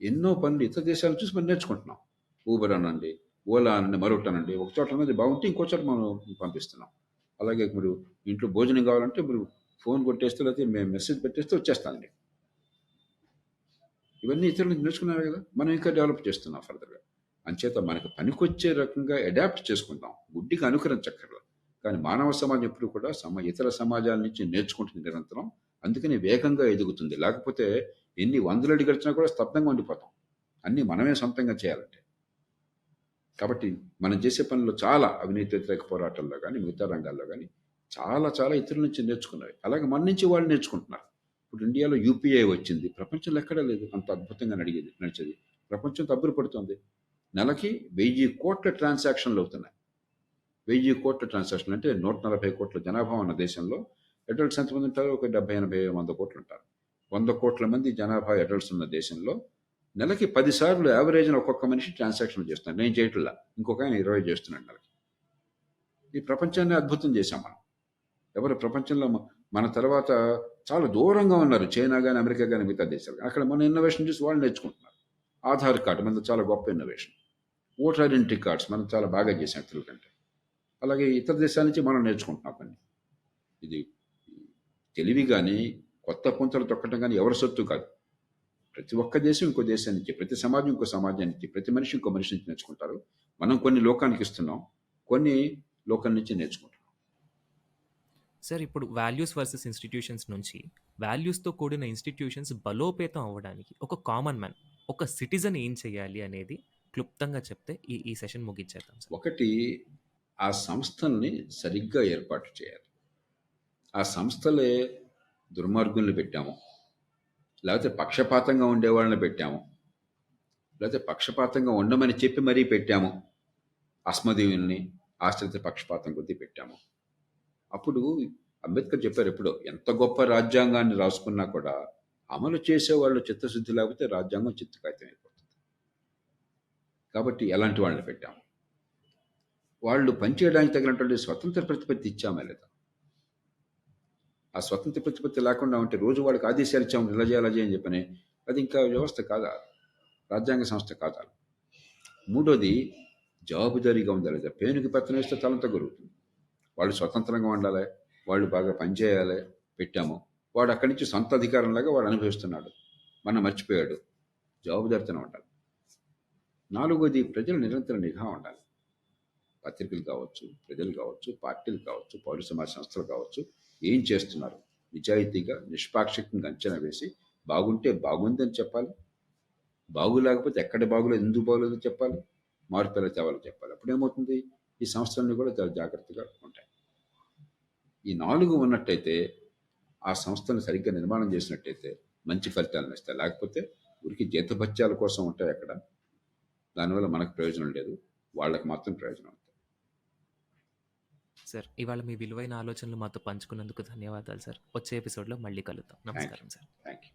ఎన్నో పనులు ఇతర దేశాలు చూసి మనం నేర్చుకుంటున్నాం. ఊబర్ అనండి, ఓలా అనండి, మరొకటి అనండి, ఒక చోట అనేది బాగుంటే ఇంకో చోట మనం పంపిస్తున్నాం. అలాగే మీరు ఇంట్లో భోజనం కావాలంటే మీరు ఫోన్ కొట్టేస్తే, లేకపోతే మేము మెసేజ్ పెట్టేస్తే వచ్చేస్తానండి. ఇవన్నీ ఇతరుల నుంచి నేర్చుకున్నారు కదా, మనం ఇంకా డెవలప్ చేస్తున్నాం ఫర్దర్గా. అంచేత మనకు పనికొచ్చే రకంగా అడాప్ట్ చేసుకుంటాం, గుడ్డికి అనుకరించక్కర్లేదు. కానీ మానవ సమాజం ఎప్పుడు కూడా ఇతర సమాజాల నుంచి నేర్చుకుంటుంది నిరంతరం. అందుకని వేగంగా ఎదుగుతుంది. లేకపోతే ఎన్ని 100 అడుగులు గడిచినా కూడా స్తబ్దంగా ఉండిపోతాం, అన్నీ మనమే సొంతంగా చేయాలంటే. కాబట్టి మనం చేసే పనులు చాలా అవినీతి వ్యతిరేక పోరాటాల్లో కానీ మిగతా రంగాల్లో కానీ చాలా చాలా ఇతరుల నుంచి నేర్చుకున్నవి. అలాగే మన నుంచి వాళ్ళు నేర్చుకుంటున్నారు. ఇప్పుడు ఇండియాలో యూపీఐ వచ్చింది, ప్రపంచంలో ఎక్కడా లేదు అంత అద్భుతంగా నడిచేది. ప్రపంచం తబ్బులు పడుతుంది. నెలకి 1000 కోట్ల ట్రాన్సాక్షన్లు అవుతున్నాయి. 1000 కోట్ల ట్రాన్సాక్షన్లు అంటే 140 కోట్ల జనాభా ఉన్న దేశంలో అడల్ట్స్ ఎంతమంది ఉంటారు? ఒక 70-80 100 కోట్లు ఉంటారు. 100 కోట్ల మంది జనాభా అడల్ట్స్ ఉన్న దేశంలో నెలకి 10 సార్లు యావరేజ్న ఒక్కొక్క మనిషి ట్రాన్సాక్షన్లు చేస్తున్నాడు. నేను చేయట్లా, ఇంకొక ఆయన 20 చేస్తున్నాడు నెలకి. ఈ ప్రపంచాన్ని అద్భుతం చేశాం మనం. ఎవరు ప్రపంచంలో మన తర్వాత చాలా దూరంగా ఉన్నారు, చైనా కానీ అమెరికా కానీ మిగతా దేశాలు. అక్కడ మన ఇన్నోవేషన్ చూసి వాళ్ళు నేర్చుకుంటున్నారు. ఆధార్ కార్డు మనది చాలా గొప్ప ఇన్నోవేషన్. ఓటర్ ఐడెంటిటీ కార్డ్స్ మనం చాలా బాగా చేసాం ఇతరుల కంటే. అలాగే ఇతర దేశాల నుంచి మనం నేర్చుకుంటున్నాం కొన్ని. ఇది తెలివి కానీ కొత్త పుంతలు తొక్కటం కానీ ఎవరి సొత్తు కాదు. ప్రతి ఒక్క దేశం ఇంకో దేశం నుంచి, ప్రతి సమాజం ఇంకో సమాజానికి నుంచి, ప్రతి మనిషి ఇంకో మనిషి నుంచి నేర్చుకుంటారు. మనం కొన్ని లోకానికి ఇస్తున్నాం, కొన్ని లోకం నుంచి నేర్చుకుంటున్నాం. సార్, ఇప్పుడు వాల్యూస్ వర్సెస్ ఇన్‌స్టిట్యూషన్స్ నుంచి వాల్యూస్‌తో కూడిన ఇన్‌స్టిట్యూషన్స్ బలోపేతం అవ్వడానికి ఒక కామన్ మ్యాన్, ఒక సిటిజన్ ఏం చేయాలి అనేది క్లుప్తంగా చెప్తే ఈ సెషన్ ముగించేద్దాం సార్. ఒకటి, ఆ సంస్థల్ని సరిగ్గా ఏర్పాటు చేయాలి. ఆ సంస్థలే దుర్మార్గుల్ని పెట్టాము, లేకపోతే పక్షపాతంగా ఉండేవాళ్ళని పెట్టాము, లేకపోతే పక్షపాతంగా ఉండమని చెప్పి మరీ పెట్టాము, అస్మదీయుల్ని ఆశ్రిత పక్షపాతం కొద్దీ పెట్టాము. అప్పుడు అంబేద్కర్ చెప్పారు ఎప్పుడో, ఎంత గొప్ప రాజ్యాంగాన్ని రాసుకున్నా కూడా అమలు చేసేవాళ్ళు చిత్తశుద్ధి లేకపోతే రాజ్యాంగం చిత్తకాయితం అయిపోతుంది. కాబట్టి ఎలాంటి వాళ్ళని పెట్టాము, వాళ్ళు పనిచేయడానికి తగినటువంటి స్వతంత్ర ప్రతిపత్తి ఇచ్చామా లేదా? ఆ స్వతంత్ర ప్రతిపత్తి లేకుండా ఉంటే రోజు వాళ్ళకి ఆదేశాలు ఇచ్చాము, ఇలా చేయాలి అలా చేయని చెప్పని, అది ఇంకా వ్యవస్థ కాదా, రాజ్యాంగ సంస్థ కాదా? మూడోది, జవాబుదారీగా ఉందా లేదా? పేనుకి పెత్తనం వేస్తే తలంతా గురుగుతుంది. వాళ్ళు స్వతంత్రంగా ఉండాలి, వాళ్ళు బాగా పనిచేయాలి, పెట్టాము. వాడు అక్కడి నుంచి సొంత అధికారంలాగా వాడు అనుభవిస్తున్నాడు, మనం మర్చిపోయాడు. జవాబుదారితనం ఉండాలి. నాలుగోది, ప్రజలు నిరంతర నిఘా ఉండాలి. పత్రికలు కావచ్చు, ప్రజలు కావచ్చు, పార్టీలు కావచ్చు, పౌర సమాజ సంస్థలు కావచ్చు, ఏం చేస్తున్నారు నిజాయితీగా నిష్పాక్షికంగా అంచనా వేసి బాగుంటే బాగుందని చెప్పాలి, బాగులేకపోతే ఎక్కడ బాగులేదు, ఎందుకు బాగులేదో చెప్పాలి, మార్పు ఎలా తేవాలో చెప్పాలి. అప్పుడేమవుతుంది, ఈ సంస్థలన్నీ కూడా చాలా జాగ్రత్తగా ఉంటాయి. ఈ 4 ఉన్నట్టయితే, ఆ సంస్థను సరిగ్గా నిర్మాణం చేసినట్టయితే మంచి ఫలితాలను ఇస్తాయి. లేకపోతే ఊరికి జీతభత్యాల కోసం ఉంటాయి అక్కడ, దానివల్ల మనకు ప్రయోజనం లేదు, వాళ్ళకి మాత్రం ప్రయోజనం ఉంటుంది. సార్, ఇవాళ మీ విలువైన ఆలోచనలు మాతో పంచుకున్నందుకు ధన్యవాదాలు సార్. వచ్చే ఎపిసోడ్‌లో మళ్ళీ కలుద్దాం. Thank you. నమస్కారం సార్. Thank you.